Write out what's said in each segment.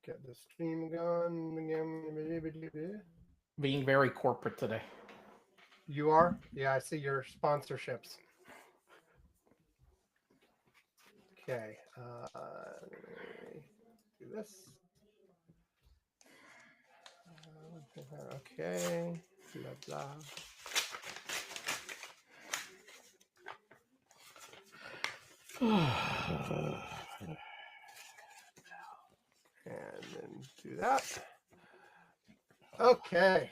Get the stream going. Being very corporate today. You are? Yeah, I see your sponsorships. Okay. Do this. Okay. Blah, blah. And then do that. Okay.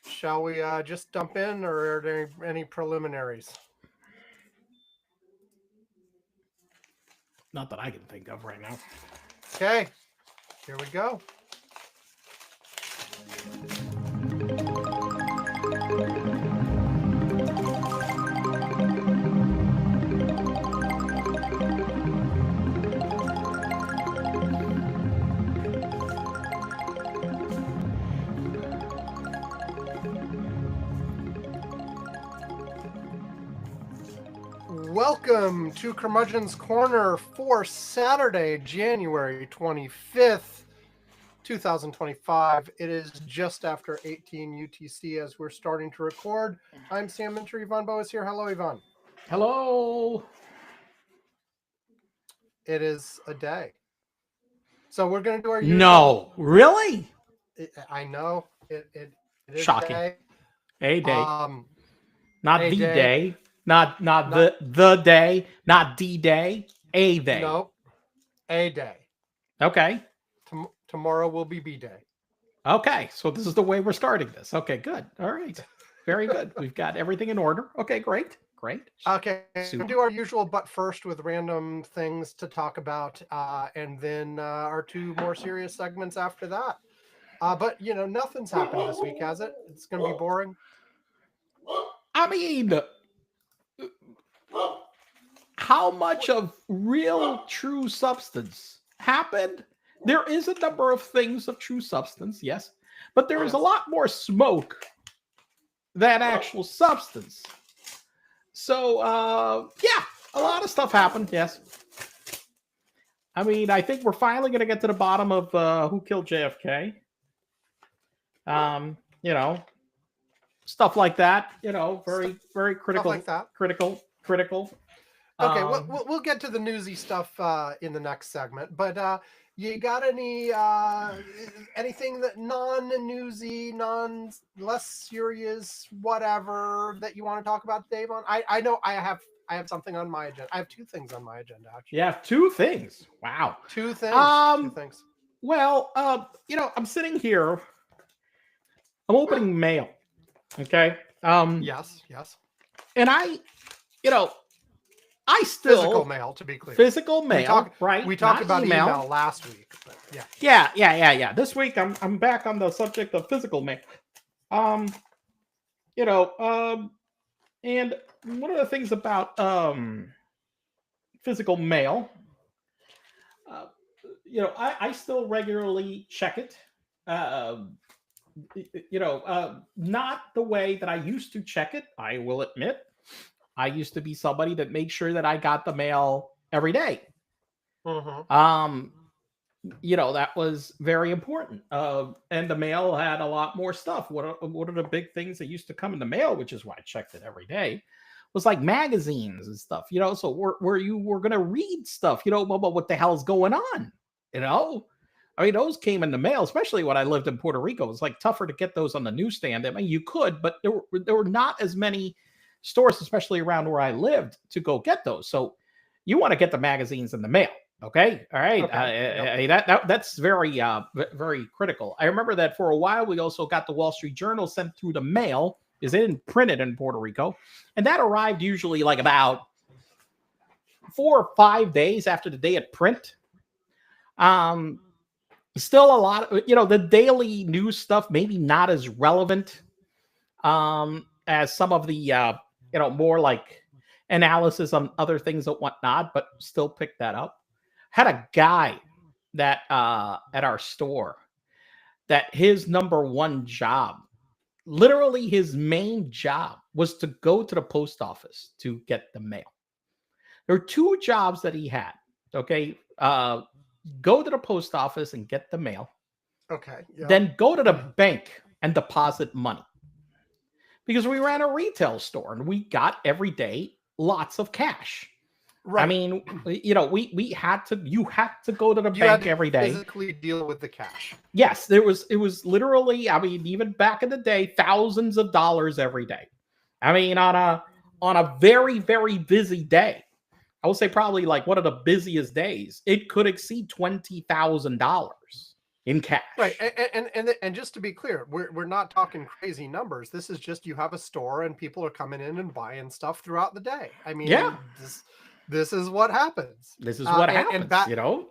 Shall we just dump in, or are there any preliminaries? Not that I can think of right now. Okay. Here we go. Welcome to Curmudgeon's Corner for Saturday, January 25th, 2025. It is just after 18 UTC as we're starting to record. I'm Sam Minter. Yvonne Bow is here. Hello, Yvonne. Hello. It is a day. So we're going to do our usual. No, really? I know. It is shocking. A day. Not a the day. day. Not the day. Not the day. A day. No. A day. Okay. Tomorrow will be B day. Okay. So this is the way we're starting this. Okay, good. All right. Very good. We've got everything in order. Okay, great. Great. Okay. We'll do our usual but first with random things to talk about, and then our two more serious segments after that. But, nothing's happened this week, has it? It's going to be boring. I mean, how much of real true substance happened? There is a number of things of true substance, yes, but there is a lot more smoke than actual substance. So, yeah, a lot of stuff happened, yes. I mean, I think we're finally going to get to the bottom of who killed JFK. Stuff like that, very, very critical. Stuff like that. Critical. Okay, we'll get to the newsy stuff in the next segment, but you got anything that non-newsy, less serious, whatever that you want to talk about, Dave? I know I have something on my agenda. I have two things on my agenda, actually. You have two things. Wow. Two things. Two things. Well, I'm sitting here. I'm opening mail. Okay. Yes. And I still physical mail, to be clear. Physical mail, right? We talked about email last week, but yeah. Yeah. This week I'm back on the subject of physical mail. And one of the things about physical mail, I still regularly check it. Not the way that I used to check it, I will admit. I used to be somebody that made sure that I got the mail every day. Mm-hmm. That was very important. And the mail had a lot more stuff. What are the big things that used to come in the mail, which is why I checked it every day, was like magazines and stuff, so where you were going to read stuff, about what the hell's going on, I mean, those came in the mail, especially when I lived in Puerto Rico. It was like tougher to get those on the newsstand. I mean, you could, but there were not as many stores, especially around where I lived, to go get those. So you want to get the magazines in the mail. Okay. All right. Okay. That's very, very critical. I remember that for a while, we also got the Wall Street Journal sent through the mail, because they didn't print it in Puerto Rico. And that arrived usually like about 4 or 5 days after the day of print. Still a lot of, the daily news stuff, maybe not as relevant as some of the, more like analysis on other things and whatnot, but still pick that up. Had a guy that at our store that his number one job, literally his main job, was to go to the post office to get the mail. There were two jobs that he had. Okay. go to the post office and get the mail, Okay. Yeah. then go to the bank and deposit money. Because we ran a retail store and we got every day lots of cash. Right. I mean, we had to. You had to go to the You had bank to every day. physically deal with the cash. Yes, it was literally. I mean, even back in the day, thousands of dollars every day. I mean, on a very, very busy day, I would say probably like one of the busiest days, it could exceed $20,000 in cash. Right. And just to be clear, we're not talking crazy numbers. This is just you have a store and people are coming in and buying stuff throughout the day. I mean, Yeah. This is what happens. This is what happens,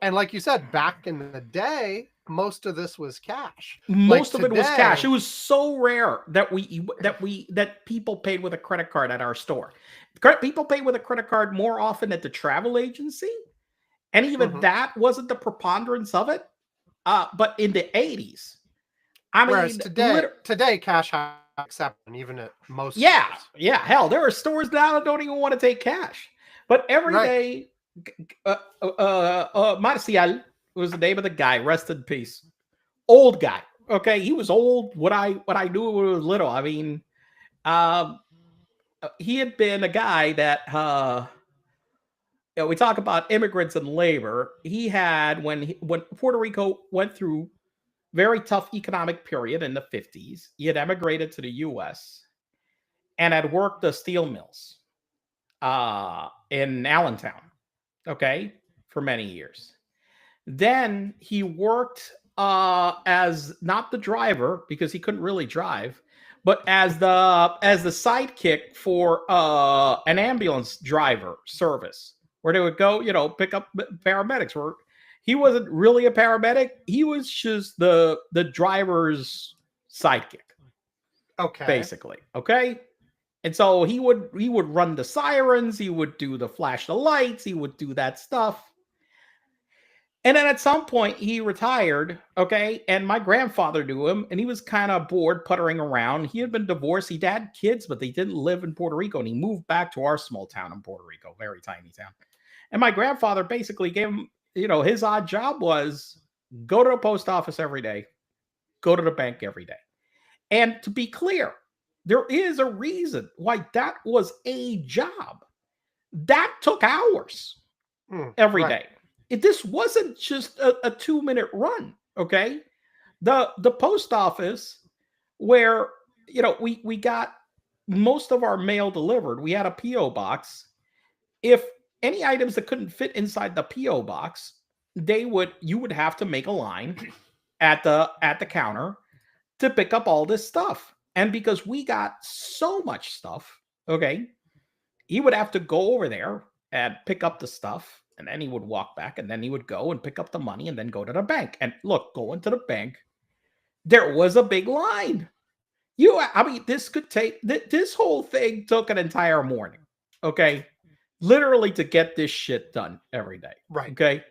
And like you said, back in the day, most of this was cash. Most of it was cash. It was so rare that people paid with a credit card at our store. People paid with a credit card more often at the travel agency, and even that wasn't the preponderance of it. But in the 80s, I mean, whereas today cash has accepted even at most stores. Yeah, hell, there are stores now that don't even want to take cash. But every day, Marcial was the name of the guy. Rest in peace. Old guy. Okay, he was old. What I knew when I was little. I mean, he had been a guy that we talk about immigrants and labor. He had when Puerto Rico went through very tough economic period in the 50s. He had emigrated to the U.S. and had worked the steel mills in Allentown, okay, for many years. Then he worked as not the driver because he couldn't really drive, but as the sidekick for an ambulance driver service where they would go, pick up paramedics. Where he wasn't really a paramedic, he was just the driver's sidekick. Okay, basically, okay. And so he would run the sirens, he would do the flash the lights, he would do that stuff. And then at some point he retired, okay? And my grandfather knew him, and he was kind of bored puttering around. He had been divorced, he had kids, but they didn't live in Puerto Rico, and he moved back to our small town in Puerto Rico, very tiny town. And my grandfather basically gave him, his odd job was go to the post office every day, go to the bank every day. And to be clear, there is a reason why that was a job. That took hours every day. This wasn't just a 2-minute run, okay? The post office where, we got most of our mail delivered, we had a P.O. box. If any items that couldn't fit inside the P.O. box, you would have to make a line at the counter to pick up all this stuff. And because we got so much stuff, okay, he would have to go over there and pick up the stuff, and then he would walk back, and then he would go and pick up the money and then go to the bank. And look, going to the bank, there was a big line. This whole thing took an entire morning, okay, literally to get this shit done every day, right? Okay.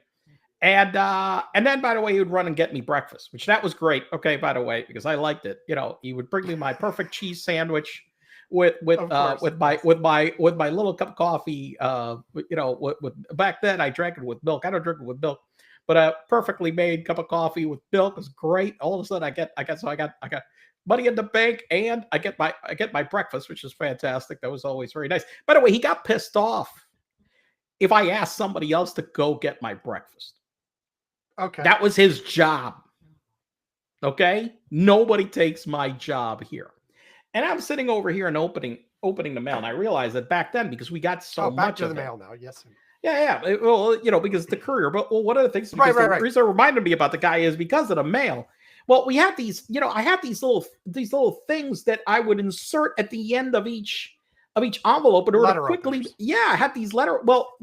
And then, by the way, he would run and get me breakfast, which that was great. Okay, by the way, because I liked it. He would bring me my perfect cheese sandwich with my little cup of coffee. With back then I drank it with milk. I don't drink it with milk, but a perfectly made cup of coffee with milk was great. All of a sudden, I got money in the bank, and I get my breakfast, which is fantastic. That was always very nice. By the way, he got pissed off if I asked somebody else to go get my breakfast. Okay. That was his job. Okay? Nobody takes my job here. And I'm sitting over here and opening the mail, and I realized that back then, because we got so much of the mail now, yes. Yeah. Well, because the courier. But one of the things, right. The reason it reminded me about the guy is because of the mail. Well, we had these, I had these little things that I would insert at the end of each envelope in order to quickly. Openers. Yeah, I had these letter. Well,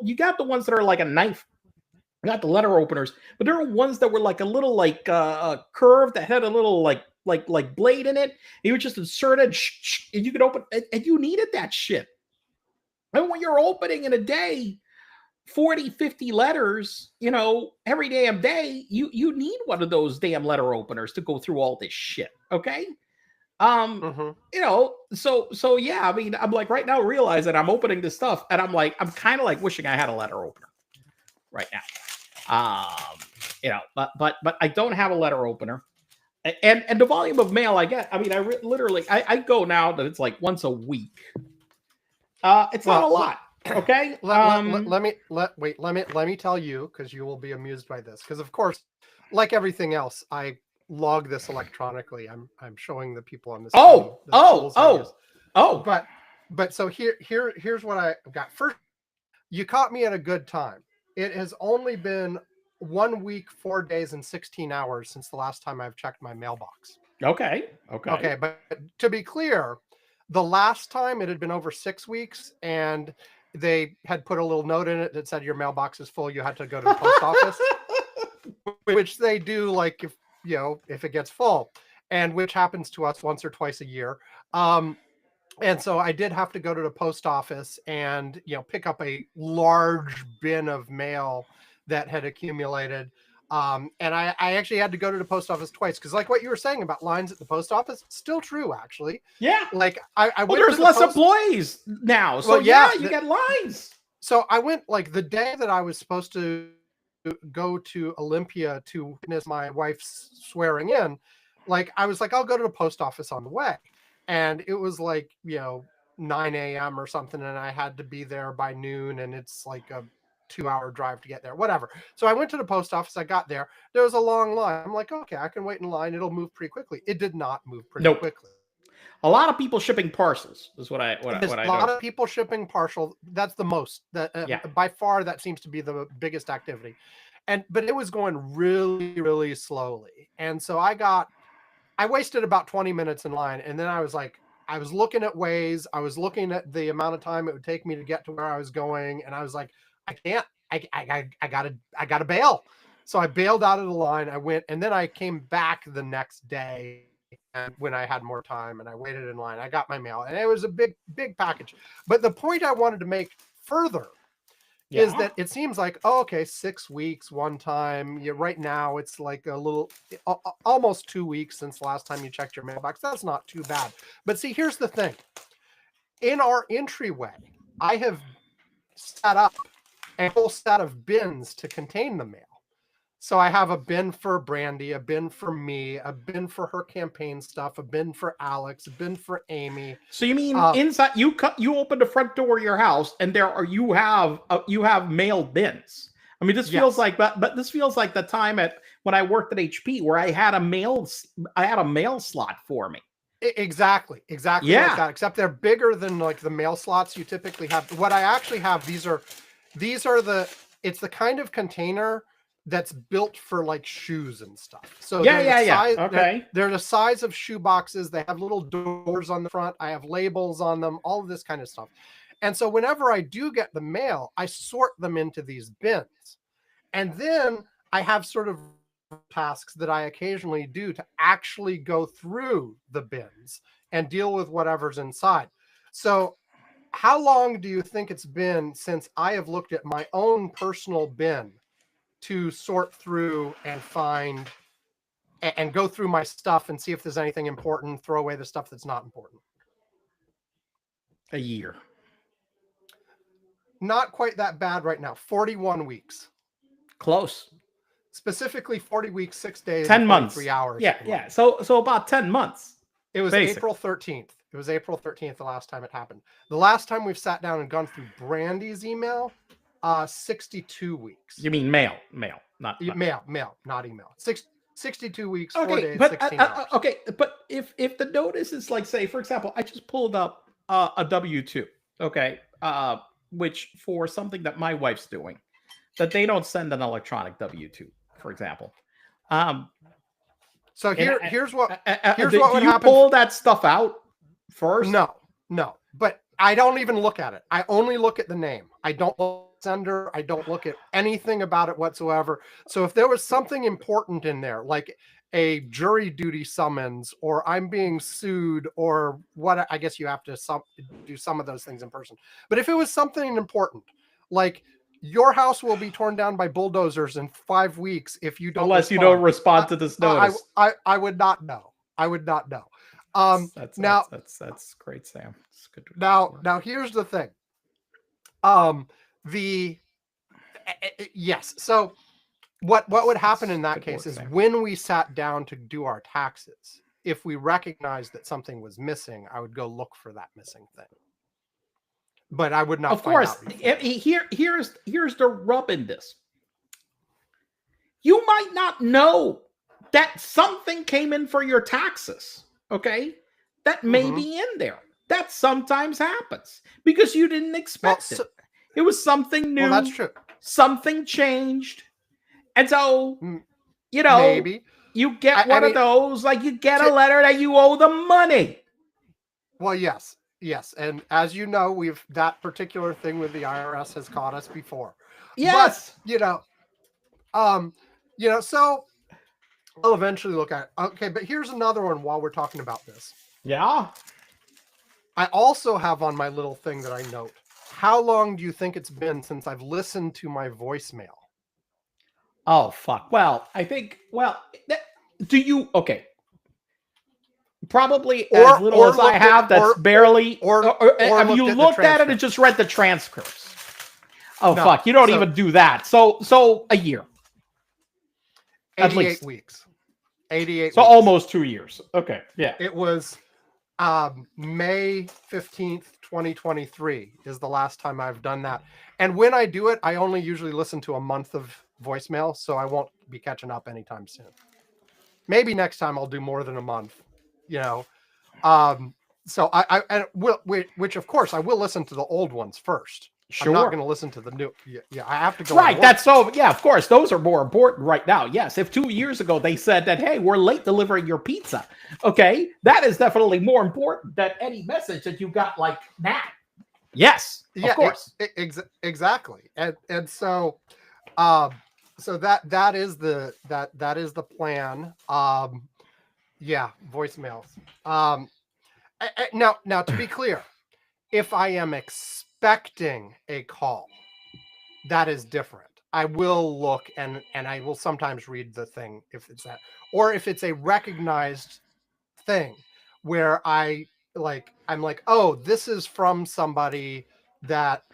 you got the ones that are like a knife. Not the letter openers, but there are ones that were like a little curve that had a little like blade in it. You would just insert it, and you could open, and you needed that shit. And when you're opening in a day 40, 50 letters, every damn day, you need one of those damn letter openers to go through all this shit. Okay. So yeah, I mean, I'm like right now realizing I'm opening this stuff, and I'm kind of like wishing I had a letter opener right now. Um, but I don't have a letter opener. And the volume of mail I get, I mean, literally, I go now that it's like once a week. It's not a lot. Okay. Let me tell you, because you will be amused by this. Because of course, like everything else, I log this electronically. I'm showing the people on the screen. But so here's what I got. First, you caught me at a good time. It has only been 1 week, 4 days, and 16 hours since the last time I've checked my mailbox. Okay. But to be clear, the last time it had been over 6 weeks, and they had put a little note in it that said your mailbox is full. You had to go to the post office, which they do, like, if it gets full, and which happens to us once or twice a year. And so I did have to go to the post office and, pick up a large bin of mail that had accumulated. And I actually had to go to the post office twice because, like what you were saying about lines at the post office, still true, actually. Yeah. Like I went there's less employees now. So you get lines. So I went, like, the day that I was supposed to go to Olympia to witness my wife's swearing in. Like, I was like, I'll go to the post office on the way. And it was like, 9 a.m. or something. And I had to be there by noon. And it's like a 2-hour drive to get there, whatever. So I went to the post office. I got there. There was a long line. I'm like, okay, I can wait in line. It'll move pretty quickly. It did not move pretty quickly. A lot of people shipping parcels is what I a lot of people shipping partial. That's the most. By far, that seems to be the biggest activity. But it was going really, really slowly. And so I wasted about 20 minutes in line. And then I was looking at Waze. I was looking at the amount of time it would take me to get to where I was going. And I was like, I can't, I gotta bail. So I bailed out of the line. I went, and then I came back the next day, and when I had more time, and I waited in line. I got my mail, and it was a big package. But the point I wanted to make further is that it seems like, 6 weeks one time. Right now it's like almost 2 weeks since the last time you checked your mailbox. That's not too bad. But see, here's the thing. In our entryway, I have set up a whole set of bins to contain the mail. So I have a bin for Brandy, a bin for me, a bin for her campaign stuff, a bin for Alex, a bin for Amy. So you mean inside you open the front door of your house and you have mail bins. I mean, this feels like but this feels like the time when I worked at HP where I had a mail slot for me. Exactly like that, except they're bigger than like the mail slots you typically have. What I actually have, it's the kind of container that's built for like shoes and stuff. So okay. They're the size of shoe boxes. They have little doors on the front. I have labels on them, all of this kind of stuff. And so whenever I do get the mail, I sort them into these bins. And then I have sort of tasks that I occasionally do to actually go through the bins and deal with whatever's inside. So how long do you think it's been since I have looked at my own personal bin to sort through and find and go through my stuff and see if there's anything important, throw away the stuff that's not important? A year. Not quite that bad right now. 41 weeks. Close. Specifically 40 weeks, 6 days, 10 months. 3 hours. Yeah. So about 10 months. It was April 13th. It was April 13th the last time it happened. The last time we've sat down and gone through Brandy's email, 62 weeks. You mean mail, not mail, not email. 62 weeks, okay, 4 days, but, 16 hours. Okay, but if the notice is like, say, for example, I just pulled up a W-2, okay, which for something that my wife's doing, that they don't send an electronic W-2, for example. So here's what would happen. Do you pull that stuff out first? No. But I don't even look at it. I only look at the name. I don't look at sender. I don't look at anything about it whatsoever. So if there was something important in there, like a jury duty summons, or I'm being sued, or what, I guess you have to do some of those things in person. But if it was something important, like your house will be torn down by bulldozers in 5 weeks if you don't unless respond. You don't respond to this notice. I would not know. I would not know. That's great, Sam. It's good to now here's the thing. Yes. So What would happen in that Good case work is there. when we sat down to do our taxes, if we recognized that something was missing, I would go look for that missing thing. But I would not Of find course, out before. here's the rub in this. You might not know that something came in for your taxes, okay? That may be in there. That sometimes happens because you didn't expect it. It was something new. Well, that's true. Something changed. And so, Maybe. you get one of those, like you get a letter that you owe them money. Well, yes. And as you know, that particular thing with the IRS has caught us before. Yes. But, so I'll eventually look at it. Okay, but here's another one while we're talking about this. Yeah. I also have on my little thing that I note, how long do you think it's been since I've listened to my voicemail? Oh, fuck. Well, I think, okay. Probably as little as I have, that's barely, or have you looked at it and just read the transcripts? Oh, no, fuck. You don't even do that. So a year. 88 weeks. 88 So weeks. almost 2 years. Okay. Yeah. It was May 15th, 2023 is the last time I've done that. And when I do it, I only usually listen to a month of voicemail, so I won't be catching up anytime soon. Maybe next time I'll do more than a month, So I will, which of course I will listen to the old ones first. Sure. I'm not going to listen to the new. Yeah, I have to go. Right. That's so. Yeah, of course. Those are more important right now. Yes. If 2 years ago they said that, hey, we're late delivering your pizza. Okay. That is definitely more important than any message that you got like that. Yes. Yeah. Of course. Exactly. And so, so that is the plan. Yeah. Voicemails. Now to be clear, if I am expecting a call, that is different. I will look and I will sometimes read the thing if it's that, or if it's a recognized thing where I'm like, oh, this is from somebody that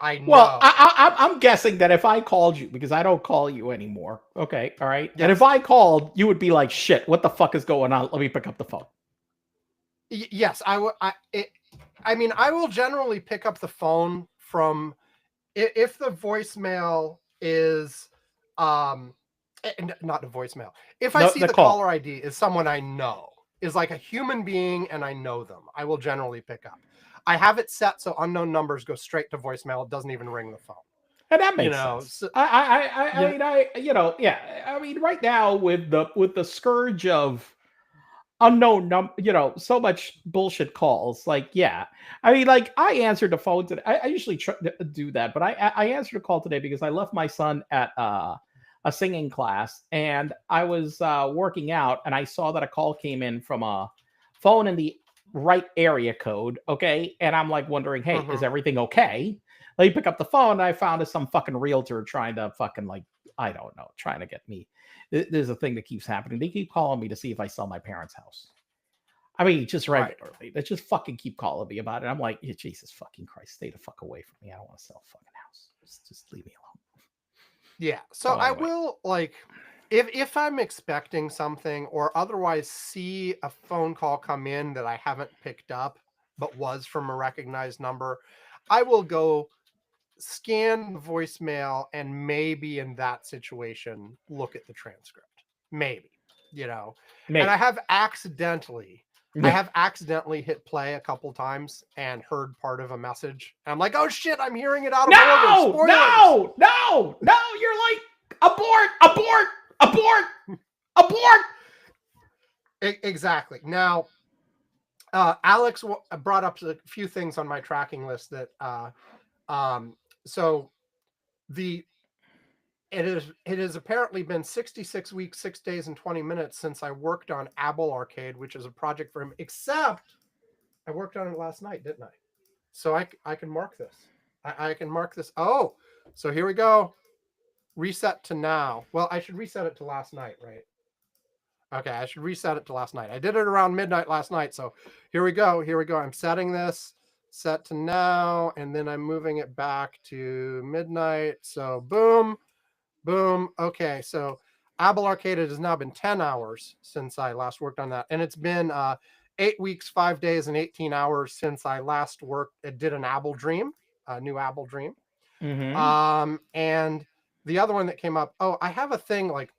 I know. Well, I'm guessing that if I called you, because I don't call you anymore, okay, all right? Yes. And if I called, you would be like, shit, what the fuck is going on? Let me pick up the phone. Yes, I would. I mean, I will generally pick up the phone from if the voicemail is not the voicemail. If I see the caller ID is someone I know, is like a human being and I know them, I will generally pick up. I have it set so unknown numbers go straight to voicemail. It doesn't even ring the phone. And that makes sense. So, I mean, right now with the scourge of unknown so much bullshit calls, like, yeah, I mean, like, I answered the phone today. I usually do that, but I answered a call today because I left my son at a singing class and I was working out and I saw that a call came in from a phone in the right area code, okay, and I'm like wondering, hey, is everything okay? Let me pick up the phone and I found some fucking realtor trying to fucking, like, I don't know, trying to get me. There's a thing that keeps happening. They keep calling me to see if I sell my parents' house. I mean, just regularly. Right. They just fucking keep calling me about it. I'm like, Jesus fucking Christ, stay the fuck away from me. I don't want to sell a fucking house. Just leave me alone. Yeah. So anyway. I will, like, if I'm expecting something or otherwise see a phone call come in that I haven't picked up but was from a recognized number, I will go scan the voicemail and maybe in that situation look at the transcript. Maybe. Maybe. And I have accidentally hit play a couple times and heard part of a message. And I'm like, oh shit, I'm hearing it out of order. No, you're like, abort. Exactly. Now, Alex brought up a few things on my tracking list that, so it has apparently been 66 weeks, 6 days, and 20 minutes since I worked on Apple Arcade, which is a project for him, except I worked on it last night, didn't I? So I can mark this. I can mark this. Oh, so here we go. Reset to now. Well, I should reset it to last night, right? Okay, I should reset it to last night. I did it around midnight last night. So here we go. I'm setting this. Set to now, and then I'm moving it back to midnight. So boom. Boom. Okay, so Apple Arcade, it has now been 10 hours since I last worked on that. And it's been 8 weeks, 5 days, and 18 hours since I last did an Apple Dream, a new Apple Dream. And the other one that came up, I have a thing like,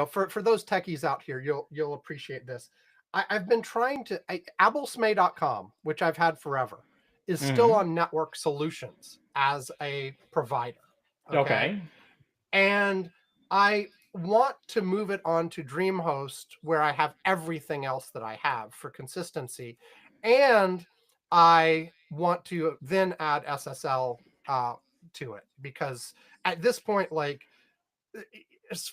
for those techies out here, you'll appreciate this. I've been trying to, Applesmay.com, which I've had forever, is still on Network Solutions as a provider. Okay. And I want to move it on to DreamHost, where I have everything else that I have for consistency. And I want to then add SSL to it, because at this point, like,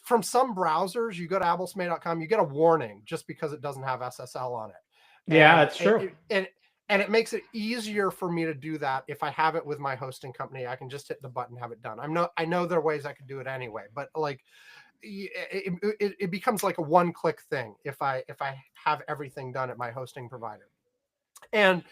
from some browsers, you go to applesmay.com, you get a warning just because it doesn't have SSL on it. Yeah, that's true. And it makes it easier for me to do that. If I have it with my hosting company, I can just hit the button, have it done. I know there are ways I could do it anyway, but like it becomes like a one-click thing if I have everything done at my hosting provider. And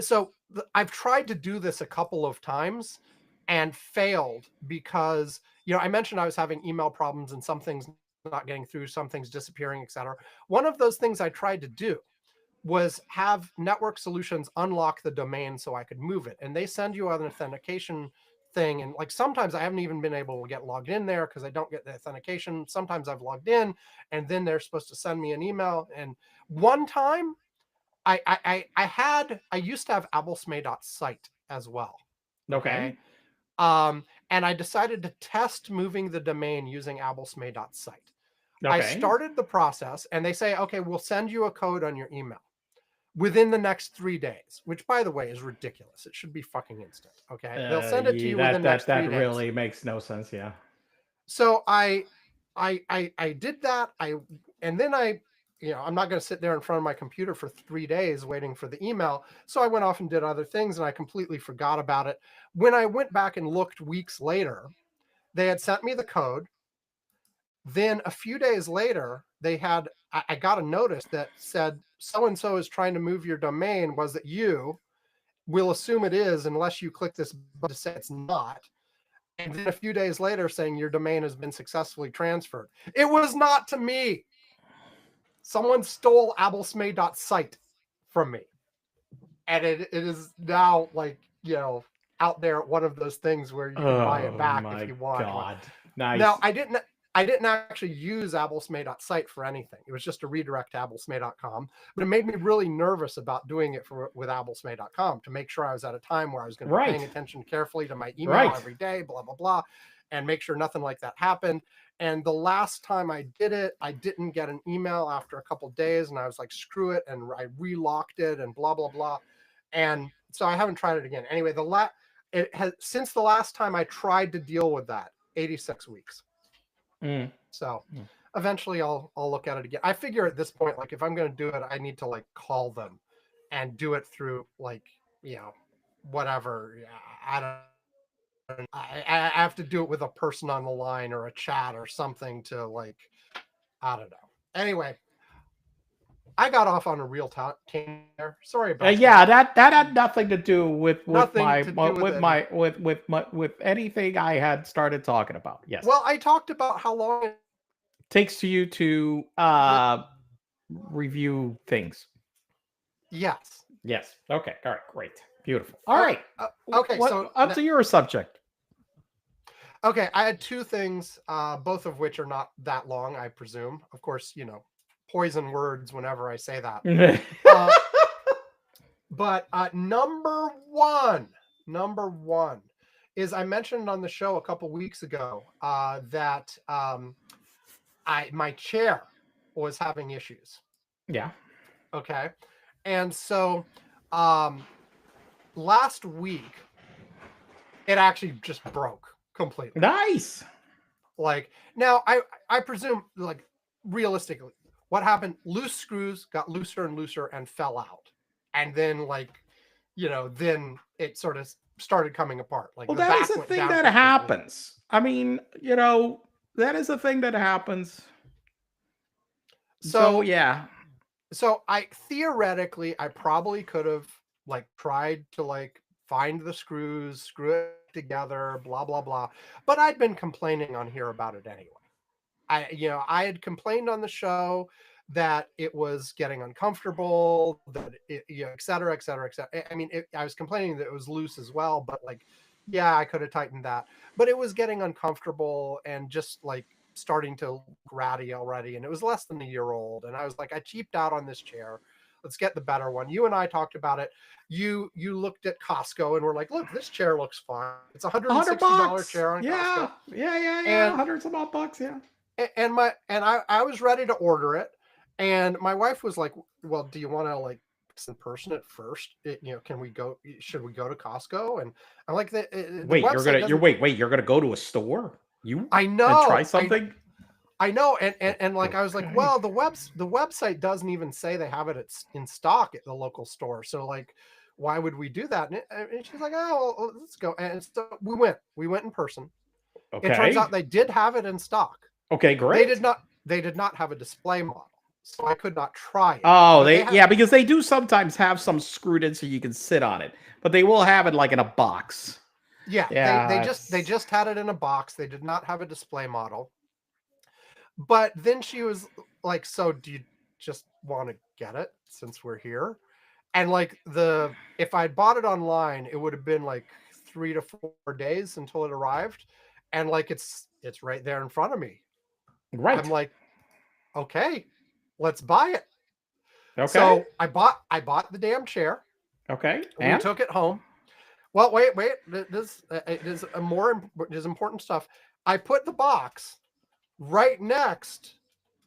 so I've tried to do this a couple of times and failed because, I mentioned I was having email problems and some things not getting through, some things disappearing, etc. One of those things I tried to do was have Network Solutions unlock the domain so I could move it. And they send you an authentication thing. And like sometimes I haven't even been able to get logged in there because I don't get the authentication. Sometimes I've logged in and then they're supposed to send me an email. And one time I used to have applesmay.site as well. Okay. And I decided to test moving the domain using applesmay.site. I started the process and they say, okay, we'll send you a code on your email within the next 3 days, which by the way is ridiculous. It should be fucking instant. Okay. They'll send it to you within the next 3 days. That really makes no sense. Yeah. So I did that. And then I'm not going to sit there in front of my computer for 3 days waiting for the email. So I went off and did other things and I completely forgot about it. When I went back and looked weeks later, they had sent me the code. Then a few days later, I got a notice that said, so-and-so is trying to move your domain. Was it you? We'll assume it is unless you click this button to say it's not. And then a few days later saying your domain has been successfully transferred. It was not to me. Someone stole applesmay.site from me. And it is now like, out there at one of those things where you can buy it back if you want. God. Nice. Now, I didn't actually use applesmay.site for anything. It was just a redirect to applesmay.com, but it made me really nervous about doing it with applesmay.com to make sure I was at a time where I was going to be paying attention carefully to my email every day, blah, blah, blah, and make sure nothing like that happened. And the last time I did it, I didn't get an email after a couple of days, and I was like, screw it, and I relocked it and blah, blah, blah. And so I haven't tried it again. Anyway, since the last time I tried to deal with that, 86 weeks. So eventually I'll look at it again. I figure at this point, like if I'm going to do it, I need to like call them and do it through like, whatever. I don't, I have to do it with a person on the line or a chat or something to like, I don't know. Anyway, I got off on a real tangent there. Sorry about that had nothing to do with anything I had started talking about. Yes. Well, I talked about how long it takes to you to review things. Yes. Yes. Okay. All right. Great. Beautiful. All right. Okay. So up to your subject. Okay. I had two things, both of which are not that long, I presume. Of course, poison words whenever I say that. But number one is I mentioned on the show a couple weeks ago that my chair was having issues. Yeah. Okay. And so last week it actually just broke completely. Nice. Like now I presume, like, realistically what happened, loose screws got looser and looser and fell out. And then then it sort of started coming apart. Like, well, that is a thing that happens. I mean, that is a thing that happens. So yeah. So I theoretically, I probably could have tried to find the screws, screw it together, blah blah blah. But I'd been complaining on here about it anyway. I had complained on the show that it was getting uncomfortable, that et cetera, et cetera, et cetera. I mean, I was complaining that it was loose as well, but like, yeah, I could have tightened that. But it was getting uncomfortable and just like starting to look ratty already. And it was less than a year old. And I was like, I cheaped out on this chair. Let's get the better one. You and I talked about it. You looked at Costco and were like, look, this chair looks fine. It's $160 $100. chair on Yeah, Costco. yeah. And Hundreds of odd bucks. Yeah. I was ready to order it, and my wife was like, well, do you want to like in person at first? Can we go, should we go to Costco? And I'm like, the Wait, website you're gonna go to a store? I And know try something? I know, and like I was like, Okay. well, the website doesn't even say they have it in stock at the local store, so like, why would we do that? And she's like, oh, well, let's go. And so we went in person. It turns out Okay. they did have it in stock. Okay, great. They did not have a display model, so I could not try it. Oh, But they yeah, because they do sometimes have some screwed in so you can sit on it, but they will have it like in a box. Yeah, Yeah, they just had it in a box. They did not have a display model. But then she was like, "So do you just want to get it since we're here?" And like if I'd bought it online, it would have been like 3 to 4 days until it arrived, and like it's right there in front of me. I'm right. like, okay, let's buy it. Okay. So I bought the damn chair. Okay. We And took it home. Well, wait. This it is important stuff. I put the box right next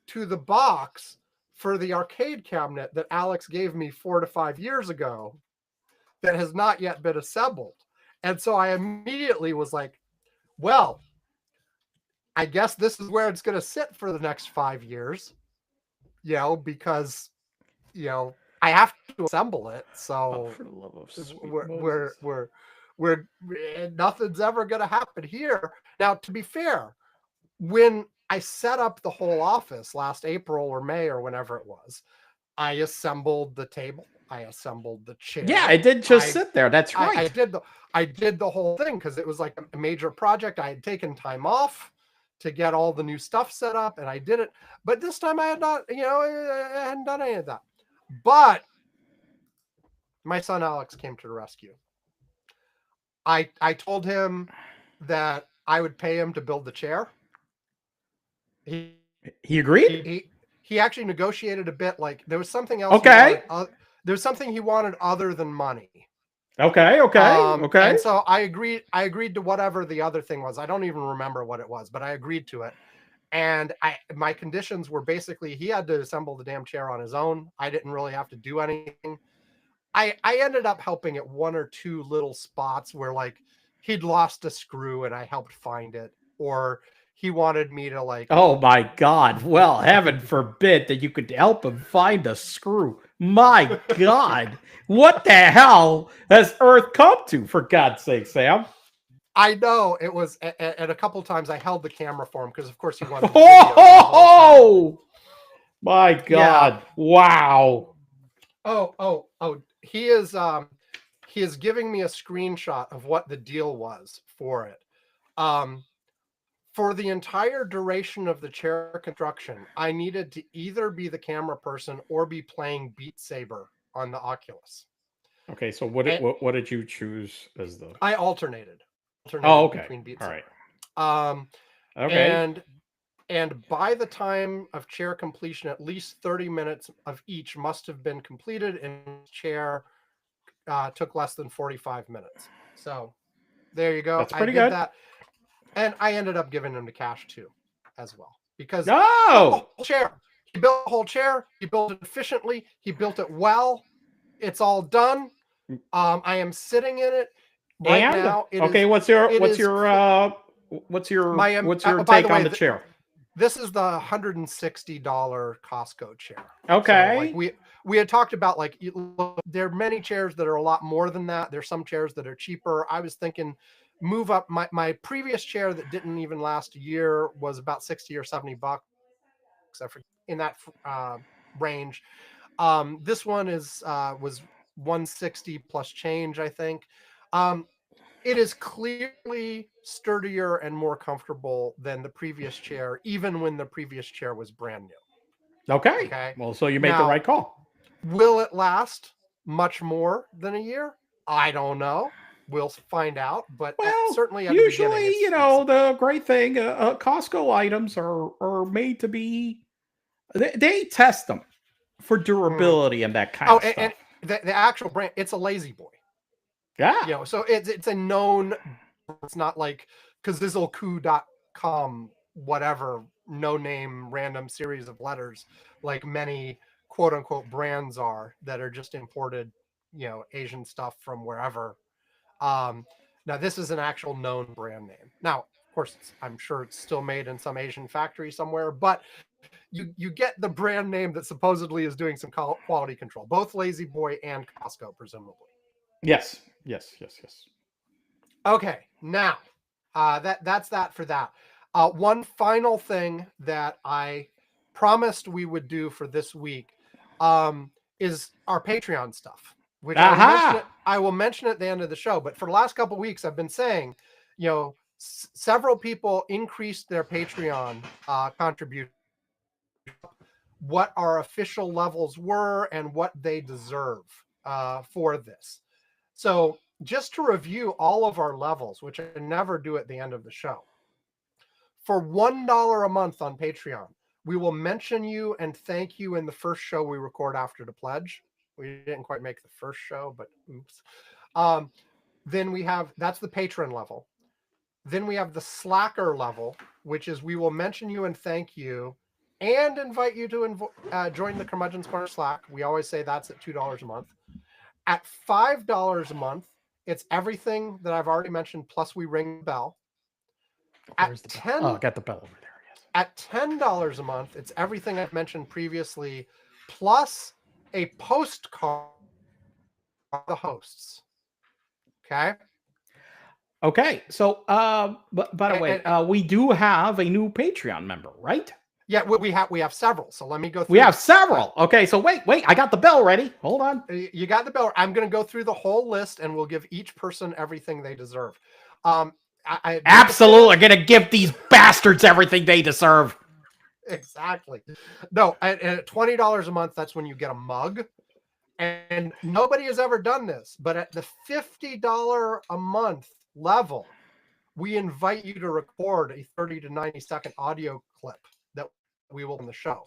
to the box for the arcade cabinet that Alex gave me 4 to 5 years ago that has not yet been assembled. And so I immediately was like, well, I guess this is where it's going to sit for the next 5 years, because, I have to assemble it. So for the love of sweet we're, we're, Moses. we're, we're, nothing's ever going to happen here. Now, to be fair, when I set up the whole office last April or May or whenever it was, I assembled the table. I assembled the chair. Yeah, it did just sit there. That's I right. did the whole thing because it was like a major project. I had taken time off to get all the new stuff set up, and I did it. But this time I had not, I hadn't done any of that. But my son Alex came to the rescue. I told him that I would pay him to build the chair. He agreed? He actually negotiated a bit. Like there was something else. Okay. There was something he wanted other than money. Okay. And so I agreed to whatever the other thing was. I don't even remember what it was, but I agreed to it. And my conditions were basically he had to assemble the damn chair on his own. I didn't really have to do anything. I ended up helping at one or two little spots where like he'd lost a screw and I helped find it, or he wanted me to like. Oh my God. Well, heaven forbid that you could help him find a screw. My God. What the hell has Earth come to, for God's sake, Sam? I know it was, and a couple times I held the camera for him because, of course, he wanted. Oh my God! Yeah. Wow. Oh! He is giving me a screenshot of what the deal was for it. For the entire duration of the chair construction, I needed to either be the camera person or be playing Beat Saber on the Oculus. Okay, so what did you choose as the? I alternated. Okay. Between Beat Saber. All right. Okay. And by the time of chair completion, at least 30 minutes of each must have been completed, and chair took less than 45 minutes. So there you go. That's pretty good. That. And I ended up giving him the cash too, as well, because the whole chair. He built the whole chair. He built it efficiently. He built it well. It's all done. I am sitting in it right now. What's your take on the chair? This is the $160 Costco chair. Okay. So, like we had talked about, like, there are many chairs that are a lot more than that. There's some chairs that are cheaper. I was thinking move up. My previous chair that didn't even last a year was about $60 or $70, in that range. This one was $160 plus change, I think. It is clearly sturdier and more comfortable than the previous chair, even when the previous chair was brand new. Okay. Okay. Well, so you made the Now, right call. will it last much more than a year? I don't know. We'll find out. But Well, certainly at the beginning, usually, it's the great thing, Costco items are made to be. They test them for durability and that kind Oh, of and stuff. the actual brand, it's a Lazy Boy. Yeah. So it's a known. It's not like kazizzleku.com, whatever, no name random series of letters like many quote unquote brands are that are just imported, Asian stuff from wherever. Now this is an actual known brand name. Now, of course, I'm sure it's still made in some Asian factory somewhere, but you get the brand name that supposedly is doing some quality control. Both Lazy Boy and Costco, presumably. Yes. Yes. Yes. Yes. Okay, now that's that for that. One final thing that I promised we would do for this week is our Patreon stuff, which Aha. I will mention at the end of the show. But for the last couple of weeks, I've been saying, several people increased their Patreon contribution, what our official levels were, and what they deserve for this. So just to review all of our levels, which I never do at the end of the show. For $1 a month on Patreon, we will mention you and thank you in the first show we record after the pledge. We didn't quite make the first show, but oops. Then that's the patron level. Then we have the slacker level, which is we will mention you and thank you and invite you to join the Curmudgeon's Corner Slack. We always say that's at $2 a month. At $5 a month, it's everything that I've already mentioned, plus we ring the bell. Where's the bell? Oh, I got the bell over there. Yes. At $10 a month, it's everything I've mentioned previously, plus a postcard of the hosts. Okay. Okay. So, but by the way, we do have a new Patreon member, right? Yeah, we have several. So let me go through. We have several. Okay. So wait. I got the bell ready. Hold on. You got the bell. I'm going to go through the whole list, and we'll give each person everything they deserve. Absolutely, going to give these bastards everything they deserve. Exactly. No, at $20 a month, that's when you get a mug. And nobody has ever done this, but at the $50 a month level, we invite you to record a 30 to 90 second audio clip that we will on the show.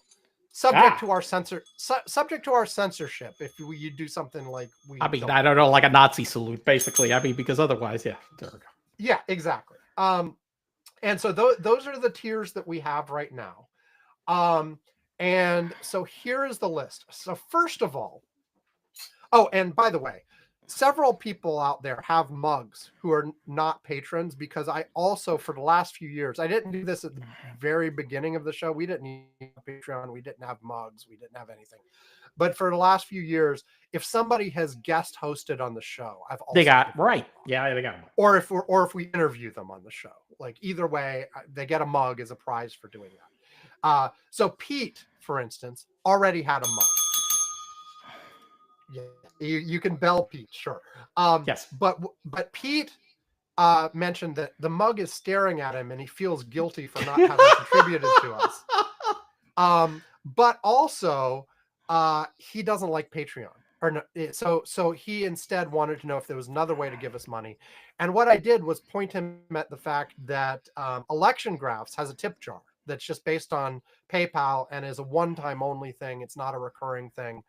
Subject to our censorship if you do something like I don't know, like a Nazi salute, basically. Because otherwise, yeah. There we go. Yeah, exactly. And so those are the tiers that we have right now. And so here is the list. So first of all, and by the way, several people out there have mugs who are not patrons, because I also, for the last few years, I didn't do this at the very beginning of the show. We didn't need a Patreon. We didn't have mugs. We didn't have anything. But for the last few years, if somebody has guest hosted on the show, I've also they got right. Yeah, they got them. Or if we interview them on the show, like either way, they get a mug as a prize for doing that. So Pete, for instance, already had a mug. Yeah, you can bell Pete, sure. Yes, but Pete mentioned that the mug is staring at him and he feels guilty for not having contributed to us. But also, he doesn't like Patreon. Or no, so he instead wanted to know if there was another way to give us money. And what I did was point him at the fact that Election Graphs has a tip jar that's just based on PayPal and is a one-time only thing. It's not a recurring thing.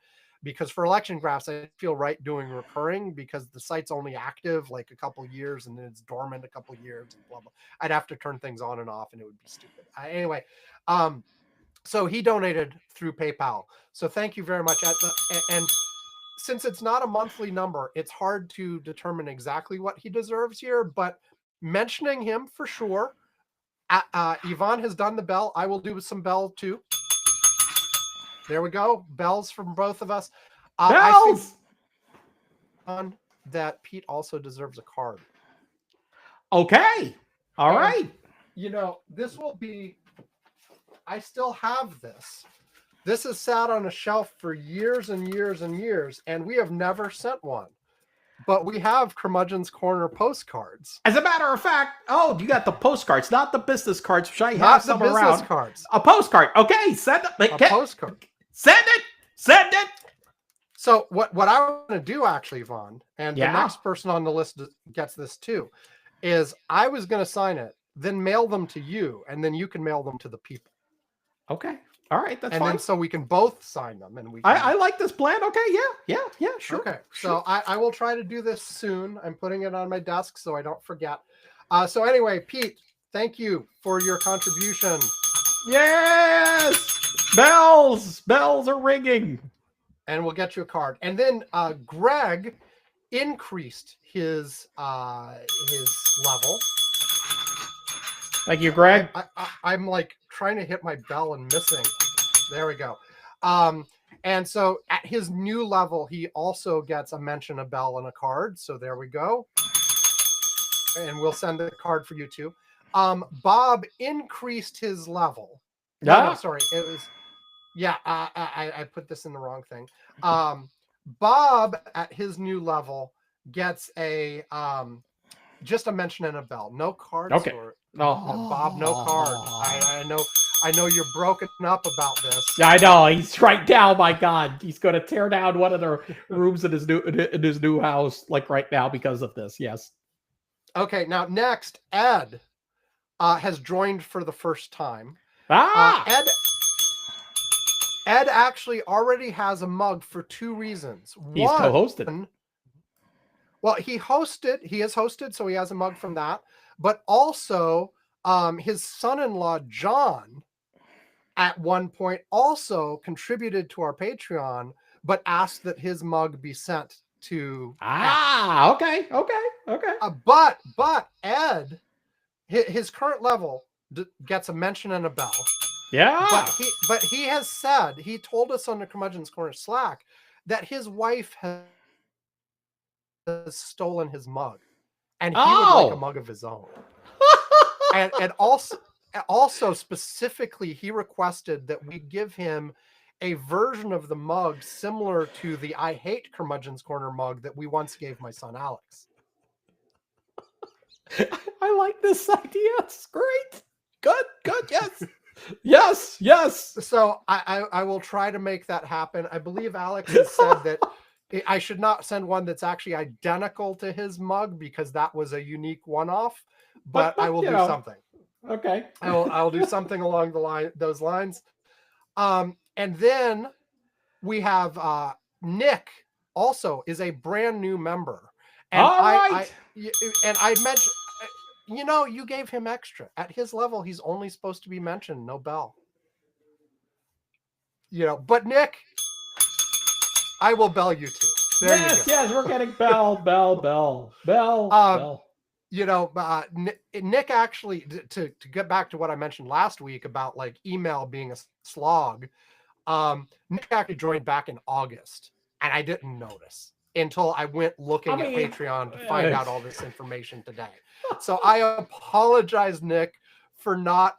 Because for Election Graphs, I feel right doing recurring because the site's only active like a couple years and then it's dormant a couple years and blah, blah. I'd have to turn things on and off and it would be stupid. Anyway, so he donated through PayPal. So thank you very much. And since it's not a monthly number, it's hard to determine exactly what he deserves here, but mentioning him for sure. Yvonne has done the bell. I will do some bell too. There we go. Bells from both of us. bells! I think that Pete also deserves a card. Okay. All right. This will be... I still have this. This has sat on a shelf for years and years and years, and we have never sent one. but we have Curmudgeon's Corner postcards. As a matter of fact, you got the postcards, not the business cards, which I have Not the some business around. cards. A postcard. Okay, send it. A postcard. Send it. Send it. So what I want to do actually, Vaughn, and Yeah. the next person on the list gets this too, is I was going to sign it, then mail them to you, and then you can mail them to the people. Okay. All right, that's and fine. then so we can both sign them, and we. Can... I like this plan. Okay, yeah, sure. Okay, sure. so I will try to do this soon. I'm putting it on my desk so I don't forget. So anyway, Pete, thank you for your contribution. Yes, bells are ringing, and we'll get you a card. And then Greg increased his level. Thank you, Greg. I'm like trying to hit my bell and missing. There we go. And so at his new level, he also gets a mention, a bell, and a card. So there we go. And we'll send the card for you too. Bob increased his level. No, sorry. It was, yeah, I put this in the wrong thing. Bob at his new level gets a, just a mention and a bell. No cards. Okay. Bob, no card. I know you're broken up about this. Yeah, I know. He's right now. My God, he's going to tear down one of the rooms in his new house, like right now, because of this. Yes. Okay. Now, next, Ed has joined for the first time. Ed actually already has a mug for two reasons. He's co-hosted. Well, he is hosted, so he has a mug from that. But also, his son-in-law, John, at one point also contributed to our Patreon, but asked that his mug be sent to Ed. Okay. But Ed, his current level gets a mention and a bell. Yeah. But he has said, he told us on the Curmudgeon's Corner Slack that his wife has stolen his mug, and he would like a mug of his own. and also specifically, he requested that we give him a version of the mug similar to the I Hate Curmudgeon's Corner mug that we once gave my son Alex. I like this idea. It's great. Good. Yes. So I will try to make that happen. I believe Alex has said that I should not send one that's actually identical to his mug because that was a unique one-off. But I will do something. Okay. I'll do something along those lines. And then we have Nick also is a brand new member. And I mentioned, you gave him extra. At his level, he's only supposed to be mentioned, no bell. But Nick, I will bell you too. Yes, we're getting bell. Nick actually, to get back to what I mentioned last week about like email being a slog, Nick actually joined back in August, and I didn't notice until I went looking at Patreon to find out all this information today. So I apologize, Nick, for not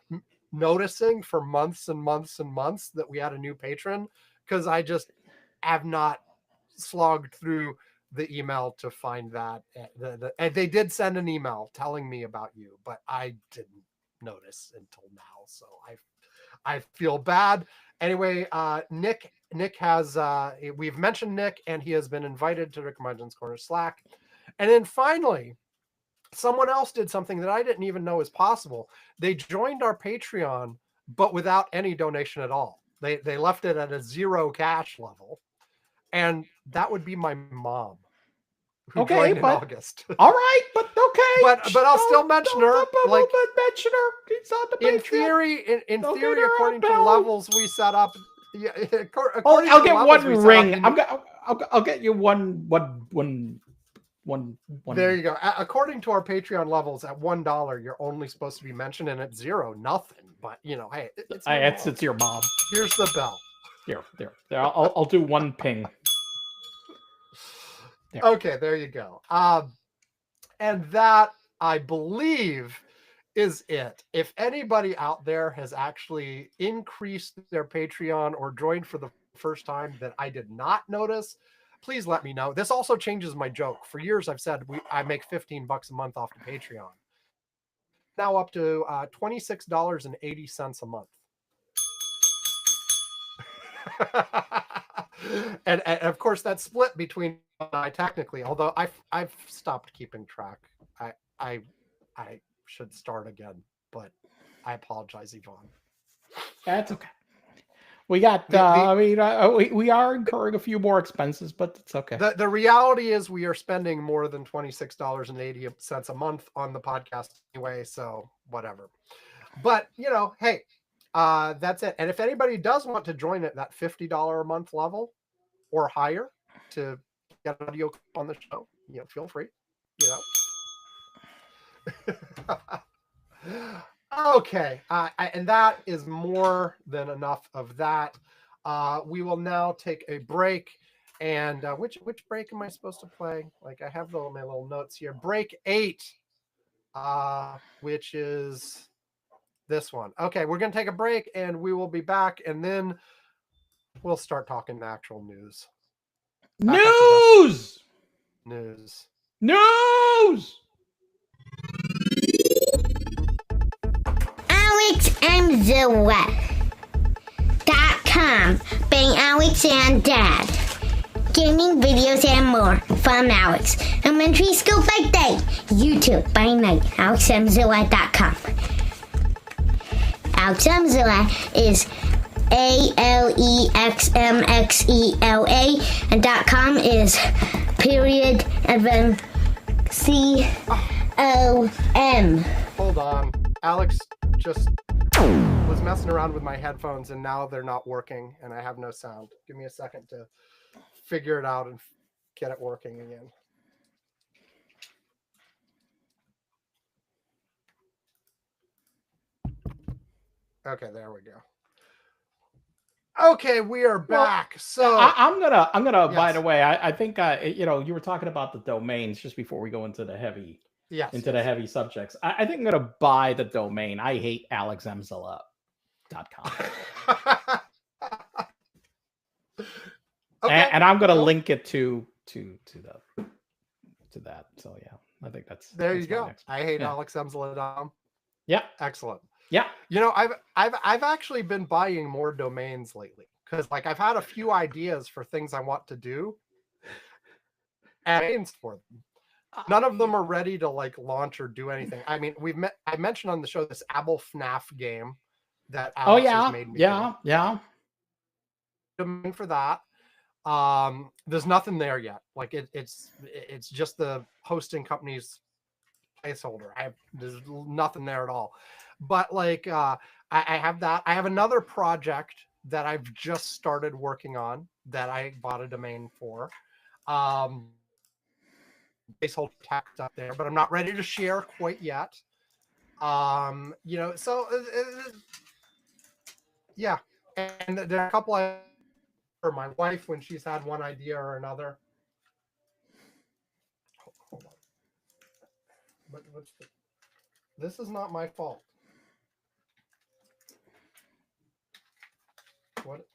noticing for months and months and months that we had a new patron, because I just have not slogged through the email to find that. And they did send an email telling me about you, but I didn't notice until now. So I feel bad. Anyway, Nick has, we've mentioned Nick, and he has been invited to the Curmudgeon's Corner Slack. And then finally, someone else did something that I didn't even know was possible. They joined our Patreon, but without any donation at all. They left it at a 0 cash level. And that would be my mom, who joined in August. All right, but okay. But I'll still mention her. Mention her. It's on the Patreon. In theory, according to the levels we set up. Yeah, I'll get one ring. I'll get you one. There you go. According to our Patreon levels, at $1, you're only supposed to be mentioned, and at 0, nothing. But hey, it's your mom. Here's the bell. There. I'll do one ping. There. Okay, there you go. And that, I believe, is it. If anybody out there has actually increased their Patreon or joined for the first time that I did not notice, please let me know. This also changes my joke. For years, I've said I make $15 a month off the Patreon. Now up to $26.80 a month. and of course, that's split between I technically, although I've stopped keeping track. I should start again, but I apologize, Yvonne. That's okay. We got, we are incurring a few more expenses, but it's okay. The reality is we are spending more than $26.80 a month on the podcast anyway, so whatever. But, hey, that's it. And if anybody does want to join at that $50 a month level or higher to get audio on the show, feel free, Okay, and that is more than enough of that. We will now take a break. And which break am I supposed to play? Like, I have my little notes here. Break 8, which is this one. Okay, we're going to take a break, and we will be back, and then we'll start talking the actual news. News! AlexMZilla.com. Bang Alex and Dad. Gaming videos and more from Alex. Elementary school by day. YouTube by night. AlexMZilla.com. AlexMZilla is ALEXMXELA, and .com is period and then COM. Hold on. Alex just was messing around with my headphones, and now they're not working, and I have no sound. Give me a second to figure it out and get it working again. Okay, there we go. Okay, we are back. So I'm gonna. Yes. By the way, I think you were talking about the domains just before we go into the heavy, the heavy subjects. I think I'm gonna buy the domain. I hate AlexMZilla.com. Okay. And I'm gonna link it to that. So yeah, I think that's there. That's you go. I hate AlexMZilla.com. Yeah, excellent. Yeah, I've actually been buying more domains lately because I've had a few ideas for things I want to do, and for them. None of them are ready to launch or do anything. I mean, I mentioned on the show this Abel FNAF game that Alex has made me do. Domain for that. There's nothing there yet. It's just the hosting company's placeholder. There's nothing there at all. But I have that. I have another project that I've just started working on that I bought a domain for. Placeholder text up there, but I'm not ready to share quite yet. So yeah. And there are a couple for my wife when she's had one idea or another. Hold on. But this is not my fault. What?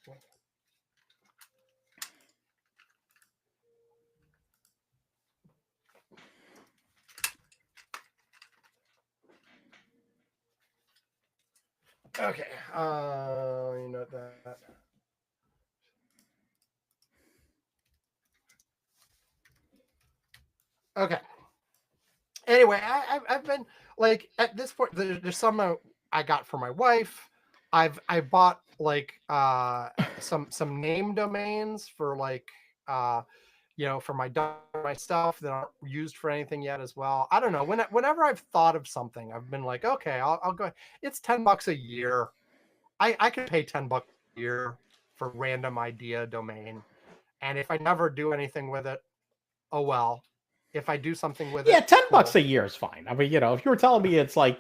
Okay. That. Okay. Anyway, I've been at this point. There's some I got for my wife. I bought some name domains for for my stuff that aren't used for anything yet as well. I don't know. Whenever I've thought of something, I've been like, okay, I'll go. It's $10 a year. I could pay $10 a year for random idea domain, and if I never do anything with it, oh well. If I do something with it, $10 a year is fine. I mean, if you were telling me it's a lot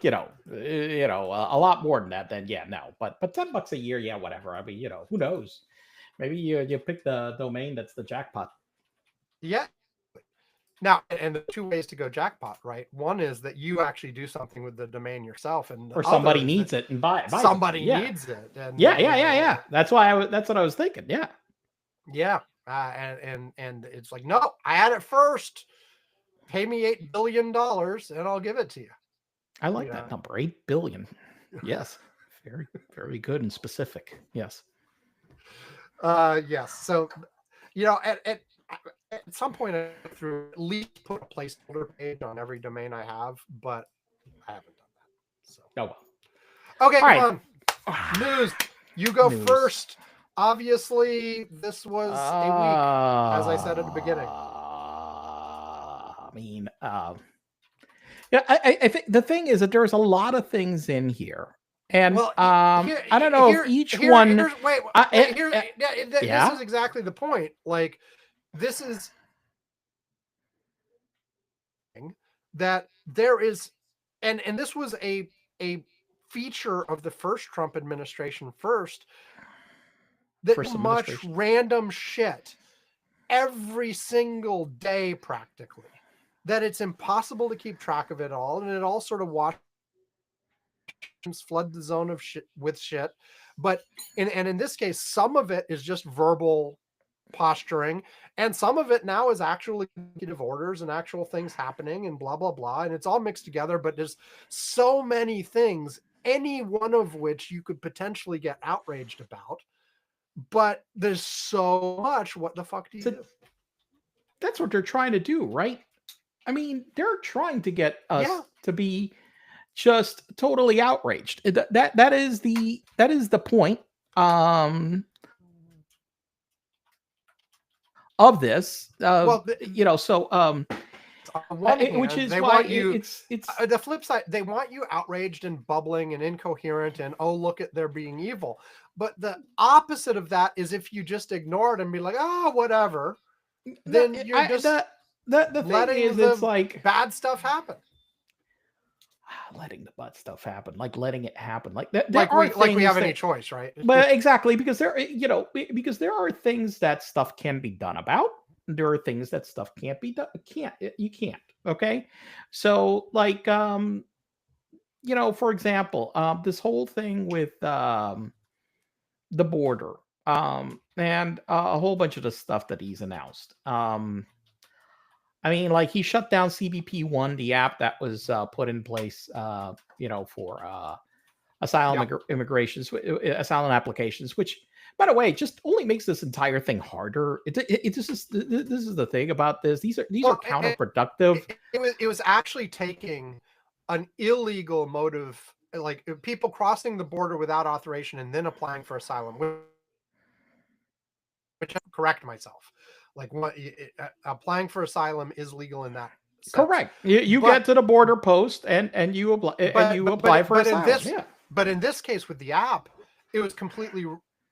more than that, then yeah, no. But $10 a year, yeah, whatever. I mean, who knows? Maybe you pick the domain that's the jackpot. Yeah. Now, and the two ways to go jackpot, right? One is that you actually do something with the domain yourself, and or somebody needs it and buy it. Somebody needs it. And, yeah. That's what I was thinking. Yeah. Yeah. and it's like, no, I had it first. Pay me $8 billion and I'll give it to you. I like that number, 8 billion. Yes, very, very good and specific. Yes. Yes. So, at some point, I through at least put a placeholder page on every domain I have, but I haven't done that. So. Oh well. Okay, All come on. News. You go News. first. Obviously, this was a week, as I said at the beginning. I mean, yeah, I think the thing is that there's a lot of things in here, and Well, I don't know if each one. This is exactly the point. Like, this is that there is, and this was a feature of the first Trump administration. That much random shit every single day, practically, that it's impossible to keep track of it all, and it all sort of flood the zone of shit with shit. But in this case, some of it is just verbal posturing, and some of it now is actually executive orders and actual things happening and blah blah blah, and it's all mixed together. But there's so many things, any one of which you could potentially get outraged about. But there's so much. What the fuck do you do? That's what they're trying to do, right? I mean, they're trying to get us to be just totally outraged. That is the point of this. Which is why it's the flip side. They want you outraged and bubbling and incoherent and, oh, look at they're being evil. But the opposite of that is if you just ignore it and be like, oh, whatever, then you're just the thing is, it's like bad stuff happen. Letting the bad stuff happen, like letting it happen, like we have any choice, right? But exactly, because because there are things that stuff can be done about. There are things that stuff can't be done. You can't. Okay, so like for example, this whole thing with the border, and a whole bunch of the stuff that he's announced. I mean, like he shut down CBP-1, the app that was put in place, for asylum asylum applications, which, by the way, just only makes this entire thing harder. It just is, this is the thing about this. These are counterproductive. It was actually taking an illegal motive, like people crossing the border without authorization and then applying for asylum, which I correct myself. Like applying for asylum is legal in that sense. Correct. You get to the border post and you apply for asylum. But in this case with the app, it was completely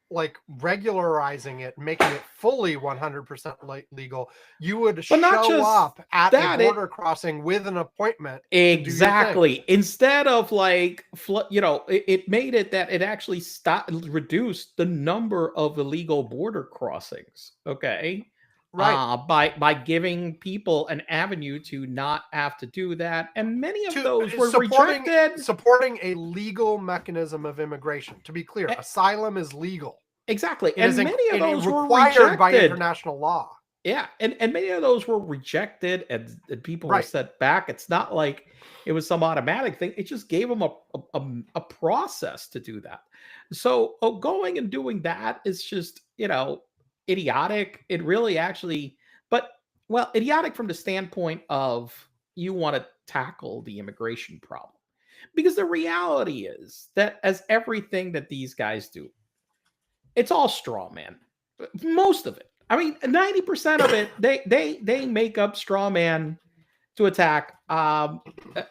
like regularizing it, making it fully 100% legal. You would show up at a border crossing with an appointment. Exactly. Instead of like, it made it that it actually reduced the number of illegal border crossings. Okay. Right. By giving people an avenue to not have to do that. And many of those were rejected. Supporting a legal mechanism of immigration. To be clear, asylum is legal. Exactly. And many of those were required by international law. Yeah. And many of those were rejected and people were set back. It's not like it was some automatic thing. It just gave them a process to do that. So going and doing that is just, idiotic. It really actually, idiotic from the standpoint of you want to tackle the immigration problem. Because the reality is that as everything that these guys do, it's all straw man. Most of it. I mean, 90% of it, they make up straw man to attack,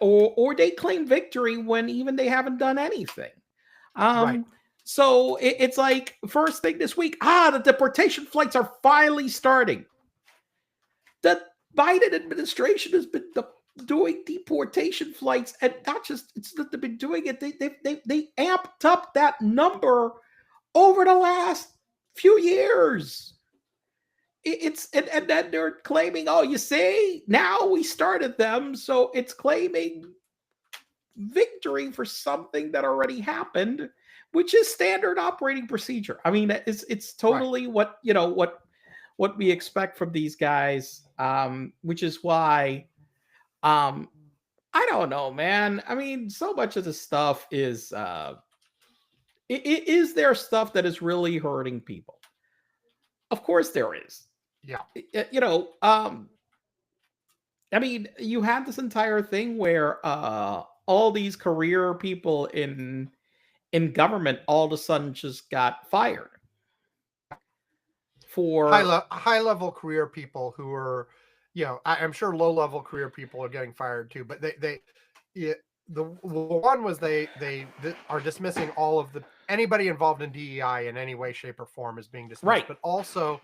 or they claim victory when even they haven't done anything. So it's like, first thing this week, the deportation flights are finally starting. The Biden administration has been doing deportation flights, and not just it's that they've been doing it. They amped up that number over the last few years. And then they're claiming, oh, you see, now we started them, so it's claiming victory for something that already happened, which is standard operating procedure. I mean, it's totally what what we expect from these guys, which is why um, I don't know, man. I mean, so much of the stuff is is there stuff that is really hurting people? Of course there is. Yeah. You know, I mean, you had this entire thing where all these career people in government all of a sudden just got fired for High level career people who are, I'm sure low level career people are getting fired too, but the one was they are dismissing all of anybody involved in DEI in any way, shape, or form is being dismissed, right. but also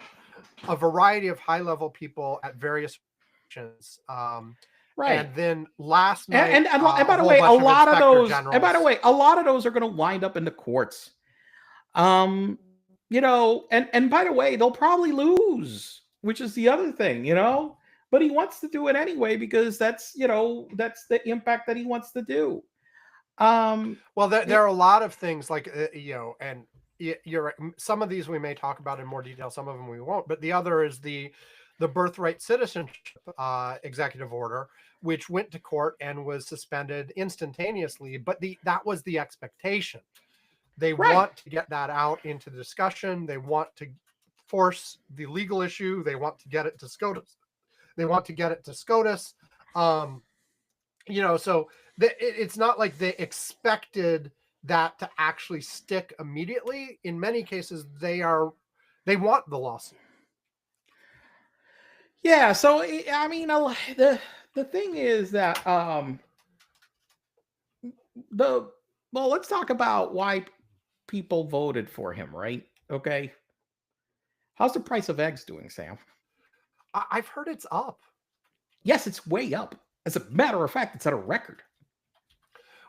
a variety of high level people at various positions. Right. And then last night, and by the way, a bunch of lot of inspector those, and by the generals. way, a lot of those are going to wind up in the courts. You know, and by the way, they'll probably lose, which is the other thing, you know. But he wants to do it anyway because that's, you know, that's the impact that he wants to do. Well, there are a lot of things like and you're right. Some of these we may talk about in more detail. Some of them we won't. But the other is the birthright citizenship executive order, which went to court and was suspended instantaneously. But that was the expectation. They Right. want to get that out into discussion. They want to force the legal issue. They want to get it to SCOTUS. So it's not like they expected that to actually stick immediately. In many cases, they want the lawsuit. Yeah. So I mean, the thing is that let's talk about why people voted for him, right? Okay. How's the price of eggs doing, Sam? I've heard it's up. Yes, it's way up. As a matter of fact, it's at a record.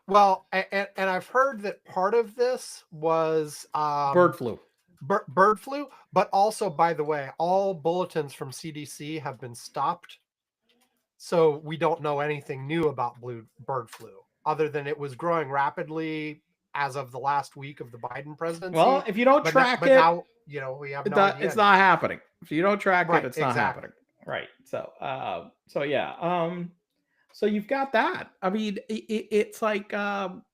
Well, and I've heard that part of this was bird flu. Bird flu, but also, by the way, all bulletins from CDC have been stopped. So we don't know anything new about bird flu, other than it was growing rapidly as of the last week of the Biden presidency. Well, if you don't track it, now, we have no idea. It's not happening. If you don't track right, it, it's not happening. Right. So, yeah. So you've got that. I mean, it's like, look,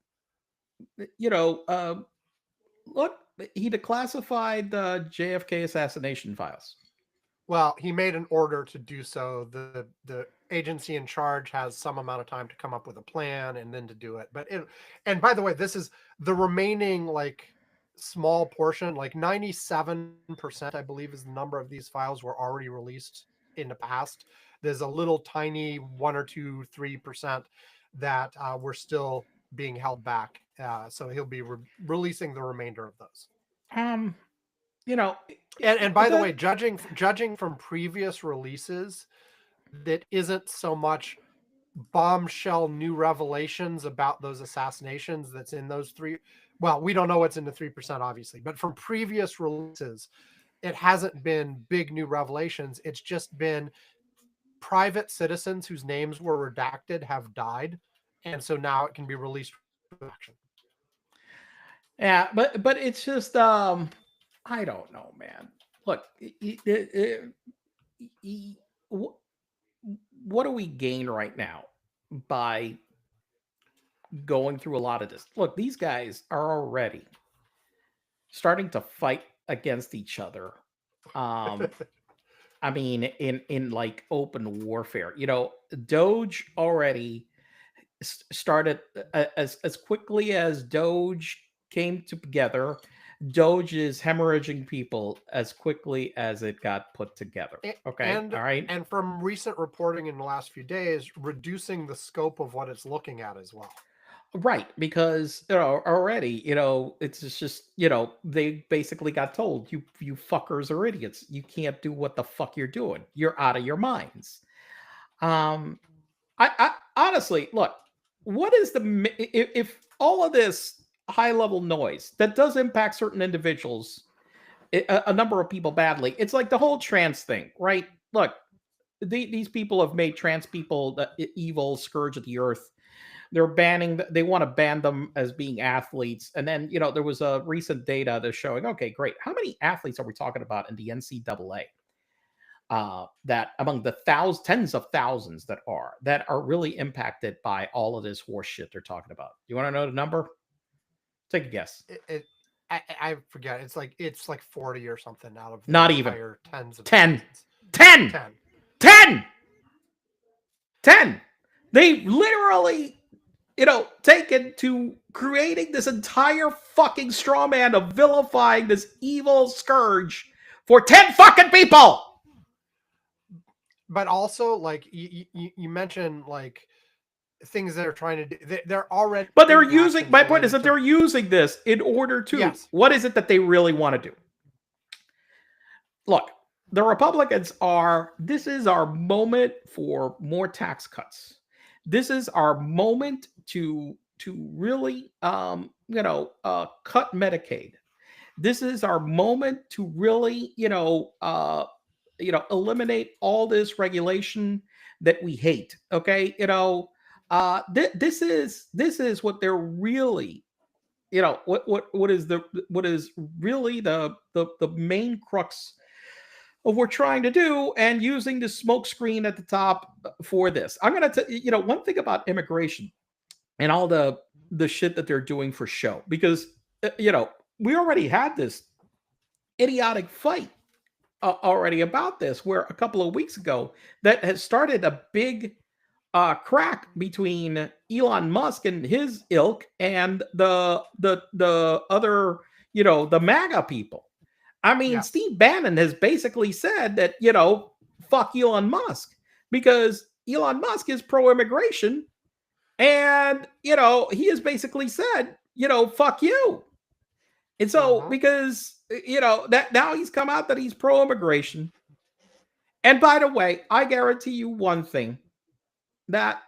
he declassified the JFK assassination files. Well, he made an order to do so. The agency in charge has some amount of time to come up with a plan and then to do it. But and by the way, this is the remaining small portion, 97%, I believe, is the number of these files were already released in the past. There's a little tiny 1 or 2, 3% that were still being held back. So he'll be releasing the remainder of those. And by the way, judging from previous releases, that isn't so much bombshell new revelations about those assassinations that's in those three. Well, we don't know what's in the 3%, obviously, but from previous releases, it hasn't been big new revelations. It's just been private citizens whose names were redacted have died, and so now it can be released for action. Yeah, but it's just I don't know, man. Look, what do we gain right now by going through a lot of this? Look, these guys are already starting to fight against each other. I mean, in like open warfare. Doge already started as quickly as Doge came together. Doge is hemorrhaging people as quickly as it got put together. Okay, all right. And from recent reporting in the last few days, reducing the scope of what it's looking at as well. Right, because already, it's just they basically got told you fuckers are idiots. You can't do what the fuck you're doing. You're out of your minds. I honestly look. What is if all of this high level noise that does impact certain individuals, a number of people badly? It's like the whole trans thing, right? Look, these people have made trans people the evil scourge of the earth. They want to ban them as being athletes. And then, there was a recent data that's showing, okay, great. How many athletes are we talking about in the NCAA? that among the tens of thousands that are really impacted by all of this horse shit they're talking about. You want to know the number? Take a guess. I forget. It's like 40 or something out of the Not even tens of 10. thousands. 10. They literally, taken to creating this entire fucking straw man of vilifying this evil scourge for 10 fucking people. But also, like you mentioned, like things that are trying to do, they're already. But they're using. My point is that they're using this in order to. Yes. What is it that they really want to do? Look, the Republicans are. This is our moment for more tax cuts. This is our moment to really, cut Medicaid. This is our moment to really, eliminate all this regulation that we hate. Okay, this is what they're really, what is really the main crux of what we're trying to do, and using the smoke screen at the top for this. I'm gonna one thing about immigration and all the shit that they're doing for show, because we already had this idiotic fight already about this, where a couple of weeks ago that has started a big crack between Elon Musk and his ilk and the other, the MAGA people. I mean, yeah. Steve Bannon has basically said that, fuck Elon Musk, because Elon Musk is pro-immigration, and, he has basically said, fuck you. And so, because, that now he's come out that he's pro-immigration. And by the way, I guarantee you one thing, that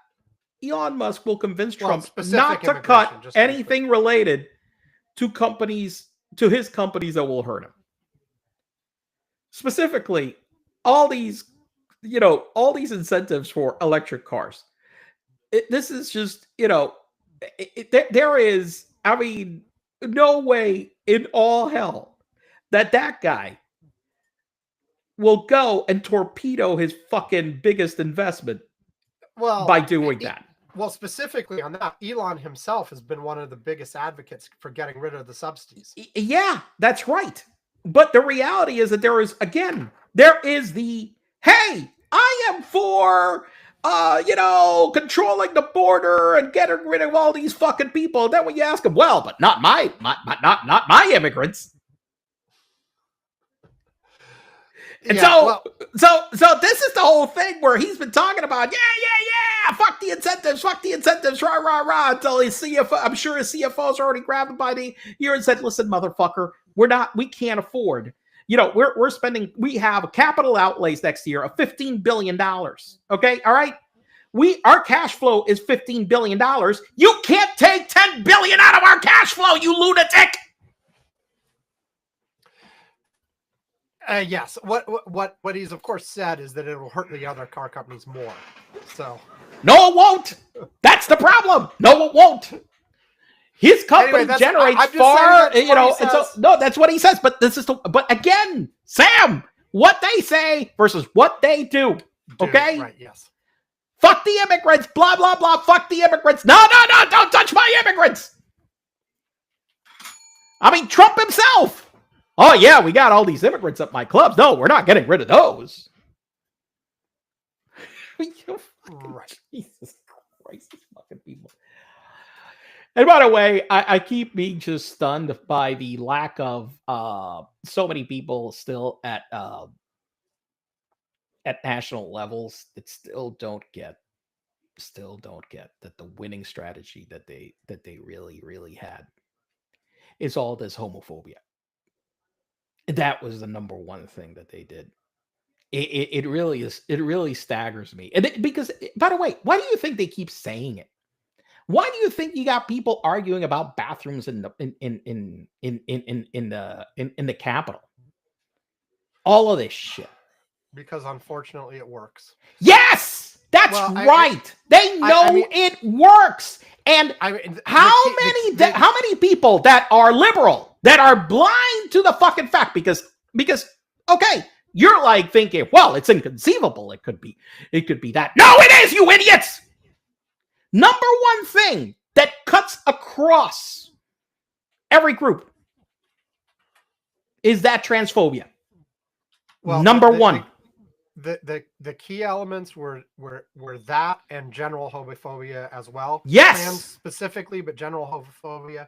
Elon Musk will convince Trump not to cut anything related to his companies that will hurt him. Specifically, all these incentives for electric cars. This is just, there is, I mean, no way in all hell that guy will go and torpedo his fucking biggest investment by doing that. Well, specifically on that, Elon himself has been one of the biggest advocates for getting rid of the subsidies. Yeah, that's right. But the reality is that there is the, hey, I am for, controlling the border and getting rid of all these fucking people. And then when you ask him, well, but not my immigrants. And so this is the whole thing where he's been talking about, fuck the incentives, rah, until his CFO, I'm sure his CFO's already grabbed him by the ear and said, listen, motherfucker, we can't afford, we have capital outlays next year of $15 billion. Okay. All right. Our cash flow is $15 billion. You can't take $10 billion out of our cash flow, you lunatic. Yes. What he's of course said is that it will hurt the other car companies more. So no, it won't. That's the problem. No, it won't. His company generates far, and so no, that's what he says. But but again, Sam, what they say versus what they do. Okay. Right. Yes. Fuck the immigrants. Blah blah blah. Fuck the immigrants. No. Don't touch my immigrants. I mean, Trump himself. Oh yeah, we got all these immigrants at my clubs. No, we're not getting rid of those. Right. Jesus Christ, these fucking people. And by the way, I keep being just stunned by the lack of so many people still at national levels that still don't get that the winning strategy that they really had is all this homophobia. That was the number one thing that they did. It really staggers me. And because, by the way, why do you think they keep saying it? Why do you think you got people arguing about bathrooms in the Capitol? All of this shit. Because unfortunately it works. Yes, that's right. They know it works. And how many people that are liberal that are blind to the fucking fact? Because okay, You're like thinking, well, it's inconceivable. It could be that. No, it is, you idiots. Number one thing that cuts across every group is that transphobia. Well, number one. The key elements were that and general homophobia as well. Yes. Trans specifically, but general homophobia.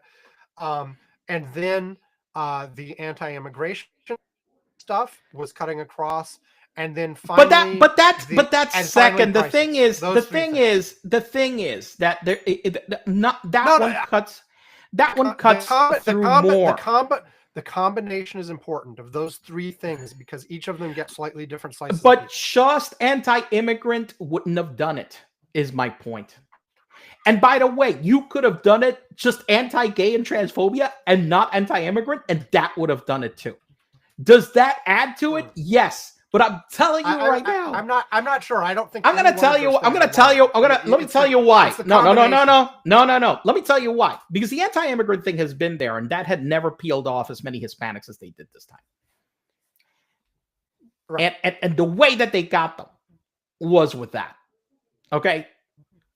And then the anti-immigration stuff was cutting across. And then finally, but that's second. The thing is that there one cuts through more. The combination is important of those three things because each of them get slightly different slices. But just anti-immigrant wouldn't have done it, is my point. And by the way, you could have done it just anti-gay and transphobia and not anti-immigrant, and that would have done it too. Does that add to it? Yes. But I'm telling you right now. I'm not sure. I don't think let me tell you why. No. Let me tell you why. Because the anti-immigrant thing has been there, and that had never peeled off as many Hispanics as they did this time. Right. And the way that they got them was with that. Okay?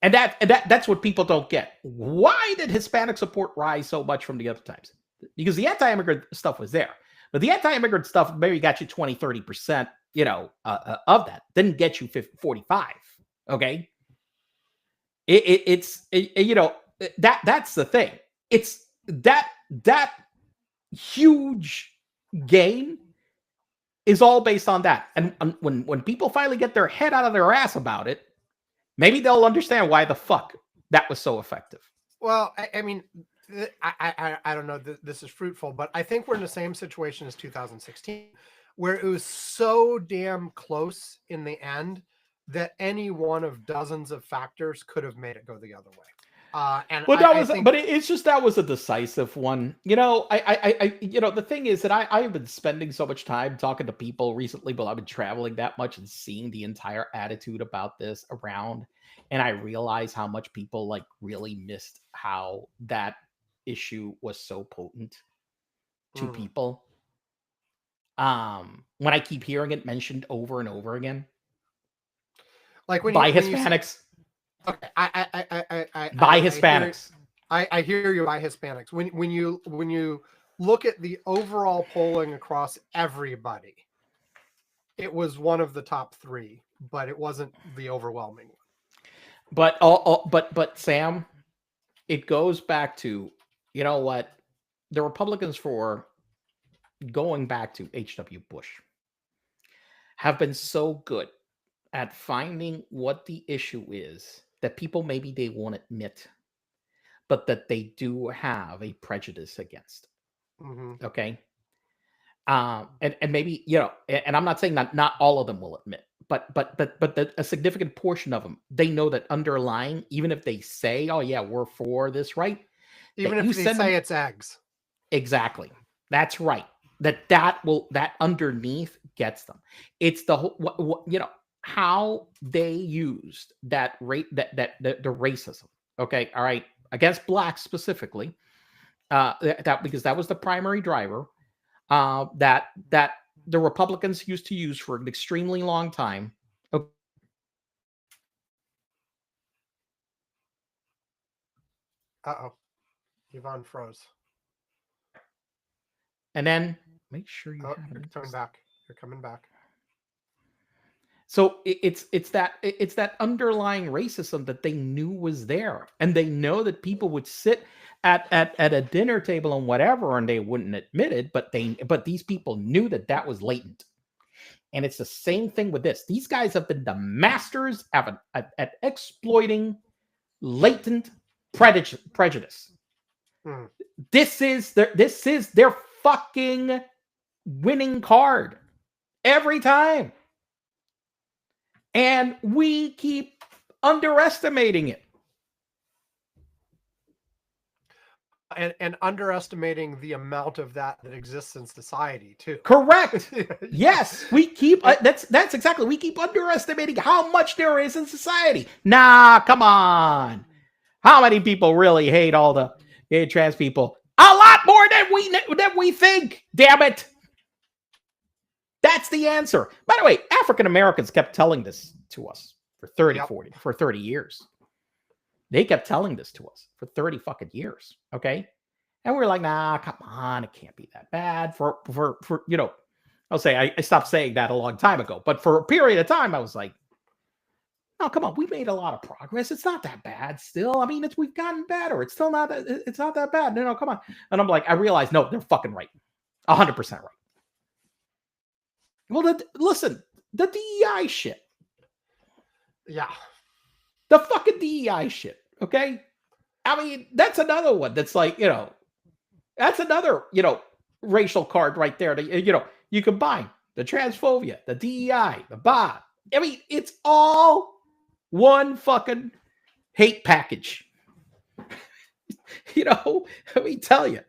And that's what people don't get. Why did Hispanic support rise so much from the other times? Because the anti-immigrant stuff was there. But the anti-immigrant stuff maybe got you 20, 30%, of that. Didn't get you 50, 45. Okay. That's the thing. It's that huge gain is all based on that. And when people finally get their head out of their ass about it, maybe they'll understand why the fuck that was so effective. Well, I mean, I don't know that this is fruitful, but I think we're in the same situation as 2016, where it was so damn close in the end that any one of dozens of factors could have made it go the other way. It's just that was a decisive one. The thing is that I've been spending so much time talking to people recently, but I've been traveling that much and seeing the entire attitude about this around, and I realize how much people like really missed how that issue was so potent to people. When I keep hearing it mentioned over and over again, like by Hispanics. Okay, by Hispanics. I hear you by Hispanics. When you look at the overall polling across everybody, it was one of the top three, but it wasn't the overwhelming one. But Sam, it goes back to, you know what, the Republicans, for going back to H.W. Bush, have been so good at finding what the issue is that people maybe they won't admit, but that they do have a prejudice against. Mm-hmm. Okay. And maybe, and I'm not saying that not all of them will admit, but a significant portion of them, they know that underlying, even if they say, oh yeah, we're for this, right? Even if they say it's eggs. Exactly. That's right. That underneath gets them. It's the whole, how they used that rate, the racism. Okay. All right. Against blacks specifically, because that was the primary driver, that the Republicans used to use for an extremely long time. Okay. Uh-oh. Yvonne froze. And then make sure you're coming back. You're coming back. So it's that underlying racism that they knew was there, and they know that people would sit at a dinner table and whatever, and they wouldn't admit it, but these people knew that was latent. And it's the same thing with this. These guys have been the masters at exploiting latent prejudice. This is their fucking winning card every time. And we keep underestimating it. And underestimating the amount of that exists in society too. Correct. Yes, we keep that's exactly. We keep underestimating how much there is in society. Nah, come on. How many people really hate all the gay trans people? A lot more than we think. Damn it. That's the answer. By the way, African Americans kept telling this to us for 30, Yep. 40, for 30 years. They kept telling this to us for 30 fucking years. Okay. And we were like, nah, come on. It can't be that bad. For you know, I'll say I stopped saying that a long time ago. But for a period of time, I was like, oh, come on. We made a lot of progress. It's not that bad still. I mean, we've gotten better. It's still not it's not that bad. No, come on. And I'm like, I realized, no, they're fucking right. 100% right. Well, listen, the DEI shit. Yeah. The fucking DEI shit. Okay. I mean, that's another one that's like, you know, that's another, you know, racial card right there. That, you know, you combine the transphobia, the DEI, the BA. I mean, it's all one fucking hate package. You know, let me tell you.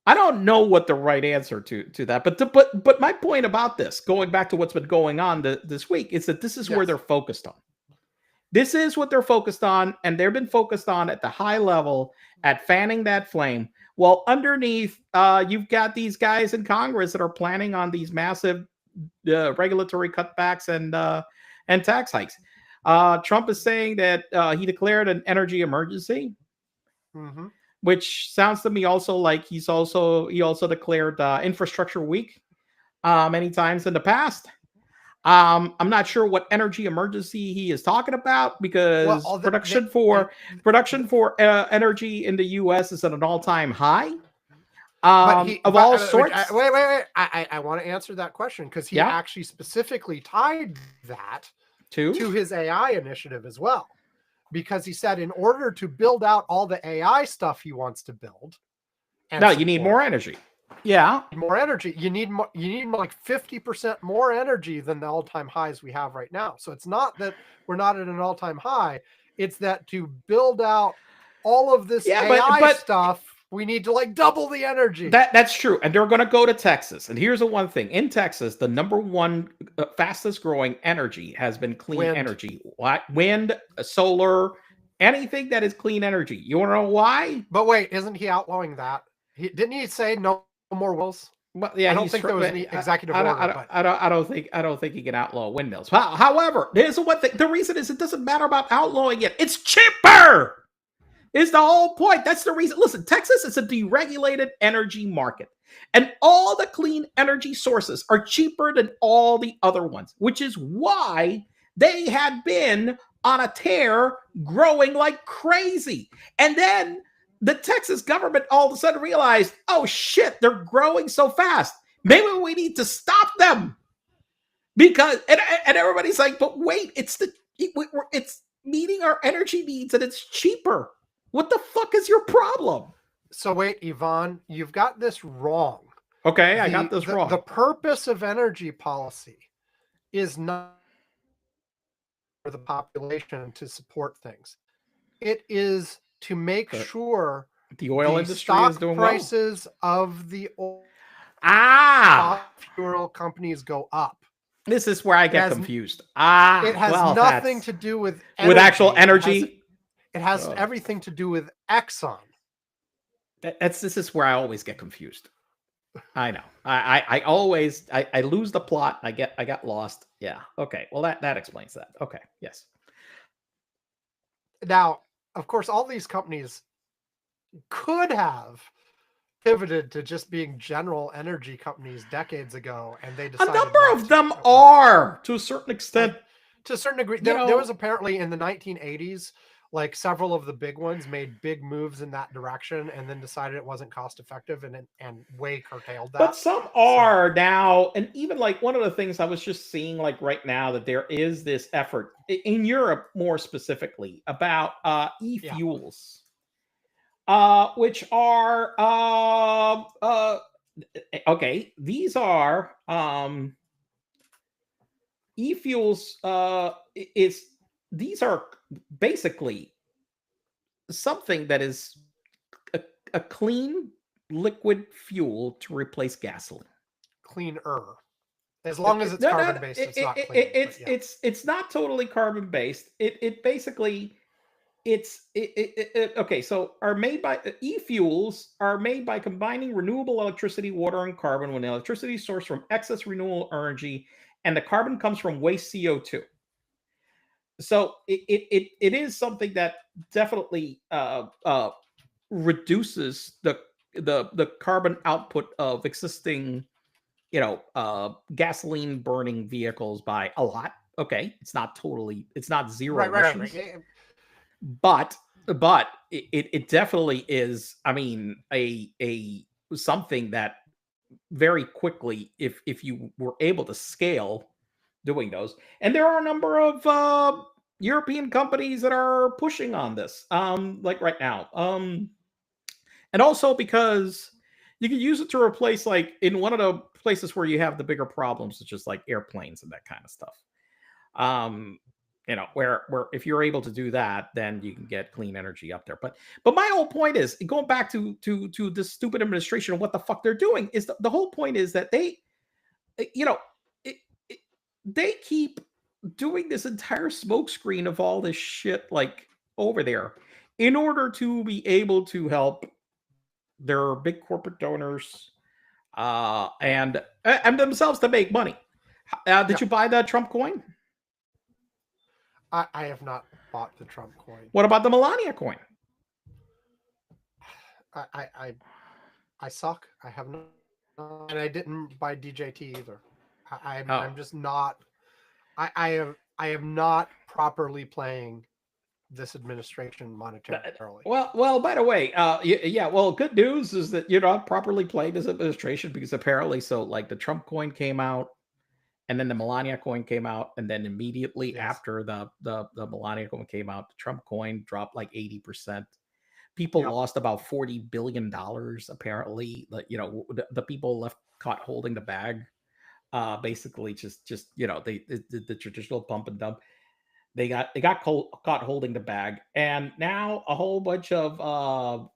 I don't know what the right answer to that, but my point about this, going back to what's been going on this week, is that this is where they're focused on. This is what they're focused on, and they've been focused on at the high level at fanning that flame. Well, underneath, you've got these guys in Congress that are planning on these massive regulatory cutbacks and tax hikes. Trump is saying that he declared an energy emergency. Mm-hmm. Which sounds to me also like he also declared infrastructure week many times in the past. I'm not sure what energy emergency he is talking about, because production for energy in the U.S. is at an all-time high. All sorts. Wait. I want to answer that question, because he actually specifically tied that to his AI initiative as well. Because he said, in order to build out all the AI stuff he wants to build, you need more energy. Yeah, more energy. You need like 50% more energy than the all-time highs we have right now. So it's not that we're not at an all-time high; it's that to build out all of this AI stuff, we need to like double the energy. That's true, and they're going to go to Texas. And here's the one thing: in Texas, the number one fastest growing energy has been clean energy. Wind, solar, anything that is clean energy. You want to know why? But wait, isn't he outlawing that? Didn't he say no more windmills? Well, yeah, I don't think there was any executive order. I don't think he can outlaw windmills. However, there's one thing. The reason is it doesn't matter about outlawing it. It's cheaper. Is the whole point. That's the reason. Listen, Texas is a deregulated energy market, and all the clean energy sources are cheaper than all the other ones, which is why they had been on a tear, growing like crazy. And then the Texas government all of a sudden realized, oh shit, they're growing so fast. Maybe we need to stop them. Because, and everybody's like, but wait, it's meeting our energy needs and it's cheaper. What the fuck is your problem? So wait, Yvonne, you've got this wrong. Okay, I got this wrong. The purpose of energy policy is not for the population to support things. It is to make sure the oil industry is doing prices of the oil fuel companies go up. This is where I get confused. It has nothing to do with energy. With actual energy. It has everything to do with Exxon. This is where I always get confused. I know. I always lose the plot. I got lost. Yeah. Okay. Well, that explains that. Okay. Yes. Now, of course, all these companies could have pivoted to just being general energy companies decades ago, and they decided a number of them are, to a certain extent. To a certain degree. There was apparently in the 1980s, like several of the big ones made big moves in that direction and then decided it wasn't cost effective and way curtailed that. But some are now, and even like one of the things I was just seeing like right now, that there is this effort in Europe more specifically about e-fuels, which are okay, these are e-fuels these are basically something that is a clean liquid fuel to replace gasoline. Cleaner. As long as it's carbon-based, it's not clean. It's not totally carbon-based. It basically Okay, so are made by e-fuels are made by combining renewable electricity, water, and carbon when the electricity is sourced from excess renewable energy, and the carbon comes from waste CO2. So it is something that definitely reduces the carbon output of existing, gasoline burning vehicles by a lot. Okay, it's not zero emissions, Right. but it definitely is. I mean, a something that very quickly, if you were able to scale doing those, and there are a number of European companies that are pushing on this, like right now, and also because you can use it to replace, like in one of the places where you have the bigger problems, such as like airplanes and that kind of stuff. um where if you're able to do that, then you can get clean energy up there. But my whole point is, going back to this stupid administration and what the fuck they're doing, is the whole point is that they, you know it, it, they keep doing this entire smokescreen of all this shit, like, over there, in order to be able to help their big corporate donors, and themselves to make money. Did Yeah. you buy that Trump coin? I have not bought the Trump coin. What about the Melania coin? I suck. I have not, and I didn't buy DJT either. Oh. I'm just not. I am not properly playing this administration monetarily. Well. By the way, yeah. Well, good news is that you're not properly playing this administration, because apparently, so like the Trump coin came out, and then the Melania coin came out, and then immediately Yes. after the Melania coin came out, the Trump coin dropped like 80%. People Yep. lost about $40 billion. Apparently, the people left caught holding the bag, basically just the traditional pump and dump. They got caught holding the bag, and now a whole bunch of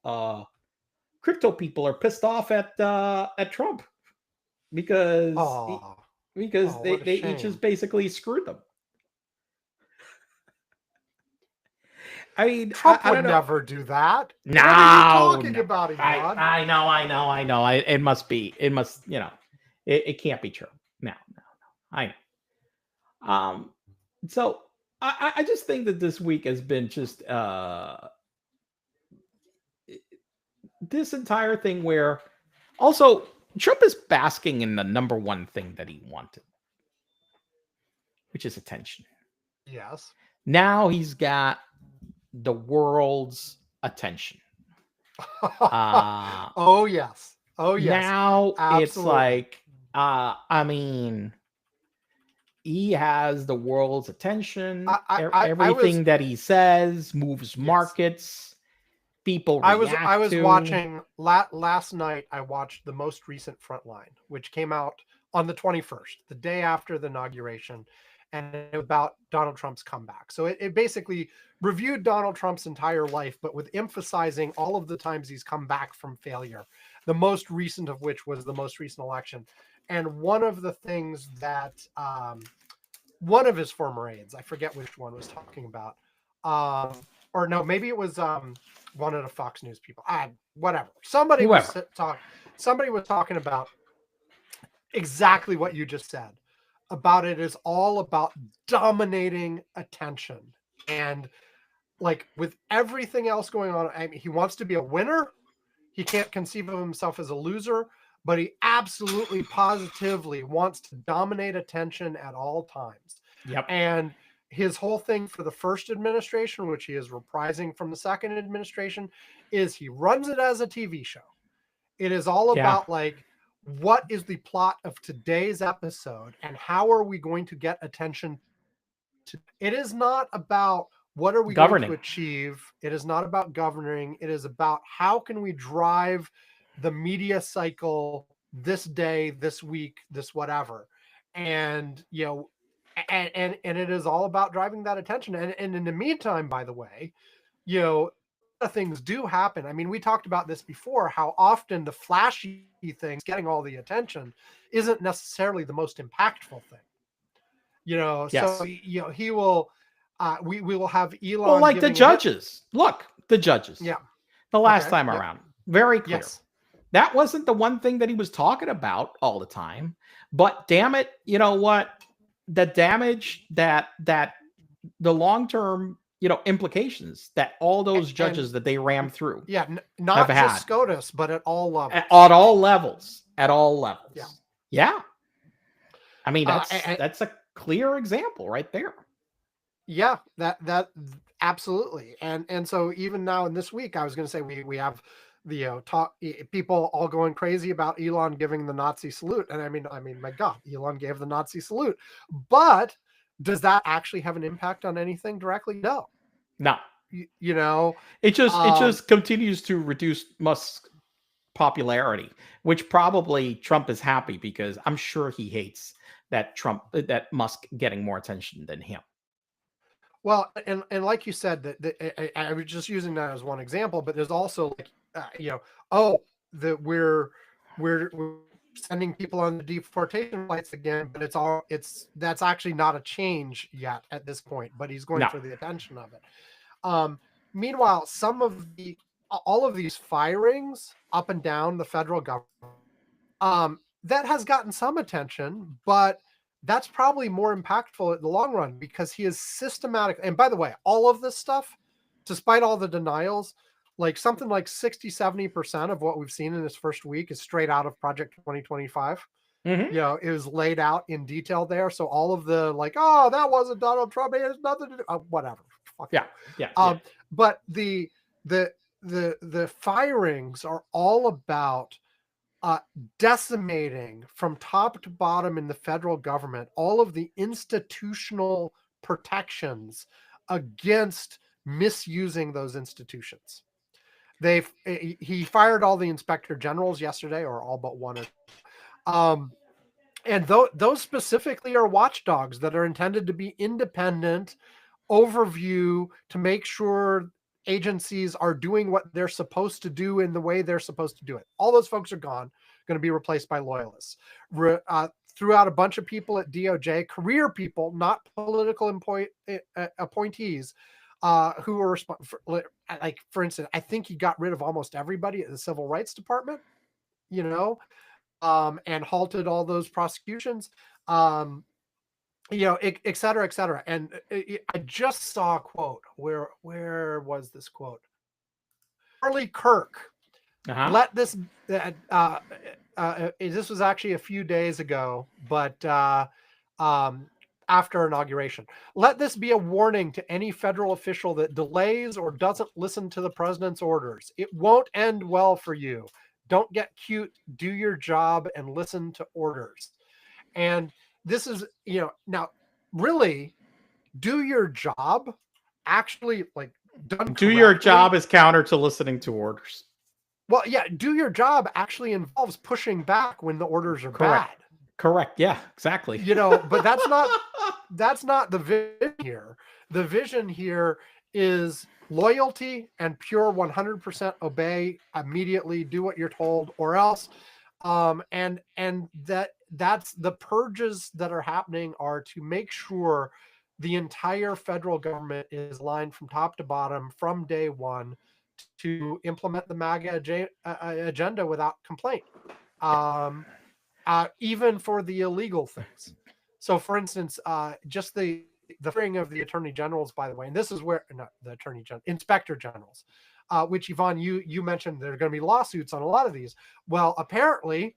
crypto people are pissed off at Trump, because Oh, he what a he just shame. basically screwed them. I mean, Trump I would don't know. never do that. No, What are you talking about, Ivan? I know. It must be. It must. It can't be true. No. I know. So I just think that this week has been just this entire thing where, also, Trump is basking in the number one thing that he wanted, which is attention. Yes. Now he's got the world's attention. Oh yes. Oh yes. Now Absolutely. it's like, I mean, he has the world's attention. Everything that he says moves markets. People react I was watching last night. I watched the most recent Frontline, which came out on the 21st, the day after the inauguration, and it was about Donald Trump's comeback. So it basically reviewed Donald Trump's entire life, but with emphasizing all of the times he's come back from failure, the most recent of which was the most recent election. And one of the things that one of his former aides, I forget which one, was talking about, or no, maybe it was one of the Fox News people. Whatever. Somebody was talking about exactly what you just said. About it is all about dominating attention, and like with everything else going on, I mean, he wants to be a winner. He can't conceive of himself as a loser, but he absolutely positively wants to dominate attention at all times. Yep. And his whole thing for the first administration, which he is reprising from the second administration, is he runs it as a TV show. It is all about like, what is the plot of today's episode and how are we going to get attention to it? Is not about what are we going to achieve. It is not about governing. It is about how can we drive the media cycle this day, this week, this whatever. And and it is all about driving that attention. And in the meantime, by the way, things do happen. I mean, we talked about this before, how often the flashy things getting all the attention isn't necessarily the most impactful thing. Yes. So he will, we will have Elon. Well, like the giving judges. Look, the judges. Yeah. The last Okay, time yep. around. Very clear. Yes. That wasn't the one thing that he was talking about all the time. But damn it, you know what? The damage that the long-term, implications that all those judges that they rammed through. Yeah, not have just had. SCOTUS, but at all levels. At all levels. At all levels. Yeah. Yeah. I mean, Uh, that's a clear example right there. Yeah, that absolutely. And so even now in this week, I was going to say we have the people all going crazy about Elon giving the Nazi salute. And I mean, my God, Elon gave the Nazi salute. But does that actually have an impact on anything directly? No. No. It just continues to reduce Musk's popularity, which probably Trump is happy because I'm sure he hates that Musk getting more attention than him. Well, and like you said, that I was just using that as one example, but there's also we're sending people on the deportation flights again, but that's actually not a change yet at this point. But he's going for the attention of it. Meanwhile, all of these firings up and down the federal government, that has gotten some attention, but that's probably more impactful in the long run because he is systematic. And by the way, all of this stuff, despite all the denials, like something like 60-70% of what we've seen in this first week is straight out of Project 2025. Mm-hmm. It was laid out in detail there. So all of the that wasn't Donald Trump. It has nothing to do. Whatever. Yeah. But the firings are all about decimating from top to bottom in the federal government all of the institutional protections against misusing those institutions. He fired all the inspector generals yesterday, or all but one. And those specifically are watchdogs that are intended to be independent overview to make sure agencies are doing what they're supposed to do in the way they're supposed to do it. All those folks are gone, going to be replaced by loyalists. Threw out a bunch of people at DOJ, career people, not political appointees, who were responsible. For instance, I think he got rid of almost everybody at the Civil Rights Department, and halted all those prosecutions. Et cetera, et cetera. And I just saw a quote. Where was this quote? Charlie Kirk. Let this. This was actually a few days ago, but after inauguration. Let this be a warning to any federal official that delays or doesn't listen to the president's orders. It won't end well for you. Don't get cute. Do your job and listen to orders. And this is, now really do your job actually done. Do your job is counter to listening to orders. Well, yeah, do your job actually involves pushing back when the orders are bad. Correct. Yeah, exactly. But that's not the vision here. The vision here is loyalty and pure 100% obey immediately, do what you're told or else. And that's the purges that are happening are to make sure the entire federal government is aligned from top to bottom from day one to implement the MAGA agenda without complaint, even for the illegal things. So, for instance, just the firing of the attorney generals, by the way, and this is where not the attorney general, inspector generals, which Yvonne, you mentioned there are going to be lawsuits on a lot of these. Well, apparently,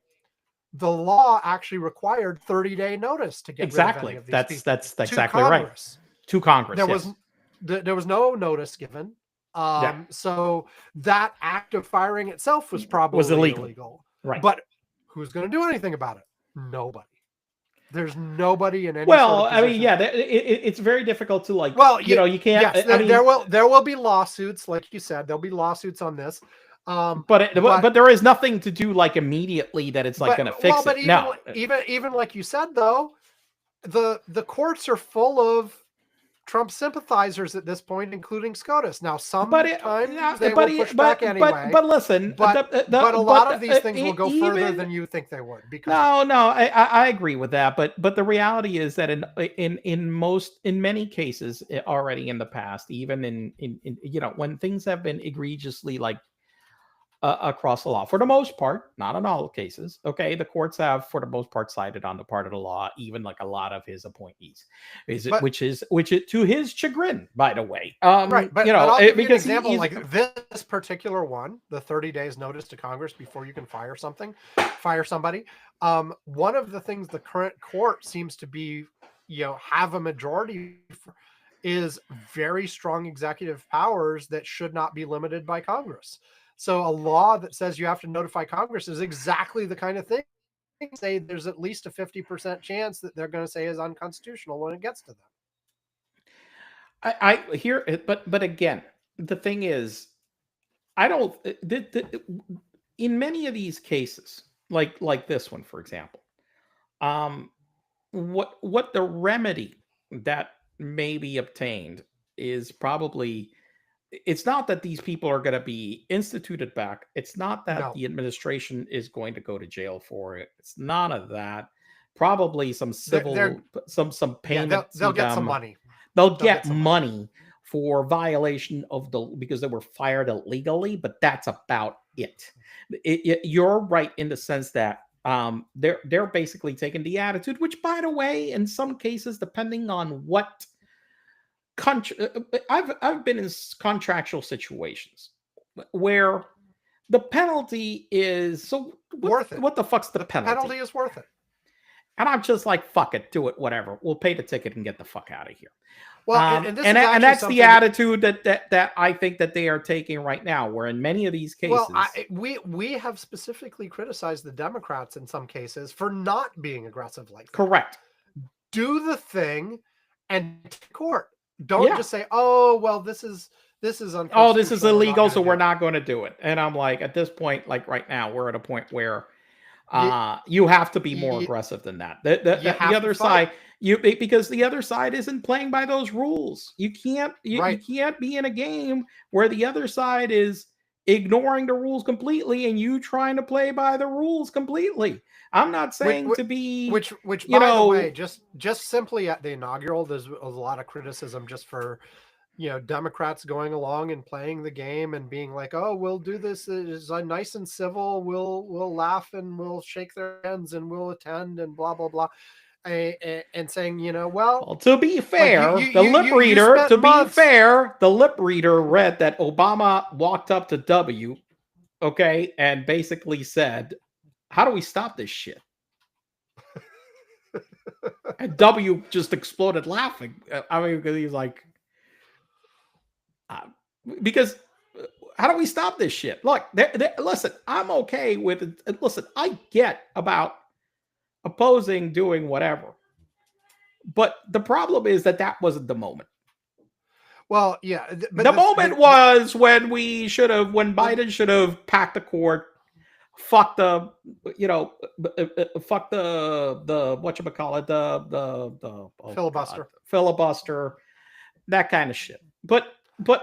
the law actually required 30-day notice to get rid of any of these people. That's exactly right. To Congress. There was no notice given. So that act of firing itself was probably illegal. Right. But who's going to do anything about it? Nobody. There's nobody in any. Well, sort of I mean, yeah, it's very difficult to you can't. Yes, there will be lawsuits, like you said. There'll be lawsuits on this. But there is nothing to do immediately that it's going to fix it. Even like you said though, the courts are full of Trump sympathizers at this point, including SCOTUS. Now, sometimes they but will push back anyway. But listen, but a lot of these things will go further than you think they would. Because I agree with that. But the reality is that in many cases already in the past, even in when things have been egregiously like across the law, for the most part, not in all cases. Okay, the courts have, for the most part, sided on the part of the law, even like a lot of his appointees, which is to his chagrin, by the way. Right, but I'll give you an example like this particular one: the 30 days notice to Congress before you can fire somebody. One of the things the current court seems to be, have a majority for, is very strong executive powers that should not be limited by Congress. So a law that says you have to notify Congress is exactly the kind of thing say there's at least a 50% chance that they're going to say is unconstitutional when it gets to them. I hear it, but again, the thing is, I don't. In many of these cases, like this one, for example, what the remedy that may be obtained is probably. It's not that these people are going to be instituted back. It's not that the administration is going to go to jail for it. It's none of that. Probably some civil, some payment. They'll get some money. They'll get money for violation of because they were fired illegally, but that's about it. You're right in the sense that they're basically taking the attitude, which, by the way, in some cases, depending on what. I've been in contractual situations where the penalty is worth it. What the fuck's the penalty? The penalty is worth it. And I'm just like, fuck it, do it, whatever. We'll pay the ticket and get the fuck out of here. Well, and that's the attitude that I think that they are taking right now. Where in many of these cases, we have specifically criticized the Democrats in some cases for not being aggressive like that. Correct. Do the thing and take court. Don't just say, "Oh, well, this is unconstitutional. Oh, this is illegal, so we're not going to do it." And I'm like, at this point, like right now, we're at a point where you have to be more aggressive than that. The other side, because the other side isn't playing by those rules. You can't be in a game where the other side is ignoring the rules completely and you trying to play by the rules completely. I'm not saying to be which by the way, just simply at the inaugural, there's a lot of criticism just for Democrats going along and playing the game and being like, oh, we'll do this is nice and civil, we'll laugh and we'll shake their hands and we'll attend and blah blah blah. And saying, well, to be fair, the lip reader read that Obama walked up to W, okay, and basically said, how do we stop this shit? And W just exploded laughing. I mean, because he's like, because how do we stop this shit? Look, listen, I'm okay with it. Listen, I get about opposing doing whatever, but the problem is that wasn't the moment. Well, yeah, but the moment was when Biden should have packed the court, fuck the whatchamacallit, the filibuster, that kind of shit. But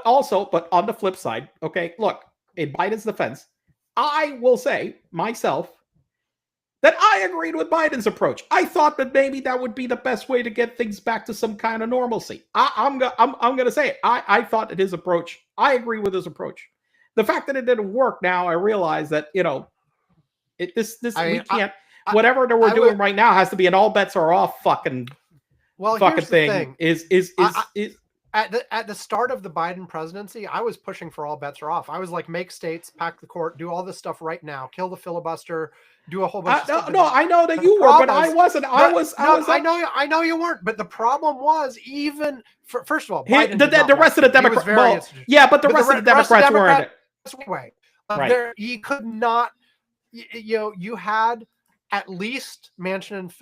on the flip side, okay, look, in Biden's defense, I will say myself that I agreed with Biden's approach. I thought that maybe that would be the best way to get things back to some kind of normalcy. I'm going to say it. I thought that his approach, I agree with his approach. The fact that it didn't work now, I realize that, we can't, whatever that we're doing right now has to be an all bets are off fucking thing. At the start of the Biden presidency, I was pushing for all bets are off. I was like, make states, pack the court, do all this stuff right now, kill the filibuster, do a whole bunch of stuff. No, I know that you were, but I wasn't. I know you weren't. But the problem was, even first of all, the rest of the Democrats. But the rest of the Democrats weren't. Right. He could not. You had at least Manchin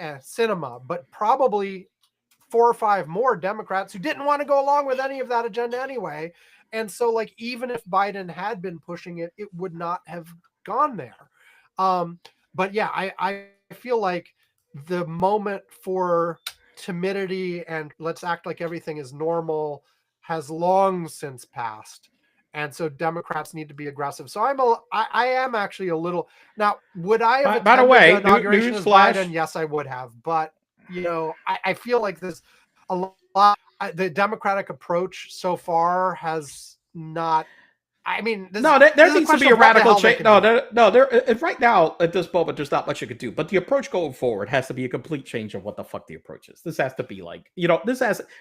and Sinema, but probably 4 or 5 more Democrats who didn't want to go along with any of that agenda anyway. And so, like, even if Biden had been pushing it, it would not have gone there. But yeah, I feel like the moment for timidity and let's act like everything is normal has long since passed. And so Democrats need to be aggressive. So I am actually a little now. Would I have By the attended way, the inauguration news as flash. Biden? Yes, I would have. But I feel like there's a lot. The Democratic approach so far has not. I mean, there needs to be a radical change. Right now at this moment, there's not much you could do. But the approach going forward has to be a complete change of what the fuck the approach is. This has to be like,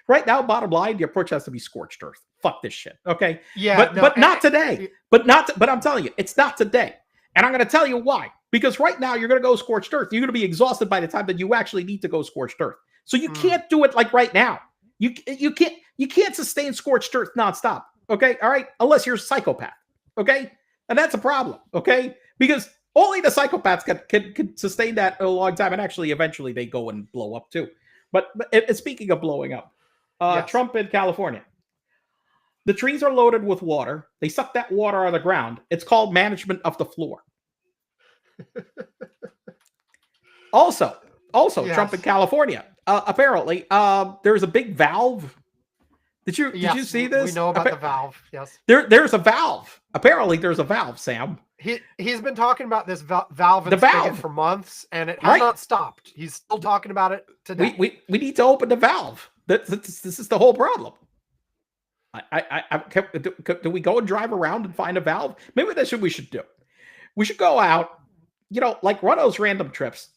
right now. Bottom line, the approach has to be scorched earth. Fuck this shit. Okay. Yeah. But not today. But I'm telling you, it's not today. And I'm going to tell you why. Because right now you're going to go scorched earth. You're going to be exhausted by the time that you actually need to go scorched earth. So you can't do it like right now. You can't sustain scorched earth nonstop. Okay, all right, unless you're a psychopath. Okay, and that's a problem. Okay, because only the psychopaths can sustain that a long time, and actually, eventually, they go and blow up too. But speaking of blowing up, Yes. Trump in California, the trees are loaded with water. They suck that water out of the ground. It's called management of the floor. Also, Yes. Trump in California. Apparently, there's a big valve. Did you see this? We know about the valve. Yes. There's a valve. Apparently, there's a valve, Sam. He's been talking about this valve and the valve for months, and it has not stopped. He's still talking about it today. We need to open the valve. This is the whole problem. Do we go and drive around and find a valve? Maybe that's what we should do. We should go out, like run those random trips.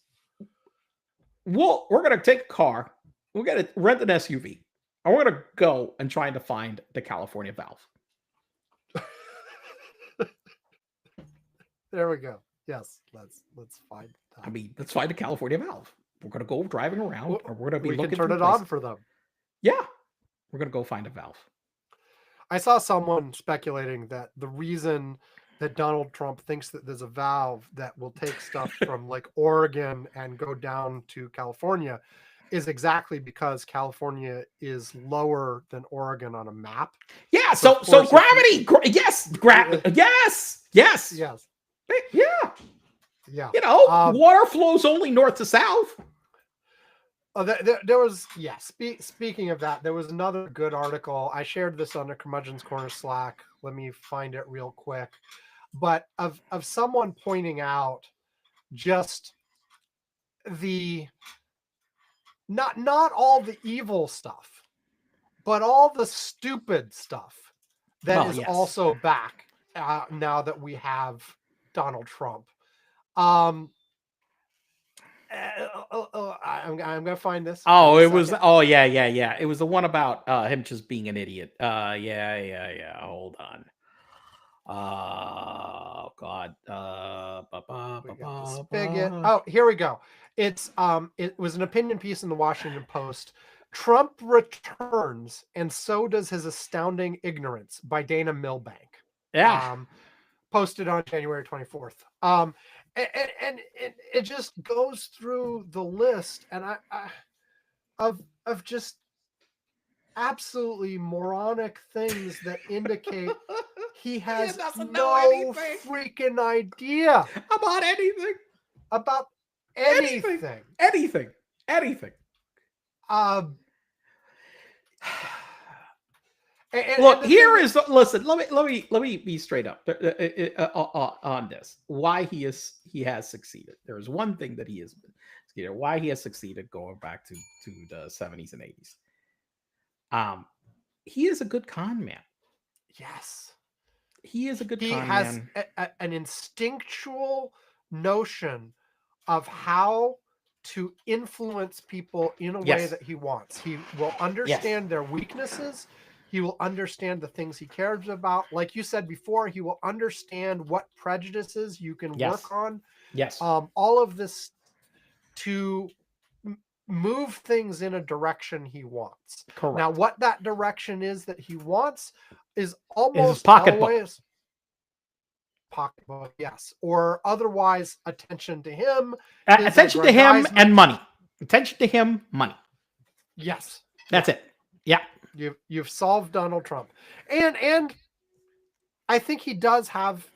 We're gonna take a car. We're gonna rent an SUV. And we're gonna go and try to find the California valve. There we go. Yes, let's find that. I mean, let's find the California valve. We're gonna go driving around, and we're gonna be looking. We can turn it on for them. Yeah, we're gonna go find a valve. I saw someone speculating that the reason that Donald Trump thinks that there's a valve that will take stuff from like Oregon and go down to California is exactly because California is lower than Oregon on a map. Yeah, so gravity. Yes. Yeah. Water flows only north to south. There was, speaking of that, there was another good article. I shared this on the Curmudgeon's Corner Slack. Let me find it real quick. But of someone pointing out just the not all the evil stuff, but all the stupid stuff that is also back now that we have Donald Trump. I'm gonna find this. It was. Oh yeah. It was the one about him just being an idiot. Hold on. Oh God. Spigot. Oh, here we go. It was an opinion piece in the Washington Post. Trump returns, and so does his astounding ignorance by Dana Milbank. Yeah. Posted on January 24th. And it just goes through the list, and of just absolutely moronic things that indicate he has no freaking idea about anything. Anything. Listen. Let me be straight up on this. Why he has succeeded. There is one thing that he has been succeeded. Why he has succeeded going back to the 70s and 80s. He is a good con man. Yes, he is a good con man. He has an instinctual notion of how to influence people in a way that he wants. He will understand their weaknesses. He will understand the things he cares about. Like you said before, he will understand what prejudices you can work on. Yes. All of this to move things in a direction he wants. Correct. Now, what that direction is that he wants is almost always pocketbook, yes, or otherwise attention to him. Attention to him and money. Attention to him, money. Yes, that's it. Yeah, you've solved Donald Trump, and I think he does have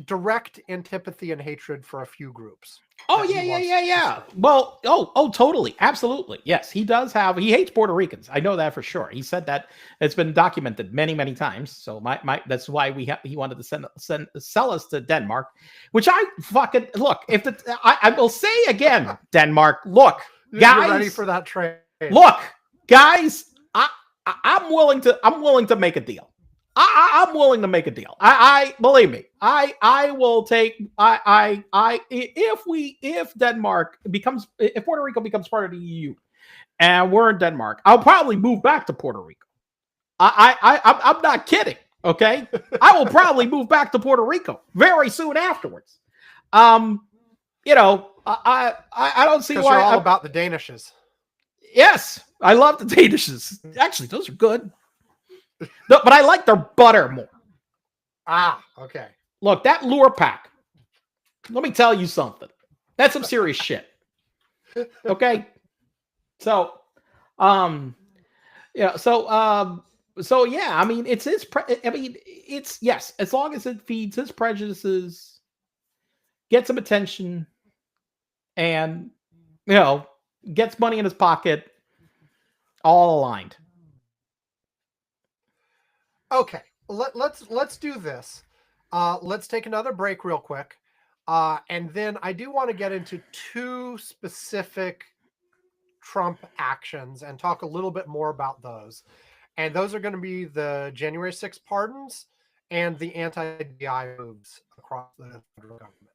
direct antipathy and hatred for a few groups. Oh yeah. Well, totally, absolutely, yes. He does have. He hates Puerto Ricans. I know that for sure. He said that. It's been documented many times. So that's why he wanted to sell us to Denmark, which I fucking look. If I will say again, Denmark, look, guys, you're ready for that trade. Look, guys, I'm willing to make a deal. I'm willing to make a deal. I believe me. I will take. If Puerto Rico becomes part of the EU, and we're in Denmark, I'll probably move back to Puerto Rico. I'm not kidding. Okay, I will probably move back to Puerto Rico very soon afterwards. I don't see why. You're all about the Danishes. Yes, I love the Danishes. Actually, those are good. No, but I like their butter more. Okay. Look, that lure pack. Let me tell you something. That's some serious shit. Okay. So, yeah. So yeah. I mean, it's his. It's yes. As long as it feeds his prejudices, gets some attention, and gets money in his pocket, all aligned. Okay, let's do this. Let's take another break real quick, and then I do want to get into two specific Trump actions and talk a little bit more about those. And those are going to be the January 6th pardons and the anti-DI moves across the federal government.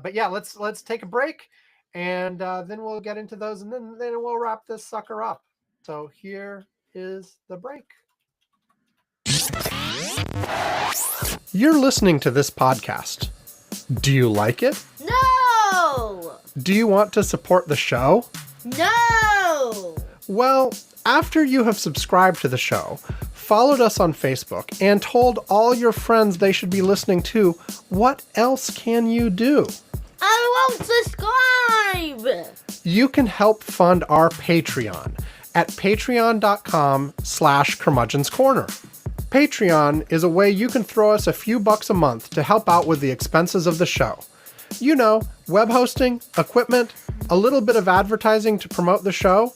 But yeah, let's take a break, and then we'll get into those, and then we'll wrap this sucker up. So here is the break. You're listening to this podcast. Do you like it? No! Do you want to support the show? No! Well, after you have subscribed to the show, followed us on Facebook, and told all your friends they should be listening to, what else can you do? I won't subscribe! You can help fund our Patreon at patreon.com/Curmudgeon's Corner. Patreon is a way you can throw us a few bucks a month to help out with the expenses of the show. Web hosting, equipment, a little bit of advertising to promote the show,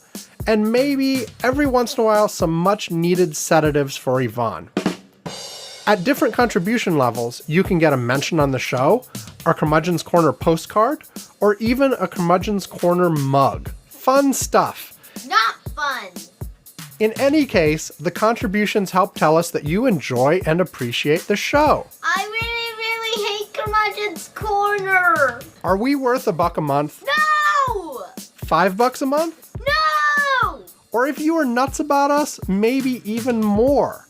and maybe every once in a while some much needed sedatives for Yvonne. At different contribution levels, you can get a mention on the show, our Curmudgeon's Corner postcard, or even a Curmudgeon's Corner mug. Fun stuff. Not fun. In any case, the contributions help tell us that you enjoy and appreciate the show. I really hate Curmudgeon's Corner. Are we worth $1 a month? No! $5 a month? No! Or if you are nuts about us, maybe even more.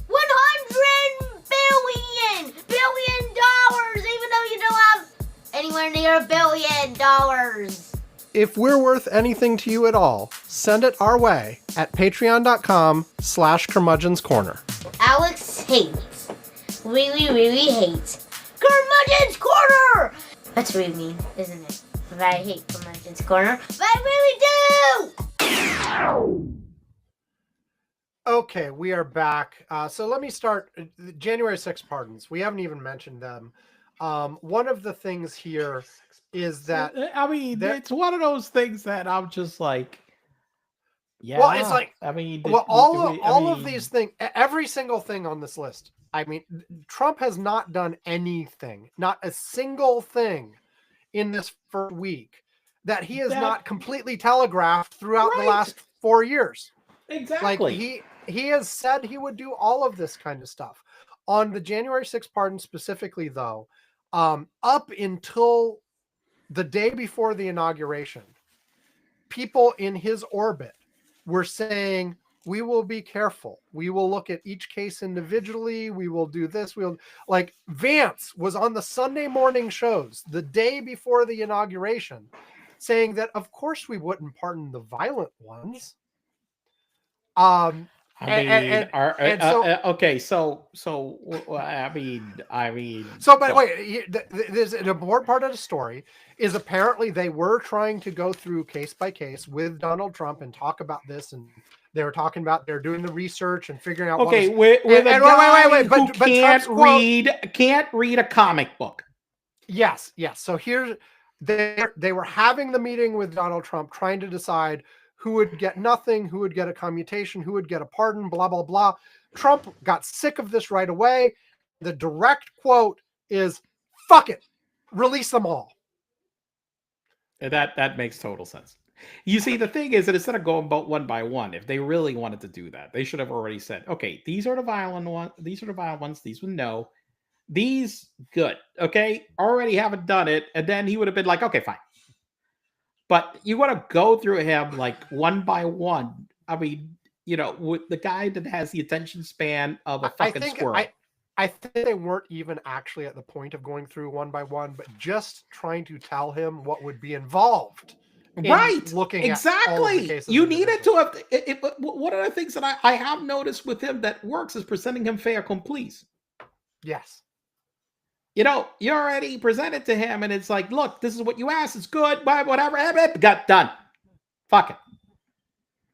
100 billion dollars, even though you don't have anywhere near $1 billion. If we're worth anything to you at all, send it our way at patreon.com/Curmudgeon's Corner. Alex hates, really hates Curmudgeon's Corner! That's really mean, isn't it? But I hate Curmudgeon's Corner, but I really do! Okay, we are back. So let me start. January 6th pardons. We haven't even mentioned them. One of the things here is that it's one of those things that I'm just like, yeah. Well, it's like all of these things, every single thing on this list. I mean, Trump has not done anything, not a single thing, in this first week that he has not completely telegraphed throughout the last 4 years. Exactly. Like he has said he would do all of this kind of stuff. On the January 6th pardon specifically, though, up until the day before the inauguration, people in his orbit were saying, we will be careful. We will look at each case individually. We will do this. Like Vance was on the Sunday morning shows the day before the inauguration saying that, of course, we wouldn't pardon the violent ones. Okay, so wait, there's an important part of the story is apparently they were trying to go through case by case with Donald Trump and talk about this and They were talking about they're doing the research and figuring out. Okay, what with a guy wait, who but Trump's can't read a comic book. Yes. So here's they were having the meeting with Donald Trump, trying to decide who would get nothing, who would get a commutation, who would get a pardon, blah blah blah. Trump got sick of this right away. The direct quote is, "Fuck it, release them all." That makes total sense. You see, the thing is that instead of going about one by one, if they really wanted to do that, they should have already said, okay, these are the violent ones, these are the violent ones, these would no, these good, okay? Already haven't done it, and then he would have been like, okay, fine. But you want to go through him like one by one. I mean, with the guy that has the attention span of a fucking squirrel. I think they weren't even actually at the point of going through one by one, but just trying to tell him what would be involved. Right. Looking exactly. At all of the cases you needed to have. One of the things that I have noticed with him that works is presenting him fait accompli. Yes. You already presented to him, and it's like, look, this is what you asked. It's good, whatever. Got done. Fuck it.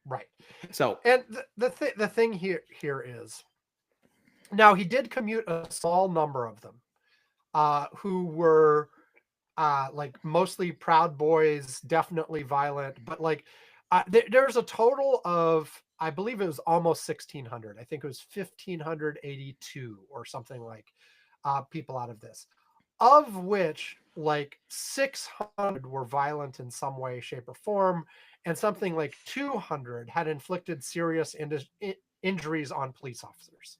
Right. So, and the thing here is, now he did commute a small number of them, who were like mostly Proud Boys, definitely violent, but like there's a total of, I believe it was almost 1,600. I think it was 1,582 or something like people out of this, of which like 600 were violent in some way, shape, or form, and something like 200 had inflicted serious injuries on police officers.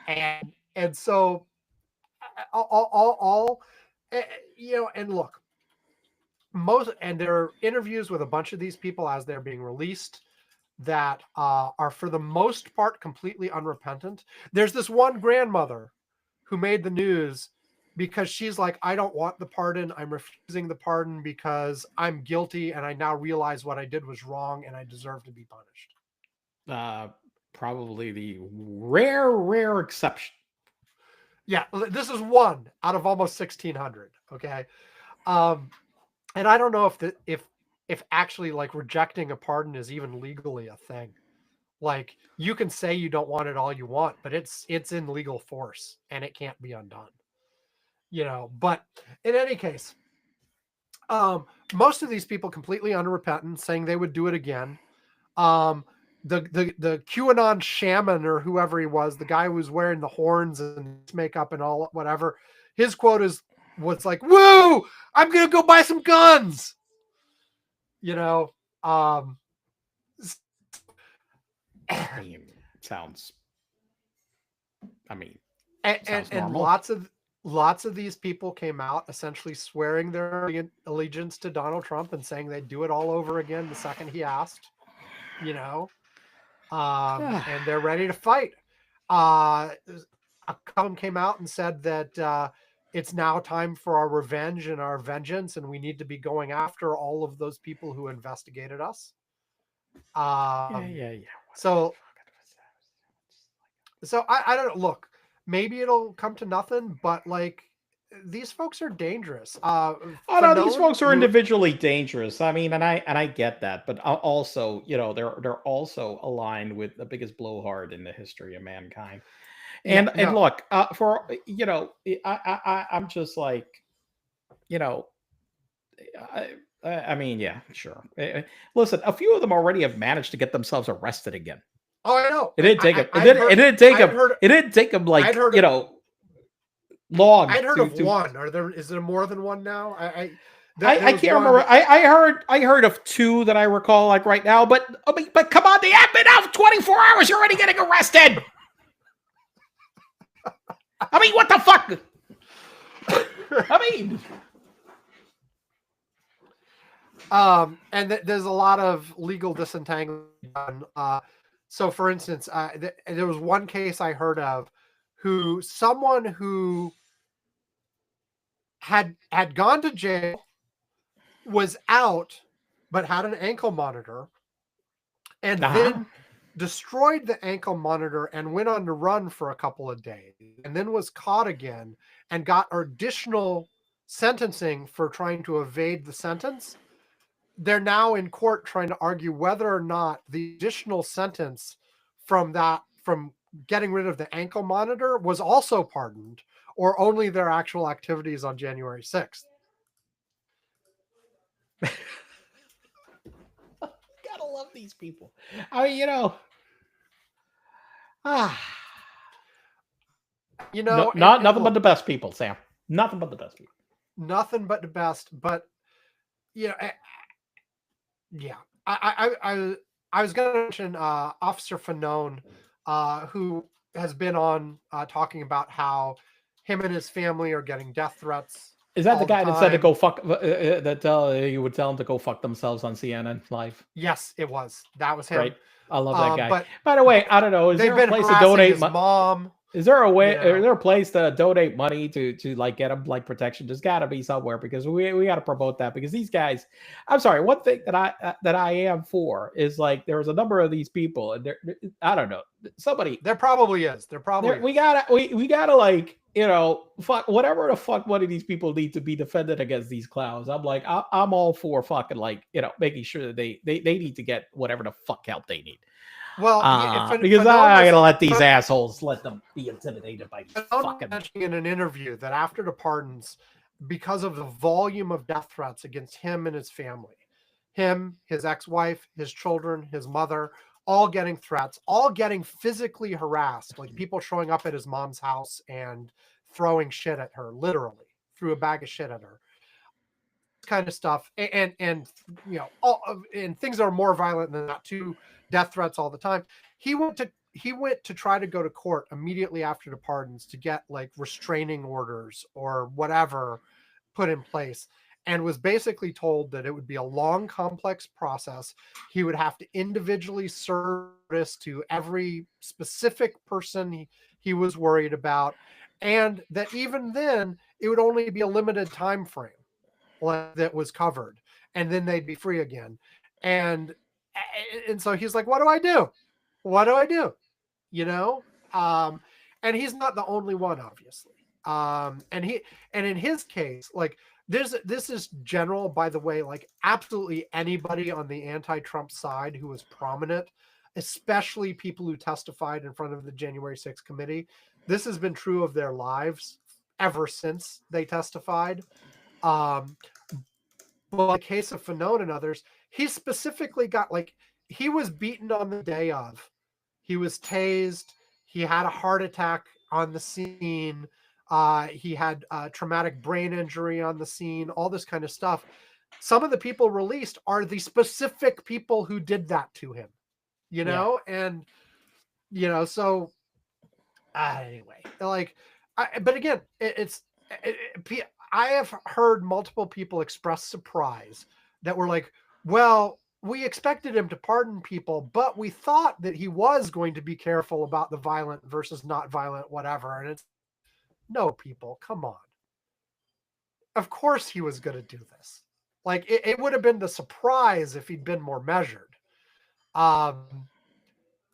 And so all and look, and there are interviews with a bunch of these people as they're being released that are for the most part completely unrepentant. There's this one grandmother who made the news because she's like, I don't want the pardon. I'm refusing the pardon because I'm guilty and I now realize what I did was wrong and I deserve to be punished. Probably the rare exception. Yeah, this is one out of almost 1,600. Okay, and I don't know if actually like rejecting a pardon is even legally a thing. Like you can say you don't want it all you want, but it's in legal force and it can't be undone. But in any case, most of these people completely unrepentant, saying they would do it again. The QAnon shaman or whoever he was, the guy who was wearing the horns and makeup and all whatever, his quote was like, "Woo! I'm gonna go buy some guns." Sounds. And lots of these people came out essentially swearing their allegiance to Donald Trump and saying they'd do it all over again the second he asked. And they're ready to fight. A couple came out and said that it's now time for our revenge and our vengeance, and we need to be going after all of those people who investigated us. Yeah. So I don't know. Look, maybe it'll come to nothing, but like these folks are dangerous. These folks are individually dangerous. I mean, and I get that, but also, they're also aligned with the biggest blowhard in the history of mankind. And look, I'm just like, I mean, yeah, sure. Listen, a few of them already have managed to get themselves arrested again. Oh, I know. It didn't take them. It didn't take them like long. I'd heard of one. Is there more than one now? I can't remember. I heard of two that I recall like right now. But come on, they have been out 24 hours. You're already getting arrested. I mean, what the fuck? And there's a lot of legal disentangling done. So, for instance, there was one case I heard of someone who had gone to jail, was out, but had an ankle monitor, and then destroyed the ankle monitor and went on the run for a couple of days, and then was caught again and got additional sentencing for trying to evade the sentence. they're now in court trying to argue whether or not the additional sentence from getting rid of the ankle monitor was also pardoned, or only their actual activities on January 6th. Gotta love these people. I mean, No, nothing but look, the best people, Sam. Nothing but the best people. nothing but the best. But yeah, I was going to mention Officer Fanone, who has been on talking about how him and his family are getting death threats. Is that the guy that said to go time. fuck? You would tell them to go fuck themselves on CNN Live? Yes, it was. That was him. Right. I love that guy. But by the way, I don't know. Is they've there a been place to harassing donate? his mom. Is there a way? You know. Is there a place to donate money to like get them like protection? There's got to be somewhere, because we got to promote that, because these guys. I'm sorry. One thing that I am for is, like, there's a number of these people, and I don't know, somebody. There probably is. There probably is. We gotta like, fuck whatever the fuck money these people need to be defended against these clowns. I'm like, I'm all for fucking, like, making sure that they need to get whatever the fuck help they need. Well, because I'm gonna let these assholes let them be intimidated by these fucking. In an interview that after the pardons, because of the volume of death threats against him and his family, him, his ex-wife, his children, his mother, all getting threats, all getting physically harassed, like people showing up at his mom's house and throwing shit at her, literally threw a bag of shit at her. Kind of stuff, and and things are more violent than that too. Death threats all the time. He went to try to go to court immediately after the pardons to get like restraining orders or whatever put in place, and was basically told that it would be a long, complex process. He would have to individually serve this to every specific person he was worried about, and that even then it would only be a limited time frame that was covered, and then they'd be free again. And so he's like, what do I do? And he's not the only one, obviously. And in his case, like, this is general, by the way, like absolutely anybody on the anti-Trump side who was prominent, especially people who testified in front of the January 6th committee. This has been true of their lives ever since they testified. Well, in the case of Fanone and others, he specifically got, like, he was beaten on the day of. He was tased. He had a heart attack on the scene. He had traumatic brain injury on the scene, all this kind of stuff. Some of the people released are the specific people who did that to him, and, so anyway, like, but again, I have heard multiple people express surprise that were like, well, we expected him to pardon people, but we thought that he was going to be careful about the violent versus not violent, whatever. And it's, no, people, come on. Of course he was going to do this. Like, it would have been the surprise if he'd been more measured.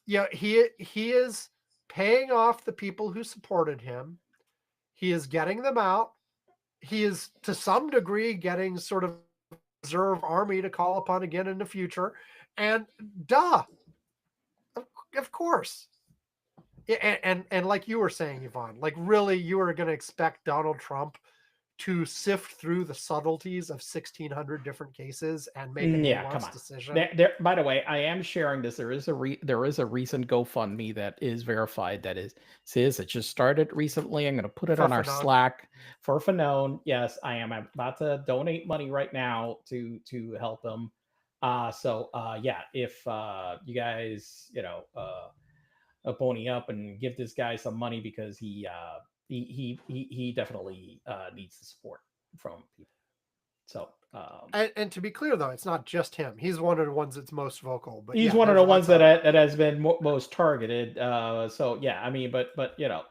He is paying off the people who supported him. He is getting them out. He is, to some degree, getting sort of reserve army to call upon again in the future. And of course. And like you were saying, Yvonne, like, really, you were going to expect Donald Trump to sift through the subtleties of 1,600 different cases and make a nuanced decision. By the way, I am sharing this. There is a recent GoFundMe that is verified. That is, it just started recently. I'm going to put it on our Slack for Fanone. Yes, I am. I'm about to donate money right now to help him. If you guys, pony up and give this guy some money, because he definitely needs the support from people. So, and to be clear, though, it's not just him. He's one of the ones that's most vocal. But he's one of the ones that has been most targeted. But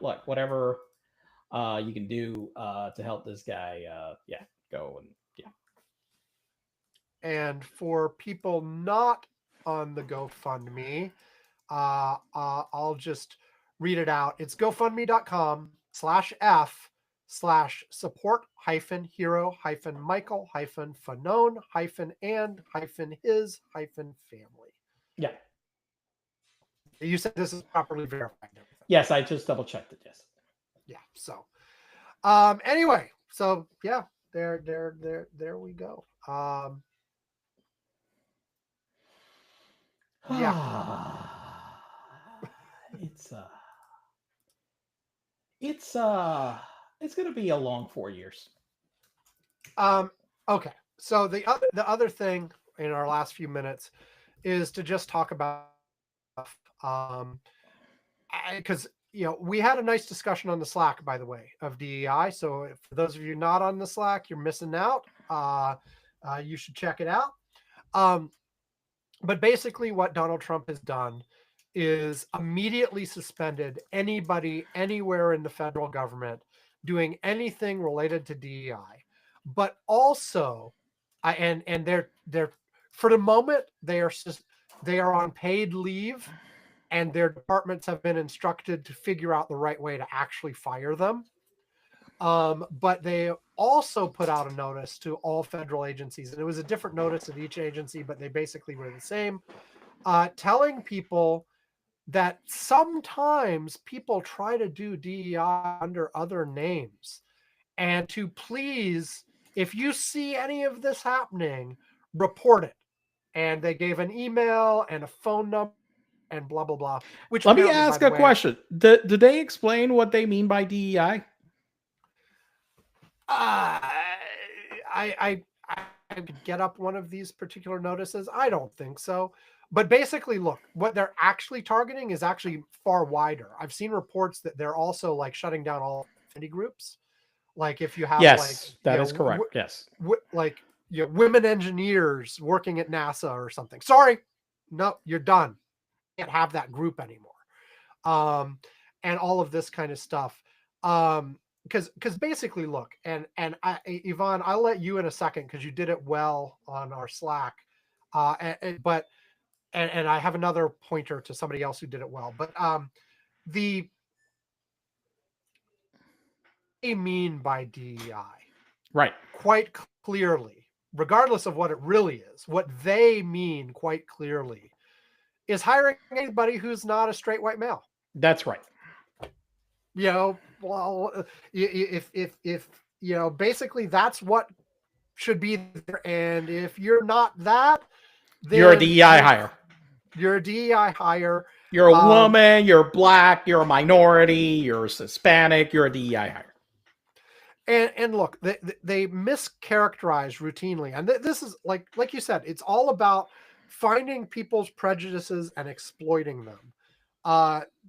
look, whatever you can do to help this guy, go and And for people not on the GoFundMe, I'll just read it out. It's gofundme.com/F support-hero-michael-fanone-and-his-family. Yeah. You said this is properly verified and everything. Yes, I just double checked it. Yes. Yeah. So, anyway, so yeah, there we go. Yeah. It's gonna be a long 4 years. Okay. So the other thing in our last few minutes is to just talk about because we had a nice discussion on the Slack, by the way, of DEI. So for those of you not on the Slack, you're missing out. You should check it out. But basically, what Donald Trump has done is immediately suspended anybody anywhere in the federal government doing anything related to DEI. But also, and they're for the moment they are on paid leave, and their departments have been instructed to figure out the right way to actually fire them. But they also put out a notice to all federal agencies, and it was a different notice at each agency, but they basically were the same, telling people that sometimes people try to do DEI under other names, and to please, if you see any of this happening, report it. And they gave an email and a phone number and blah blah blah. Which let me ask a question: do they explain what they mean by DEI? I could get up one of these particular notices. I don't think so. But basically, look, what they're actually targeting is actually far wider. I've seen reports that they're also like shutting down all affinity groups. Like if you have that is correct. Yes. Like women engineers working at NASA or something. Sorry, no, you're done. You can't have that group anymore. And all of this kind of stuff. Because basically, look, and Yvonne, I'll let you in a second because you did it well on our Slack. But I have another pointer to somebody else who did it well. But they mean by DEI, right? Quite clearly, regardless of what it really is, what they mean quite clearly is hiring anybody who's not a straight white male. That's right. Well, if basically that's what should be there. And if you're not that, then you're a DEI hire. You're a DEI hire. You're a woman, you're black, you're a minority, you're Hispanic, you're a DEI hire. And look, they mischaracterize routinely. And this is like you said, it's all about finding people's prejudices and exploiting them.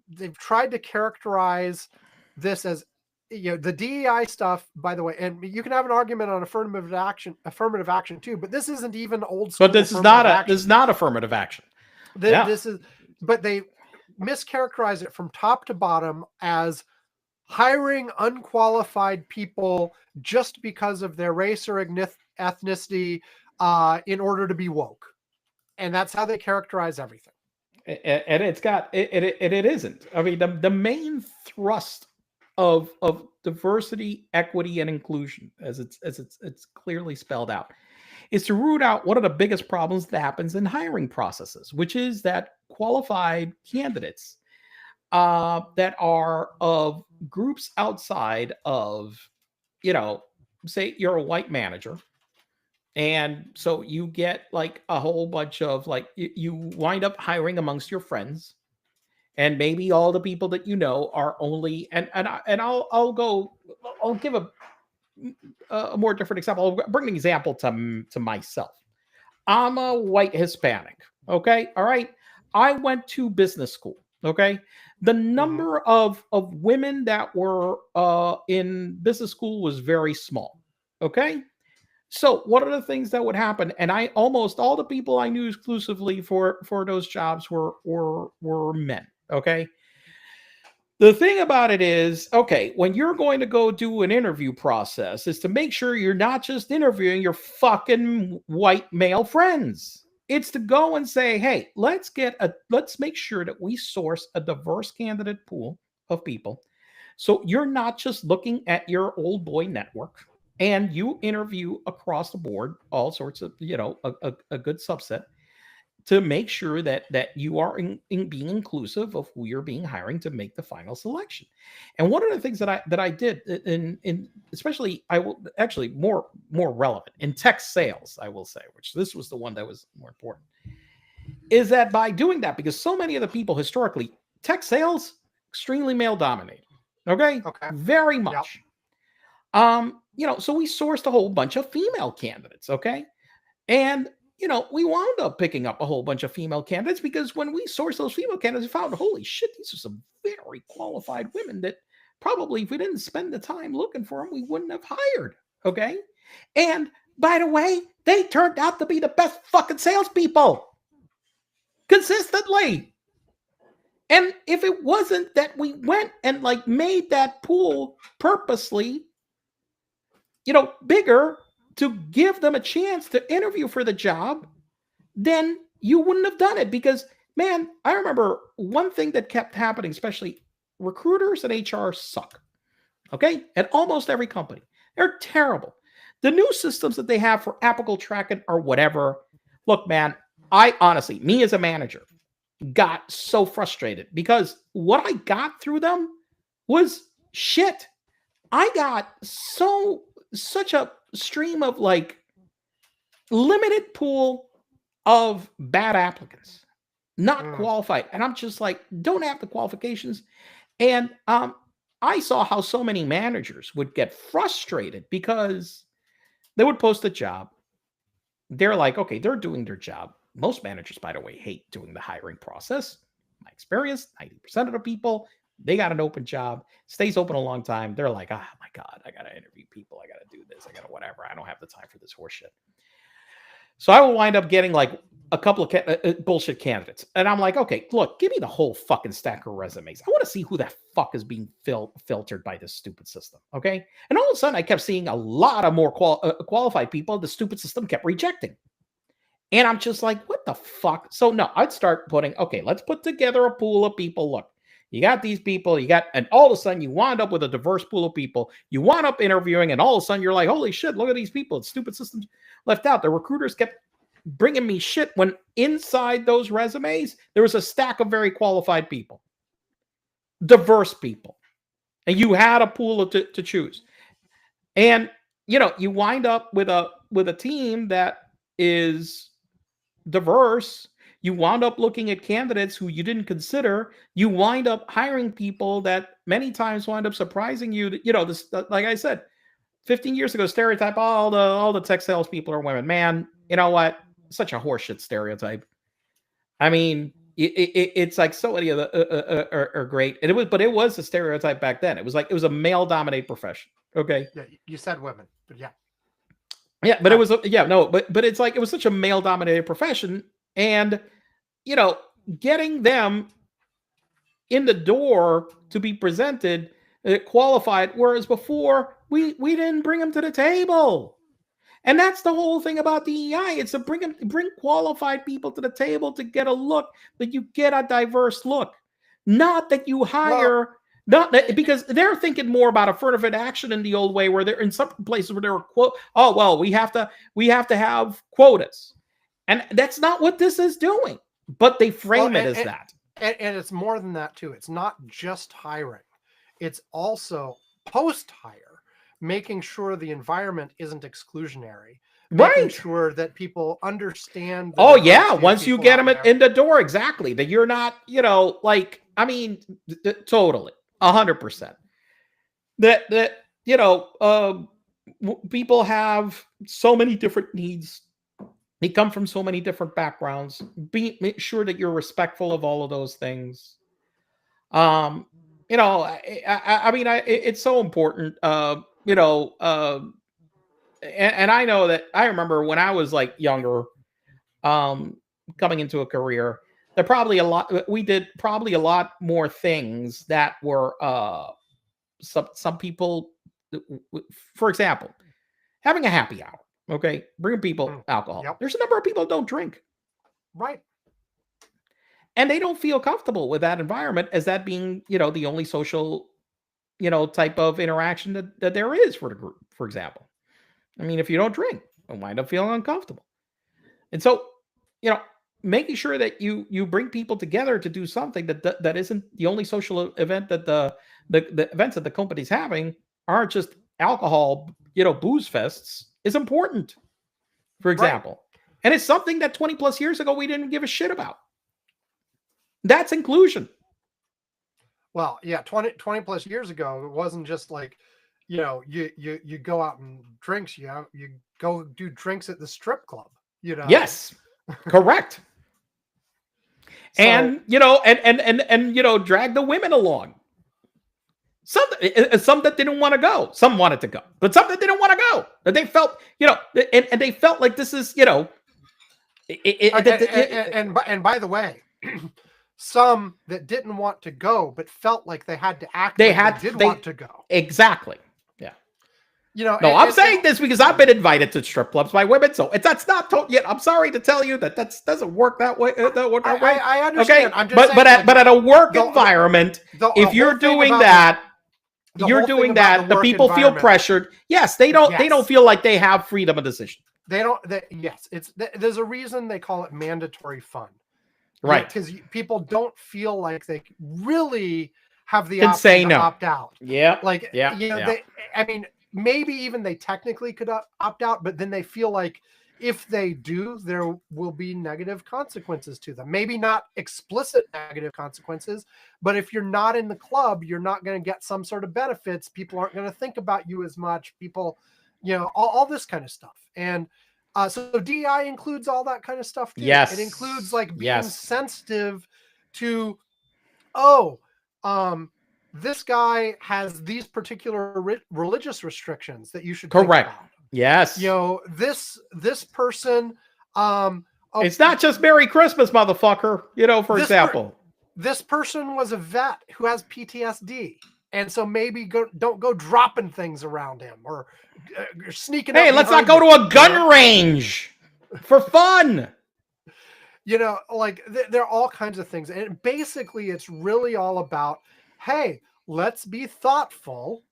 They've tried to characterize this as, the DEI stuff, by the way, and you can have an argument on affirmative action too, but this isn't even old school. But this is not affirmative action. This is, but they mischaracterize it from top to bottom as hiring unqualified people just because of their race or ethnicity in order to be woke. And that's how they characterize everything. And it isn't. I mean, the main thrust of diversity, equity, and inclusion, as it's clearly spelled out, is to root out one of the biggest problems that happens in hiring processes, which is that qualified candidates that are of groups outside of, say you're a white manager. And so you get like a whole bunch of you wind up hiring amongst your friends, and maybe all the people that are only I'll give a more different example. I'll bring an example to myself. I'm a white Hispanic. Okay. All right. I went to business school. Okay. The number of women that were in business school was very small. Okay. So what are the things that would happen? And almost all the people I knew exclusively for those jobs were men. Okay. The thing about it is, okay, when you're going to go do an interview process, is to make sure you're not just interviewing your fucking white male friends. It's to go and say, hey, let's make sure that we source a diverse candidate pool of people So you're not just looking at your old boy network, and you interview across the board all sorts of, a good subset to make sure that you are in being inclusive of who you're being hiring to make the final selection. And one of the things that I did in especially, I will actually more relevant in tech sales, I will say, which this was the one that was more important, is that by doing that, because so many of the people historically, tech sales extremely male dominated. Okay, very much. So we sourced a whole bunch of female candidates. Okay, and we wound up picking up a whole bunch of female candidates because when we sourced those female candidates, we found, holy shit, these are some very qualified women that probably, if we didn't spend the time looking for them, we wouldn't have hired. Okay. And by the way, they turned out to be the best fucking salespeople consistently. And if it wasn't that we went and like made that pool purposely, bigger, to give them a chance to interview for the job, then you wouldn't have done it. Because, man, I remember one thing that kept happening, especially recruiters and HR suck. Okay? At almost every company. They're terrible. The new systems that they have for applicant tracking or whatever. Look, man, I honestly, me as a manager, got so frustrated because what I got through them was shit. I got such a stream of like limited pool of bad applicants, not qualified. And I'm just like, don't have the qualifications. And I saw how so many managers would get frustrated because they would post a job. They're like, okay, they're doing their job. Most managers, by the way, hate doing the hiring process. My experience, 90% of the people, they got an open job, stays open a long time. They're like, oh my God, I got to interview people. I got to do this. I got to whatever. I don't have the time for this horseshit. So I will wind up getting like a couple of bullshit candidates. And I'm like, okay, look, give me the whole fucking stack of resumes. I want to see who the fuck is being filtered by this stupid system. Okay. And all of a sudden I kept seeing a lot of more qualified people. The stupid system kept rejecting. And I'm just like, what the fuck? So no, I'd start putting, okay, let's put together a pool of people. Look, you got these people, and all of a sudden you wind up with a diverse pool of people. You wind up interviewing, and all of a sudden you're like, holy shit, look at these people. It's stupid systems left out. The recruiters kept bringing me shit when inside those resumes, there was a stack of very qualified people, diverse people. And you had a pool to choose. And, you wind up with a team that is diverse. You wound up looking at candidates who you didn't consider. You wind up hiring people that many times wind up surprising you. This, like I said, 15 years ago, stereotype, all the tech sales people are women. Man, you know what? Such a horseshit stereotype. I mean, it's like so many of the are great. And it was a stereotype back then. It was a male dominated profession. Okay. Yeah, you said women, but yeah. Yeah, but it was but it's like it was such a male dominated profession, and getting them in the door to be presented qualified, whereas before we didn't bring them to the table. And that's the whole thing about DEI. It's to bring qualified people to the table to get a look, that you get a diverse look, not that you hire. Not that, because they're thinking more about affirmative action in the old way, where they're in some places where they were we have to have quotas, and that's not what this is doing. But they frame it as that, and it's more than that too. It's not just hiring; it's also post-hire, making sure the environment isn't exclusionary, making sure that people understand. Once you get them in the door, exactly, that you're not, totally. 100%. That people have so many different needs. They come from so many different backgrounds. Make sure that you're respectful of all of those things. It's so important. And I know that I remember when I was like younger, coming into a career. We did probably a lot more things that were some people, for example, having a happy hour, okay, bringing people alcohol. Yep. There's a number of people that don't drink, right, and they don't feel comfortable with that environment as that being the only social type of interaction that there is for the group, for example. I mean, if you don't drink, you'll wind up feeling uncomfortable. And so, making sure that you bring people together to do something that isn't the only social event that the events that the company's having aren't just alcohol, booze fests, is important, for example. Right. And it's something that 20 plus years ago we didn't give a shit about. That's inclusion. Well, yeah, 20 plus years ago, it wasn't just like, you go out and drinks, you go do drinks at the strip club, Yes, correct. So, and drag the women along. Some that didn't want to go. Some wanted to go, but some that didn't want to go. That they felt, and they felt like this is, and by the way, some that didn't want to go but felt like they had to act. They want to go. Exactly. Yeah. I'm saying this because I've been invited to strip clubs by women, so that's not yet. I'm sorry to tell you that doesn't work that way. I understand. Okay, I'm just saying, but at a work environment, if you're doing that. The people feel pressured. Yes, they don't feel like they have freedom of decision. There's a reason they call it mandatory fun. Right. Because people don't feel like they really have the option to opt out. Yeah. I mean, maybe even they technically could opt out, but then they feel like if they do, there will be negative consequences to them. Maybe not explicit negative consequences, but if you're not in the club, you're not going to get some sort of benefits. People aren't going to think about you as much. People, all this kind of stuff. And so DEI includes all that kind of stuff too. Yes. It includes like being yes. sensitive to, this guy has these particular religious restrictions that you should correct. Think about. Yes. This person. It's not just Merry Christmas, motherfucker. For example, this person was a vet who has PTSD, and so maybe don't go dropping things around him or sneaking. Hey, let's not go to a gun range for fun. There are all kinds of things, and basically, it's really all about, hey, let's be thoughtful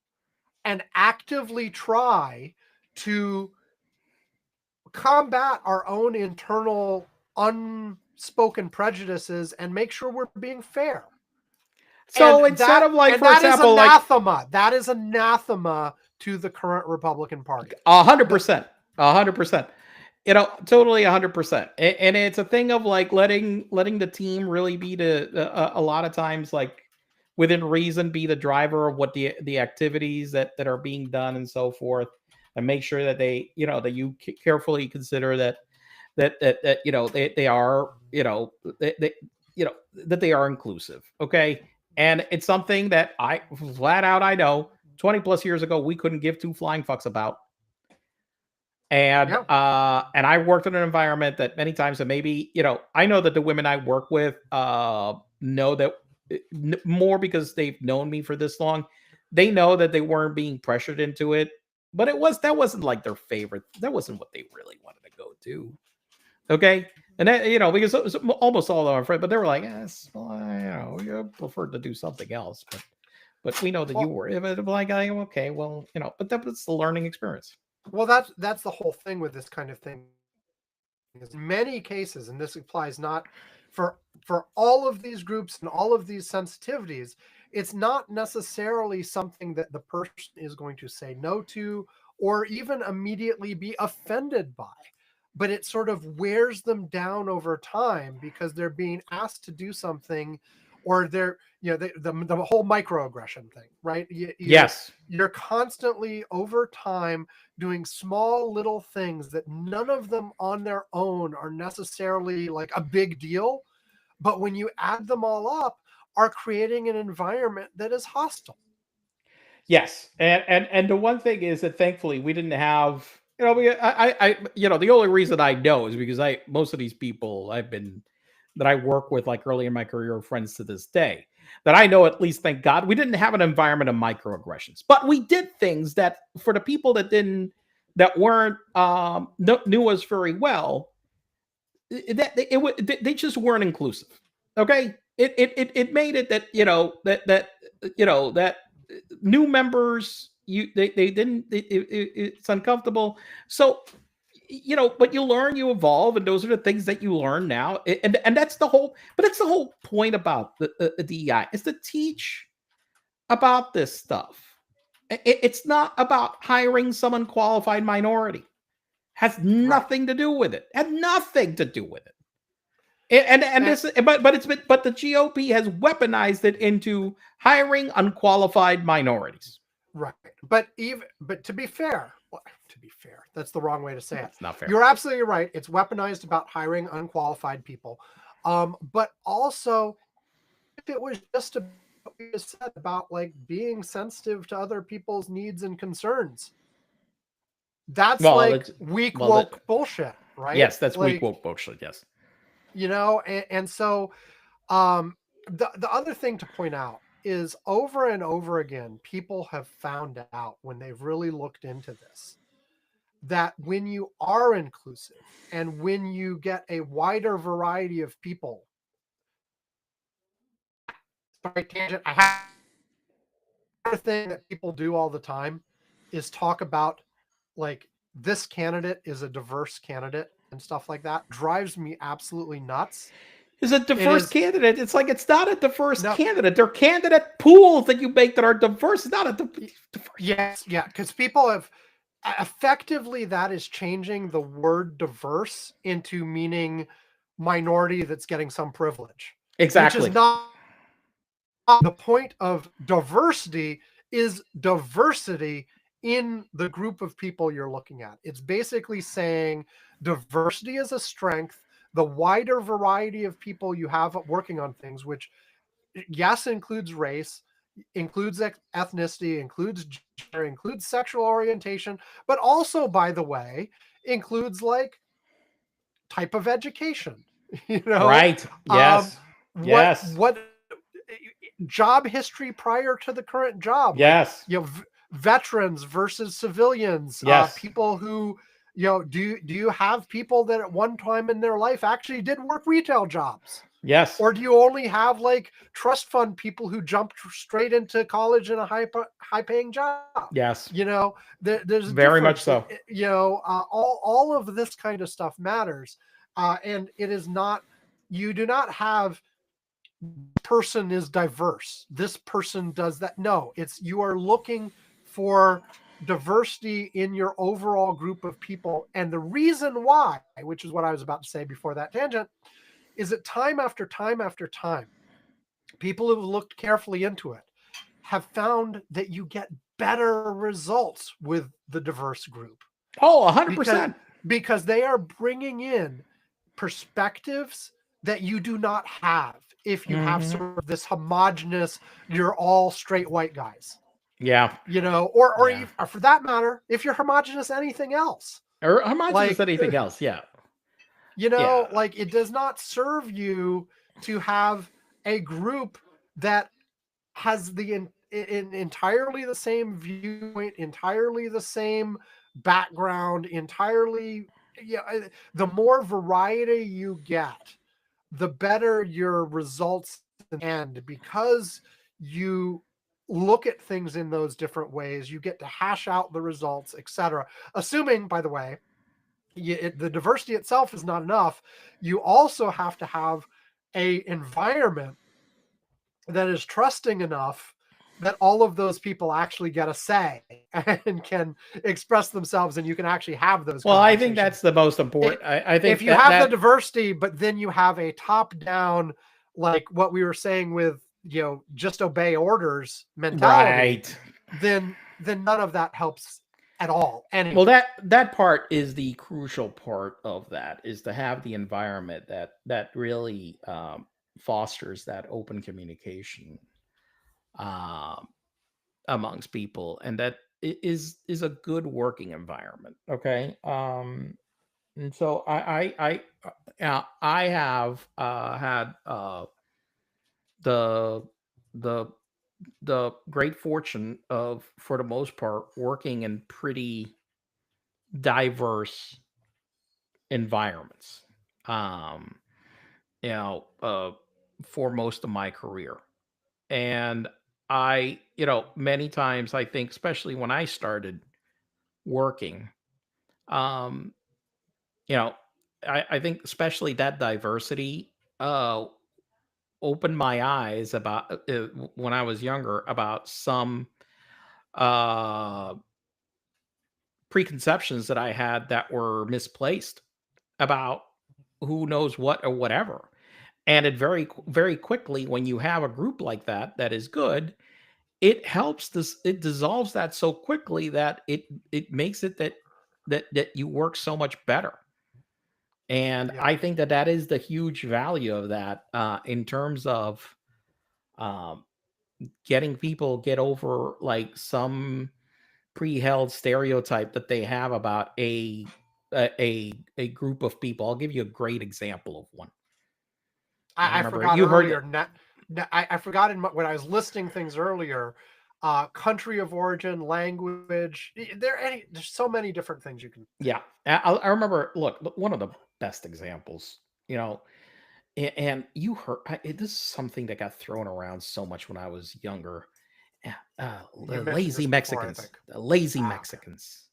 and actively try to combat our own internal unspoken prejudices and make sure we're being fair. So instead of like, for example, that is anathema to the current Republican Party. 100%, 100%. Totally 100%. And it's a thing of like letting the team really be a lot of times like within reason be the driver of what the activities that are being done and so forth. And make sure that they, that you carefully consider that they are, that they are inclusive. Okay. And it's something that I know 20 plus years ago, we couldn't give two flying fucks about. And, and I worked in an environment that many times that maybe, I know that the women I work with, know that more because they've known me for this long, they know that they weren't being pressured into it. But that wasn't like their favorite. That wasn't what they really wanted to go to. Okay. And that, because it was almost all of our friends, but they were like, yes, well, you preferred to do something else. But we know that you were like, okay, well, but that was the learning experience. Well, that's the whole thing with this kind of thing. In many cases, and this applies not for all of these groups and all of these sensitivities, it's not necessarily something that the person is going to say no to or even immediately be offended by, but it sort of wears them down over time because they're being asked to do something, or they're, the whole microaggression thing, right? Yes. You're constantly over time doing small little things that none of them on their own are necessarily like a big deal. But when you add them all up, are creating an environment that is hostile. Yes. And the one thing is that thankfully we didn't have, I the only reason I know is because most of these people that I work with like early in my career are friends to this day that I know, at least, thank God, we didn't have an environment of microaggressions, but we did things that for the people that weren't, knew us very well, they just weren't inclusive. Okay. It made it that, that new members, they didn't, it's uncomfortable. So, but you learn, you evolve, and those are the things that you learn now. And that's the whole, but that's the whole point about the DEI, is to teach about this stuff. It's not about hiring some unqualified minority. Has nothing to do with it. Had nothing to do with it. And this, but the GOP has weaponized it into hiring unqualified minorities. Right. But to be fair, that's the wrong way to say it. That's not fair. You're absolutely right. It's weaponized about hiring unqualified people. But also, if it was just what we just said about like being sensitive to other people's needs and concerns, that's weak woke bullshit, right? Yes, that's weak woke bullshit. Yes. And so the other thing to point out is, over and over again, people have found out, when they've really looked into this, that when you are inclusive and when you get a wider variety of people, sorry, tangent, I have another thing that people do all the time is talk about, like, this candidate is a diverse candidate and stuff like that. Drives me absolutely nuts. Is a diverse candidate. It's like, it's not a diverse candidate. They're candidate pools that you make that are diverse. It's not a diverse. Yes, yeah, because people have effectively, that is changing the word diverse into meaning minority that's getting some privilege. Exactly. Which is not the point of diversity. Is diversity in the group of people you're looking at. It's basically saying diversity is a strength. The wider variety of people you have working on things, which, yes, includes race, includes ethnicity, includes gender, includes sexual orientation, but also, by the way, includes like type of education. Right. Yes. What job history prior to the current job. Yes. Like, veterans versus civilians. Yes. People who, do you have people that at one time in their life actually did work retail jobs? Yes. Or do you only have like trust fund people who jumped straight into college in a high paying job? Yes. There's very much so. All of this kind of stuff matters. And it is not, you do not have, person is diverse, this person does that. No, it's, you are looking for diversity in your overall group of people. And the reason why, which is what I was about to say before that tangent, is that time after time after time, people who have looked carefully into it have found that you get better results with the diverse group. Oh, 100%. Because they are bringing in perspectives that you do not have if you have sort of this homogenous, you're all straight white guys. Yeah. Or even, or for that matter, if you're homogenous anything else. Or homogenous anything else, yeah. Like, it does not serve you to have a group that has the entirely the same viewpoint, entirely the same background, entirely, the more variety you get, the better your results in the end, because you look at things in those different ways, you get to hash out the results, etc. Assuming, by the way, the diversity itself is not enough. You also have to have a environment that is trusting enough that all of those people actually get a say and can express themselves, and you can actually have those. Well, I think that's the most important. I think if you have the diversity, but then you have a top-down, like what we were saying with, just obey orders mentality, right? Then none of that helps at all. And well, that part is the crucial part of that, is to have the environment that really fosters that open communication amongst people, and that is a good working environment. Okay. And so I have had the great fortune of, for the most part, working in pretty diverse environments, for most of my career. And many times I think, especially when I started working, um, you know, I think especially that diversity uh opened my eyes about when I was younger about some uh preconceptions that I had that were misplaced about who knows what or whatever. And it very quickly, when you have a group like that that is good, it dissolves that so quickly that it makes it that you work so much better. And Yeah. I think that that is the huge value of that, in terms of um, getting people get over like some pre-held stereotype that they have about a group of people. I'll give you a great example of one. I I remember forgot you heard earlier. it. I forgot when I was listing things earlier. Country of origin, language. There's so many different things you can. Yeah, I remember. Look, one of the best examples, and you heard this is something that got thrown around so much when I was younger. You The mentioned lazy this before, I Mexicans, think. the lazy Ah, okay. Mexicans,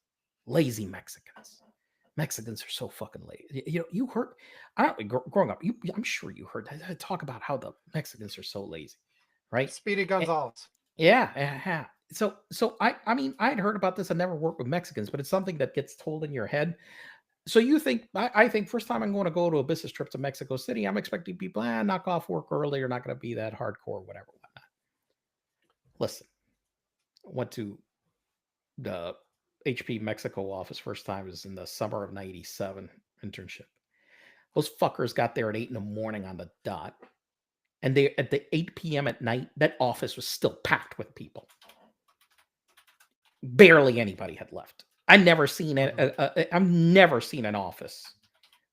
lazy Mexicans. Mexicans are so fucking lazy. You heard. I don't growing up. I'm sure you heard talk about how the Mexicans are so lazy, right? Speedy And, Gonzalez. yeah, yeah. So I mean, I'd heard about this. I never worked with Mexicans, but it's something that gets told in your head. So you think I think first time I'm going to go to a business trip to Mexico City, I'm expecting people, knock off work early. You're not going to be that hardcore, whatever, whatnot. Listen, went to the HP Mexico office first time was in the summer of '97 internship. Those fuckers got there at 8 in the morning on the dot. And they at the 8 p.m. at night, that office was still packed with people. Barely anybody had left. I've never seen I've never seen an office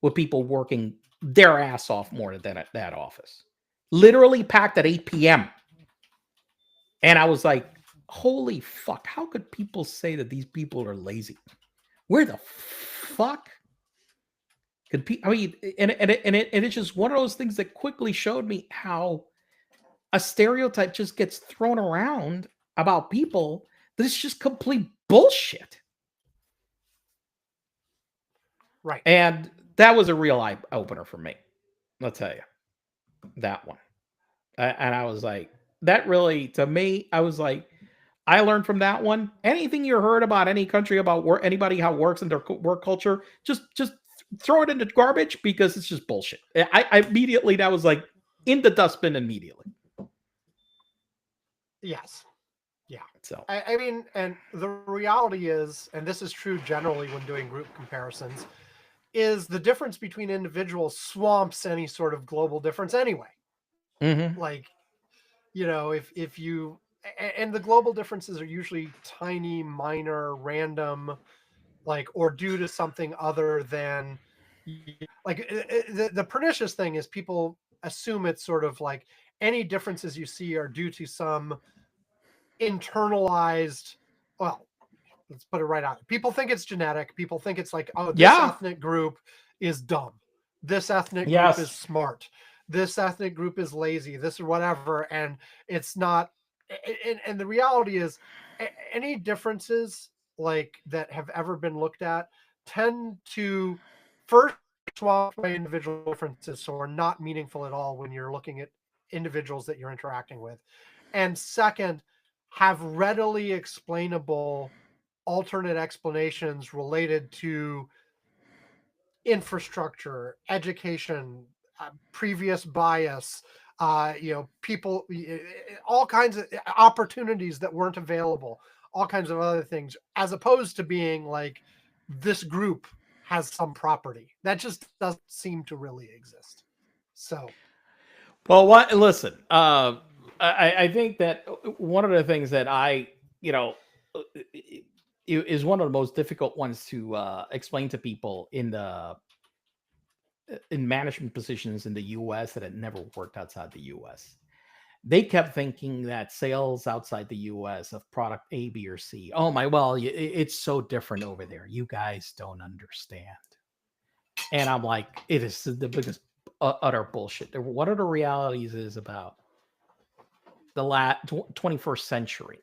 with people working their ass off more than at that office. Literally packed at 8 p.m. And I was like, holy fuck, how could people say that these people are lazy? Where the fuck could people? I mean, and it's just one of those things that quickly showed me how a stereotype just gets thrown around about people that is just complete bullshit. Right. And that was a real eye opener for me. I'll tell you that one. And I was like, that really, to me, I was like, I learned from that one. Anything you heard about any country about anybody how it works in their work culture, just throw it in the garbage because it's just bullshit. I immediately that was like in the dustbin immediately. Yes. Yeah. So I mean, and the reality is, and this is true generally when doing group comparisons, is the difference between individuals swamps any sort of global difference anyway. mhm. Like, if you and the global differences are usually tiny, minor, random, like, or due to something other than, like, the pernicious thing is people assume it's sort of like any differences you see are due to some internalized, well, let's put it right out. People think it's genetic. People think it's like, oh, this Yeah. ethnic group is dumb. This ethnic group is Yes. smart. This ethnic group is lazy. This or whatever. And it's not. And the reality is, any differences like that have ever been looked at tend to first swamp by individual differences, so are not meaningful at all when you're looking at individuals that you're interacting with. And second, have readily explainable alternate explanations related to infrastructure, education, previous bias, people, all kinds of opportunities that weren't available, all kinds of other things, as opposed to being like this group has some property that just doesn't seem to really exist. So, Well, what? Listen, I think that one of the things that you know, is one of the most difficult ones to explain to people in management positions in the U.S. that had never worked outside the U.S. They kept thinking that sales outside the U.S. of product A, B, or C. Oh my, well, it's so different over there. You guys don't understand. And I'm like, it is the biggest utter bullshit. What are the realities is about the 21st century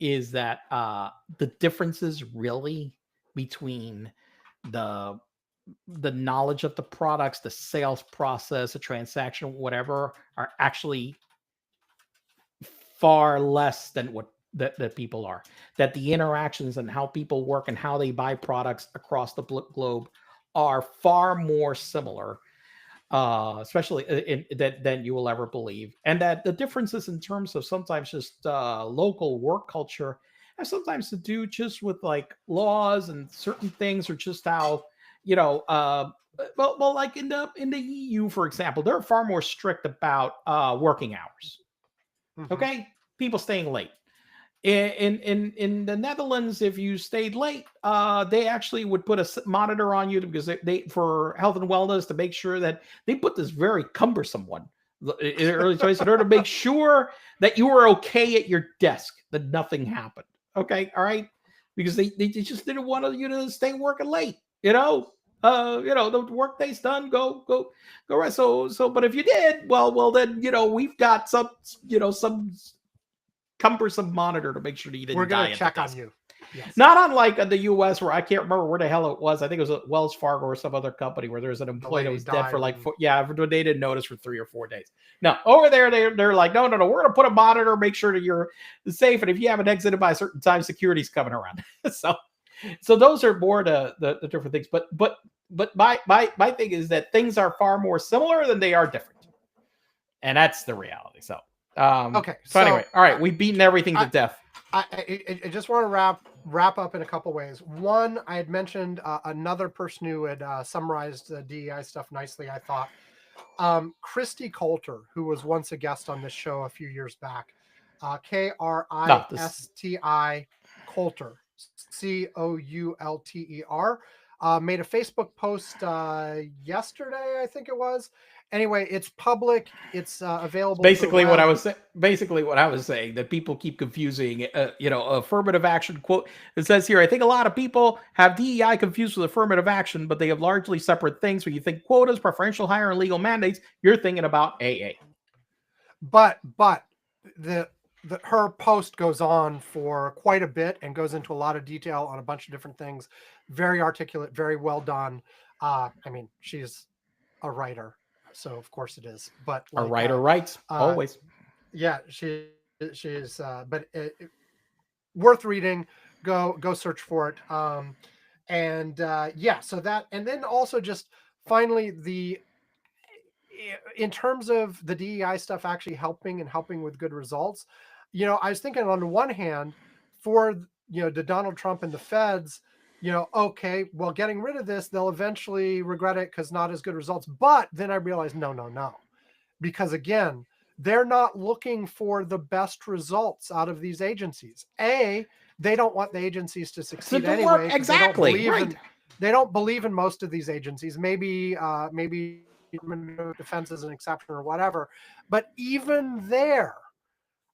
is that the differences really between the knowledge of the products, the sales process, the transaction, whatever, are actually far less than what that people are. That the interactions and how people work and how they buy products across the globe are far more similar, especially than you will ever believe. And that the differences in terms of sometimes just local work culture have sometimes to do just with like laws and certain things, or just how, you know, well, like in the EU, for example, they're far more strict about working hours. Mhm. Okay, people staying late. In the Netherlands, if you stayed late, they actually would put a monitor on you, because they for health and wellness, to make sure that they put this very cumbersome one in the early 20s in order to make sure that you were okay at your desk, that nothing happened. Okay, all right, because they just didn't want you to stay working late. The work day's done. Go rest. But if you did, well, then we've got some cumbersome monitor to make sure that you didn't We're die gonna at check the on desk. you. Yes. Not unlike in the U.S., where I can't remember where the hell it was. I think it was at Wells Fargo or some other company, where there's an employee that was dead for like they didn't notice for 3 or 4 days. No, over there they're like, no, we're gonna put a monitor, make sure that you're safe, and if you haven't exited by a certain time, security's coming around. so those are more the different things. But my thing is that things are far more similar than they are different, and that's the reality. So Okay. So anyway, all right, we've beaten everything to death. I just want to wrap up in a couple ways. One, I had mentioned another person who had summarized the DEI stuff nicely, I thought. Christy Coulter, who was once a guest on this show a few years back. Kristi Coulter, Coulter, made a Facebook post yesterday, I think it was. Anyway, it's public. It's available. Basically, what I was saying, that people keep confusing, affirmative action quote. It says here, I think a lot of people have DEI confused with affirmative action, but they have largely separate things. When you think quotas, preferential hire, and legal mandates, you're thinking about AA. But her post goes on for quite a bit and goes into a lot of detail on a bunch of different things. Very articulate, very well done. I mean, she's a writer, so of course it is. But a writer writes always. Yeah, she's but worth reading. Go search for it. So that, and then also just finally in terms of the DEI stuff actually helping with good results, I was thinking on the one hand, for the Donald Trump and the feds, okay, well, getting rid of this, they'll eventually regret it because not as good results. But then I realized, no, because again, they're not looking for the best results out of these agencies. They don't want the agencies to succeed anyway. Exactly. They don't believe in most of these agencies. Maybe defense is an exception or whatever. But even there,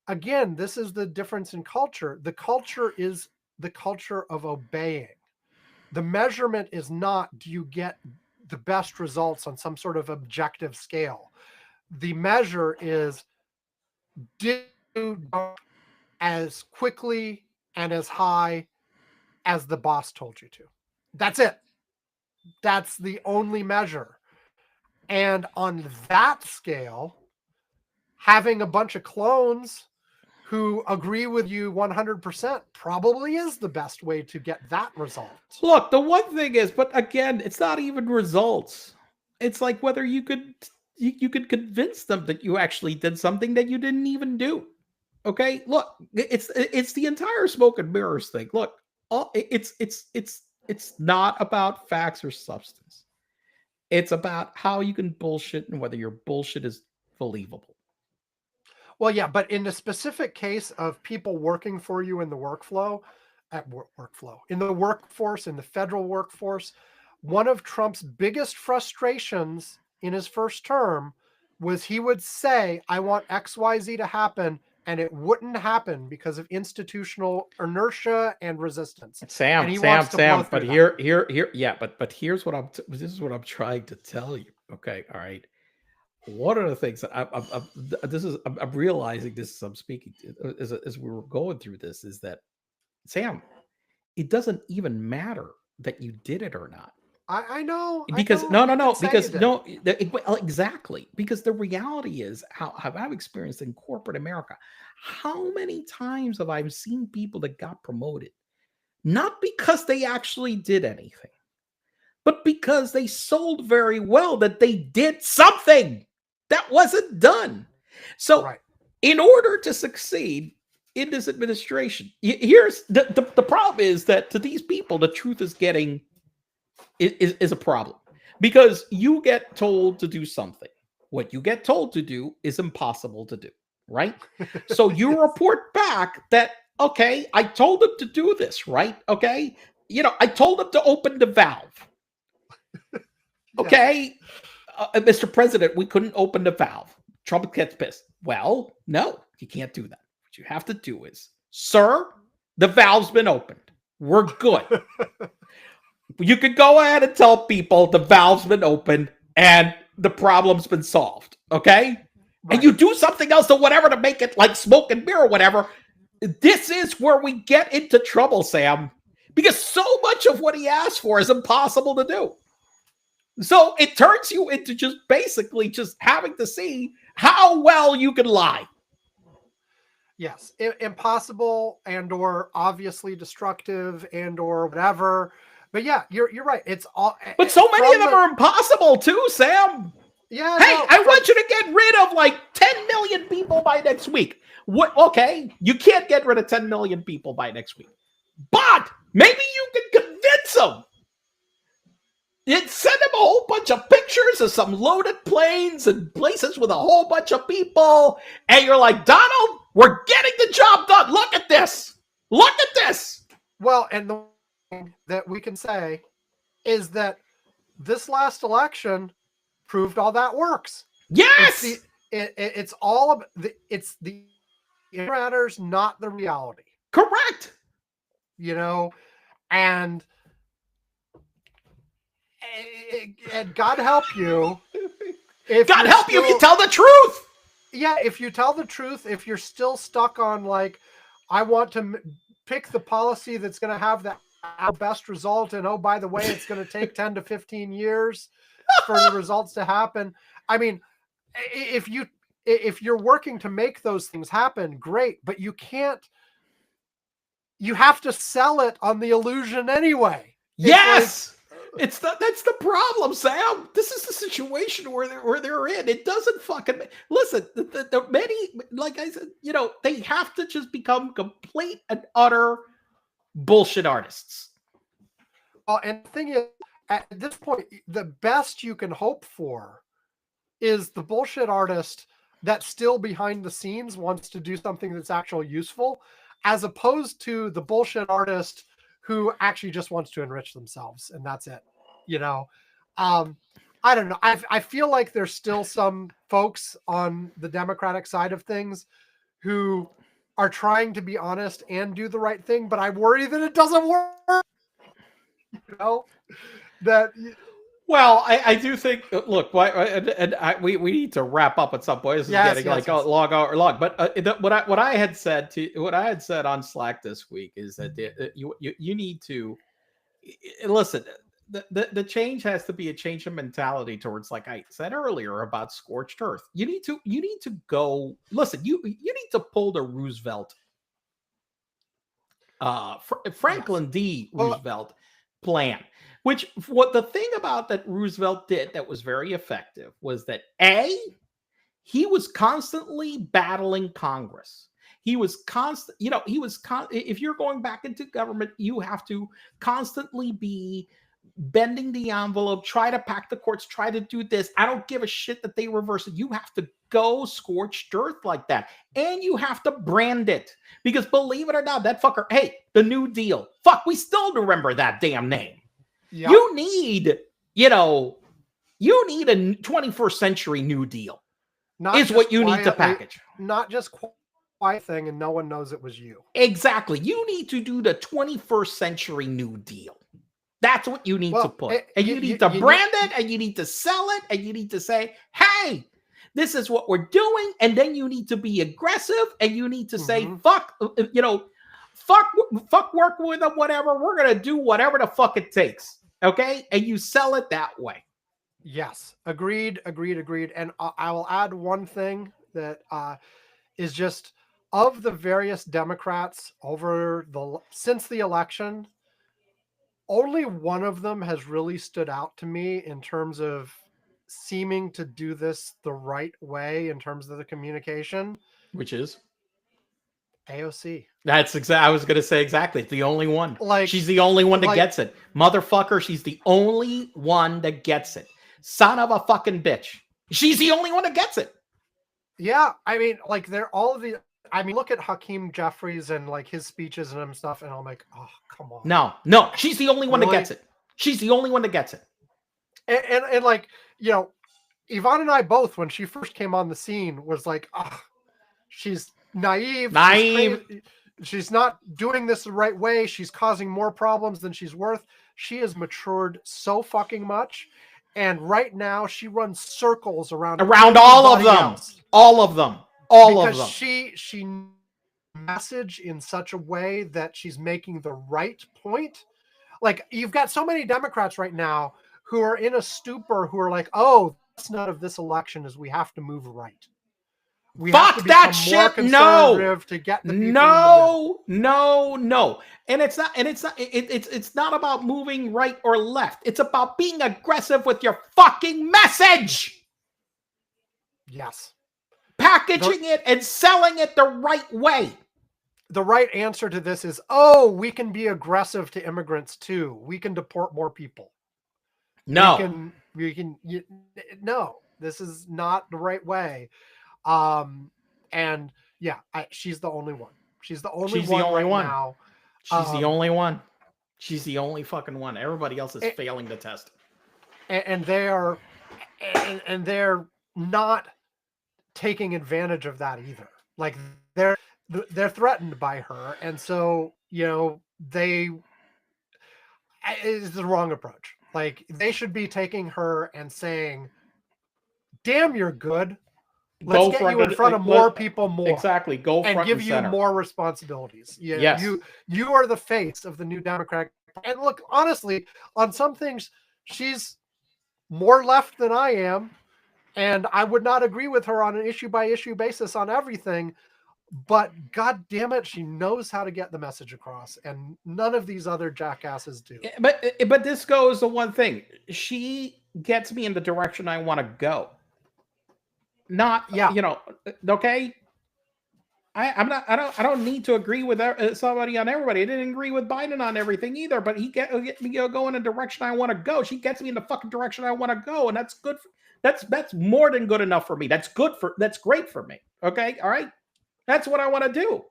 again, this is the difference in culture. The culture is the culture of obeying. The measurement is not, do you get the best results on some sort of objective scale? The measure is, did you jump as quickly and as high as the boss told you to? That's it. That's the only measure. And on that scale, having a bunch of clones who agree with you 100% probably is the best way to get that result. Look, the one thing is, but again, it's not even results. It's like whether you could convince them that you actually did something that you didn't even do. Okay, look, it's the entire smoke and mirrors thing. Look, it's not about facts or substance. It's about how you can bullshit and whether your bullshit is believable. Well, yeah, but in the specific case of people working for you in the in the workforce, in the federal workforce, one of Trump's biggest frustrations in his first term was he would say, I want XYZ to happen, and it wouldn't happen because of institutional inertia and resistance. Sam, and he but here's what this is what I'm trying to tell you. Okay, all right. one of the things that I'm realizing this as I'm speaking to, as we were going through this, is that, Sam, it doesn't even matter that you did it or not. I know. Because I know, no, because no, exactly. Because the reality is, how I've experienced in corporate America, how many times have I seen people that got promoted, not because they actually did anything, but because they sold very well that they did something that wasn't done. So, right. in order to succeed in this administration, here's the problem: is that to these people, the truth is getting is a problem, because you get told to do something. What you get told to do is impossible to do, right? So you Yes. report back that, okay, I told him to do this, right? Okay, I told him to open the valve. Okay, Mr. President, we couldn't open the valve. Trump gets pissed. Well, no, you can't do that. What you have to do is, sir, the valve's been opened. We're good. You could go ahead and tell people the valve's been opened and the problem's been solved. Okay? Right. And you do something else or whatever to make it like smoke and mirror or whatever. This is where we get into trouble, Sam, because so much of what he asked for is impossible to do. So it turns you into just basically just having to see how well you can lie. Yes, impossible and or obviously destructive and or whatever. But yeah, you're right. It's all. But so many of them are impossible too, Sam. Yeah. Hey, I want you to get rid of like 10 million people by next week. What? Okay, you can't get rid of 10 million people by next week, but maybe you can convince them. You'd send them a whole bunch of pictures of some loaded planes and places with a whole bunch of people, and you're like, Donald, we're getting the job done. Look at this. Look at this. Well, and the thing that we can say is that this last election proved all that works. Yes. It's all of it's the matters, not the reality. Correct. And God help you. God help you if you tell the truth. Yeah, if you tell the truth, if you're still stuck on like, I want to pick the policy that's going to have the best result, and oh, by the way, it's going to take 10 to 15 years for the results to happen. I mean, if you're working to make those things happen, great, but you can't. You have to sell it on the illusion anyway. Yes. That's the problem, Sam. This is the situation where they're in. It doesn't fucking listen. The many, like I said, they have to just become complete and utter bullshit artists. Well, and the thing is, at this point, the best you can hope for is the bullshit artist that still behind the scenes wants to do something that's actually useful, as opposed to the bullshit artist who actually just wants to enrich themselves, and that's it. I don't know. I feel like there's still some folks on the Democratic side of things who are trying to be honest and do the right thing, but I worry that it doesn't work. Well, I do think. Look, we need to wrap up at some point. This is getting a long. But what I had said on Slack this week is that you need to listen. The change has to be a change of mentality towards, like I said earlier about scorched earth. You need to go listen. You need to pull the Roosevelt, Franklin D. Roosevelt plan. Which, what the thing about that Roosevelt did that was very effective was that he was constantly battling Congress. He was if you're going back into government, you have to constantly be bending the envelope, try to pack the courts, try to do this. I don't give a shit that they reverse it. You have to go scorched earth like that. And you have to brand it. Because believe it or not, that fucker, hey, the New Deal. Fuck, we still remember that damn name. Yep. You need a 21st century New Deal. Is what you need to package. Not just quiet thing and no one knows it was you. Exactly. You need to do the 21st century New Deal. That's what you need to put. And you need to brand it, and you need to sell it, and you need to say, hey, This is what we're doing. And then you need to be aggressive and you need to say, Mhm. fuck, fuck work with them, whatever. We're going to do whatever the fuck it takes. Okay. And you sell it that way. Yes, agreed. And I will add one thing that is just of the various Democrats since the election, only one of them has really stood out to me in terms of seeming to do this the right way in terms of the communication. Which is? AOC. That's exactly. I was going to say exactly. It's the only one. Like, she's the only one that like- gets it. Motherfucker, she's the only one that gets it. Son of a fucking bitch. She's the only one that gets it. Yeah, I mean, like they're all of the. I mean, look at Hakeem Jeffries and like his speeches and stuff, and I'm like, oh, come on. No, she's the only one Really? that gets it. She's the only one that gets it. And like, you know, Yvonne and I both, when she first came on the scene, was like, oh, she's naive. She's not doing this the right way. She's causing more problems than she's worth. She has matured so fucking much. And right now she runs circles around all of them. Else. All of them. All because of them. She message in such a way that she's making the right point. Like, you've got so many Democrats right now who are in a stupor, who are like, oh, that's none of this election is we have to move right. We Fuck have to that become shit. more conservative to get the people No. And it's not about moving right or left. It's about being aggressive with your fucking message. Yes. Packaging it and selling it the right way. The right answer to this is, oh, we can be aggressive to immigrants too. We can deport more people. No. No, this is not the right way. And yeah, she's the only one. She's the only one now. She's the only one. She's the only fucking one. Everybody else is failing the test. And they're not taking advantage of that either. Like they're threatened by her, and so it's the wrong approach. Like, they should be taking her and saying, "Damn, you're good. Let's get you in front of more people more. Exactly. Go front and give and you center. more responsibilities. Yes. You are the face of the new Democratic. And look, honestly, on some things, she's more left than I am, and I would not agree with her on an issue by issue basis on everything. But God damn it, she knows how to get the message across, and none of these other jackasses do. But this goes to one thing. She gets me in the direction I want to go. Okay. I don't need to agree with somebody on everybody. I didn't agree with Biden on everything either, but he get me go in a direction I want to go. She gets me in the fucking direction I want to go, and that's good. That's more than good enough for me. That's great for me. Okay, all right. That's what I want to do.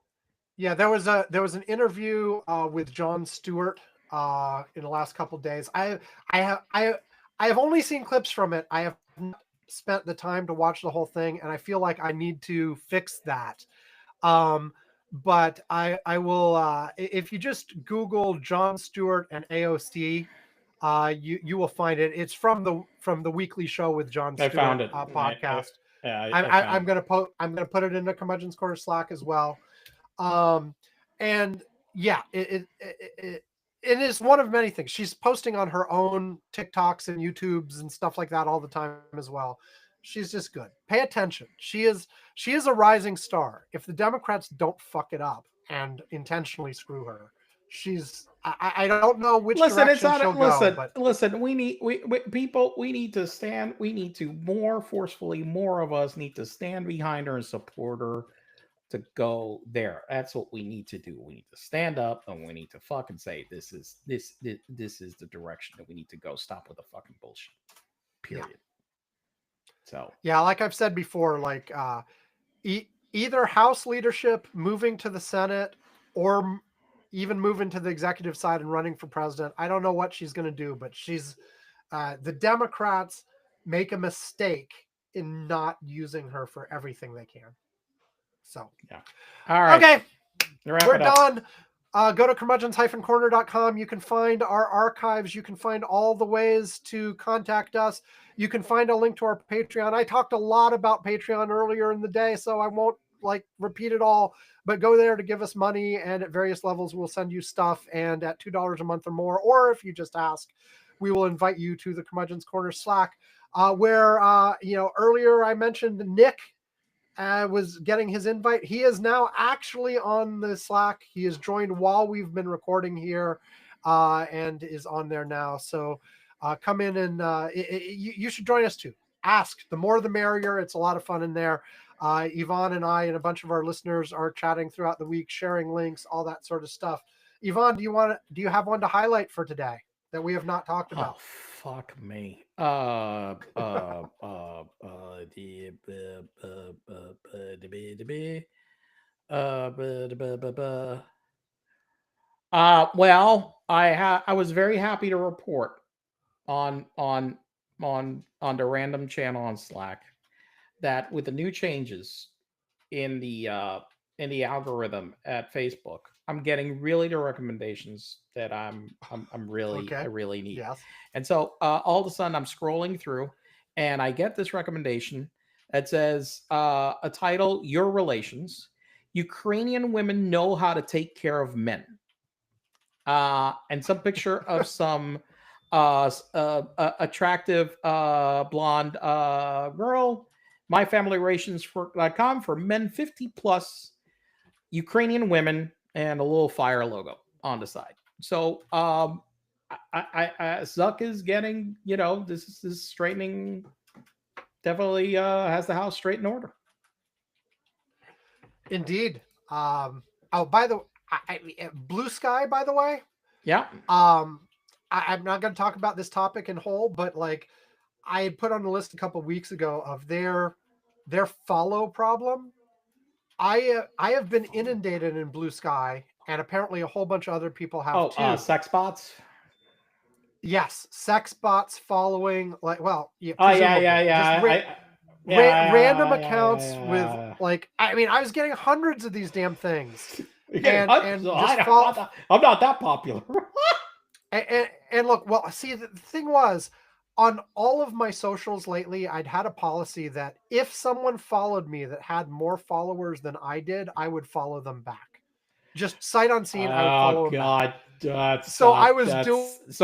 Yeah, there was an interview with Jon Stewart in the last couple of days. I have only seen clips from it. I have not spent the time to watch the whole thing, and I feel like I need to fix that. But I will if you just Google Jon Stewart and AOC, you will find it. It's from the weekly show with Jon Stewart. I found it. Podcast. I'm gonna put it in the Curmudgeon's Corner Slack as well. And yeah, it is one of many things. She's posting on her own TikToks and YouTubes and stuff like that all the time as well. She's just good. Pay attention. She is a rising star. If the Democrats don't fuck it up and intentionally screw her, I don't know which direction she'll go. But listen, we need to stand. We need to more forcefully. More of us need to stand behind her and support her to go there. That's what we need to do. We need to stand up and we need to fucking say this is the direction that we need to go. Stop with the fucking bullshit. Period. Yeah. So yeah, like I've said before, like either House leadership moving to the Senate or even moving to the executive side and running for president. I don't know what she's going to do, but the Democrats make a mistake in not using her for everything they can. So, yeah. All right. Okay. We're done. Go to curmudgeons-corner.com. You can find our archives. You can find all the ways to contact us. You can find a link to our Patreon. I talked a lot about Patreon earlier in the day, so I won't repeat it all, but go there to give us money, and at various levels we'll send you stuff, and at $2 a month or more, or if you just ask, we will invite you to the Curmudgeon's Corner Slack, where earlier I mentioned Nick was getting his invite. He is now actually on the Slack. He has joined while we've been recording here, and is on there now. So come in and you should join us too. Ask. The more the merrier. It's a lot of fun in there. Yvonne and I and a bunch of our listeners are chatting throughout the week, sharing links, all that sort of stuff. Yvonne, do you have one to highlight for today that we have not talked about? Oh, fuck me. Well, I was very happy to report on the random channel on Slack that with the new changes in the algorithm at Facebook, I'm getting really the recommendations that I'm really Okay. I really need. Yes. And so all of a sudden I'm scrolling through and I get this recommendation that says a title, Your Relations. Ukrainian women know how to take care of men. And some picture of some attractive blonde girl. MyFamilyRations.com for men 50 plus, Ukrainian women, and a little fire logo on the side. So Zuck is getting, this is straightening, definitely has the house straight in order. Indeed. By the Blue Sky, by the way. Yeah. I'm not going to talk about this topic in whole, but I had put on the list a couple of weeks ago of their follow problem. I have been inundated in Blue Sky, and apparently a whole bunch of other people have too. Sex bots. Yes, sex bots following random accounts with I was getting hundreds of these damn things. I'm not that popular. and look, well, see, the thing was, on all of my socials lately, I'd had a policy that if someone followed me that had more followers than I did, I would follow them back. Just sight unseen, I would follow them back. So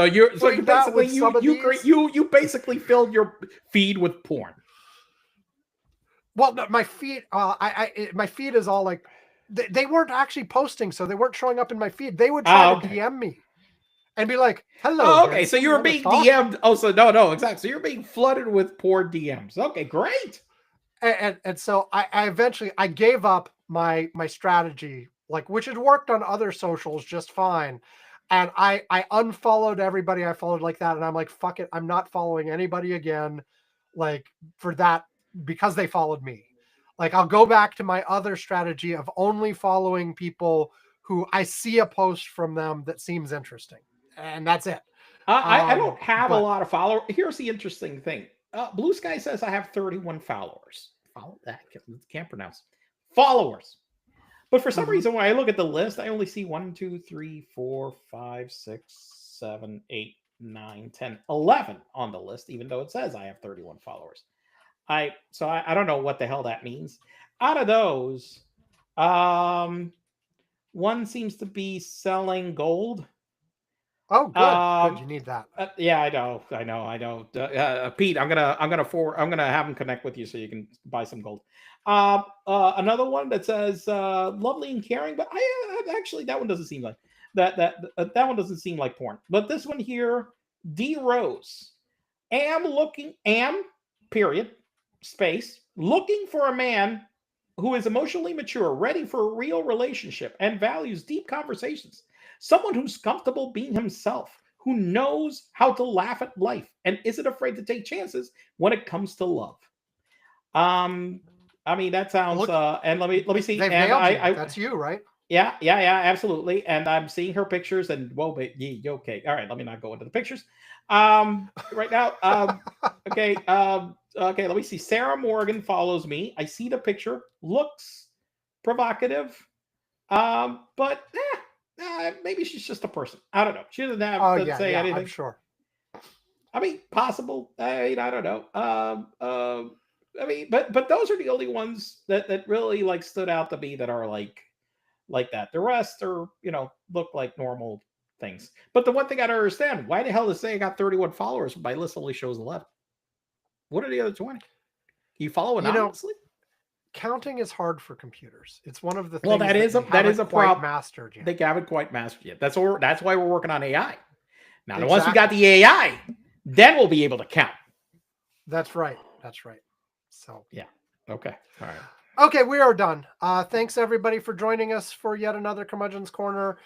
you basically filled your feed with porn. Well, no, my feed, my feed is all they weren't actually posting, so they weren't showing up in my feed. They would try to DM me and be like, "Hello." Oh, okay, so you were being DM'd. Oh, so no, exactly. So you're being flooded with poor DMs. Okay, great. And so I eventually gave up my strategy, which had worked on other socials just fine. And I unfollowed everybody I followed like that. And I'm like, fuck it. I'm not following anybody again, for that, because they followed me. I'll go back to my other strategy of only following people who I see a post from them that seems interesting. And that's it. I don't have a lot of followers. Here's the interesting thing. Blue Sky says I have 31 followers. Follow that. Can't pronounce. Followers. But for some reason, when I look at the list, I only see 1, 2, 3, 4, 5, 6, 7, 8, 9, 10, 11 on the list, even though it says I have 31 followers. I don't know what the hell that means. Out of those, one seems to be selling gold. Oh, good. Good. You need that. Yeah, I know. Pete, I'm gonna have him connect with you so you can buy some gold. Another one that says lovely and caring, but I actually, that one doesn't seem like that one doesn't seem like porn. But this one here, D Rose, looking for a man who is emotionally mature, ready for a real relationship, and values deep conversations. Someone who's comfortable being himself, who knows how to laugh at life, and isn't afraid to take chances when it comes to love. I mean, that sounds. And let me see. And that's you, right? Yeah, absolutely. And I'm seeing her pictures, and whoa, okay, all right. Let me not go into the pictures. Right now. Okay. Okay. Let me see. Sarah Morgan follows me. I see the picture. Looks provocative. But Maybe she's just a person. I don't know. She doesn't have Oh to yeah, say yeah, anything. I'm sure. I mean, possible. I don't know. I mean, but those are the only ones that really like stood out to me that are like that. The rest are, look like normal things. But the one thing I don't understand, why the hell does say I got 31 followers, but my list only shows 11? What are the other 20? Can you follow anonymously? Counting is hard for computers. It's one of the things Well, that is a quite problem. mastered yet. They haven't quite mastered yet. That's why we're working on AI. Now, Exactly. once we got the AI, then we'll be able to count. That's right. So yeah. Okay. All right. Okay, we are done. Thanks everybody for joining us for yet another Curmudgeon's Corner.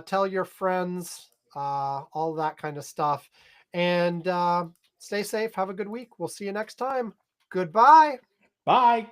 Tell your friends, all that kind of stuff. And stay safe. Have a good week. We'll see you next time. Goodbye. Bye.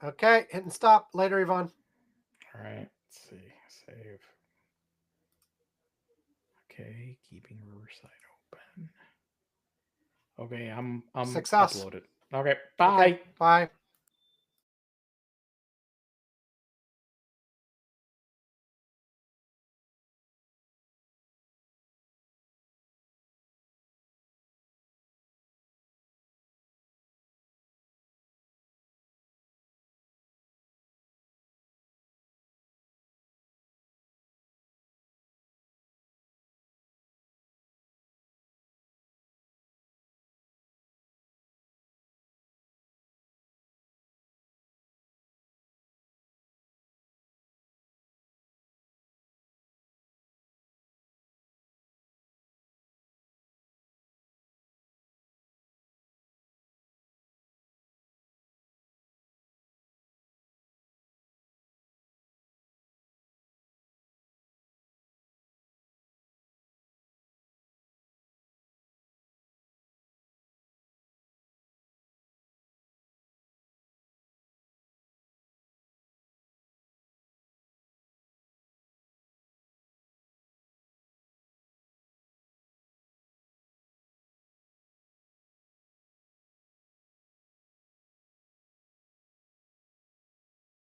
Okay, hit and stop. Later, Yvonne. All right. Let's see. Save. Okay. Keeping Riverside open. Okay. I'm Success. uploaded. Okay. Bye. Okay, bye.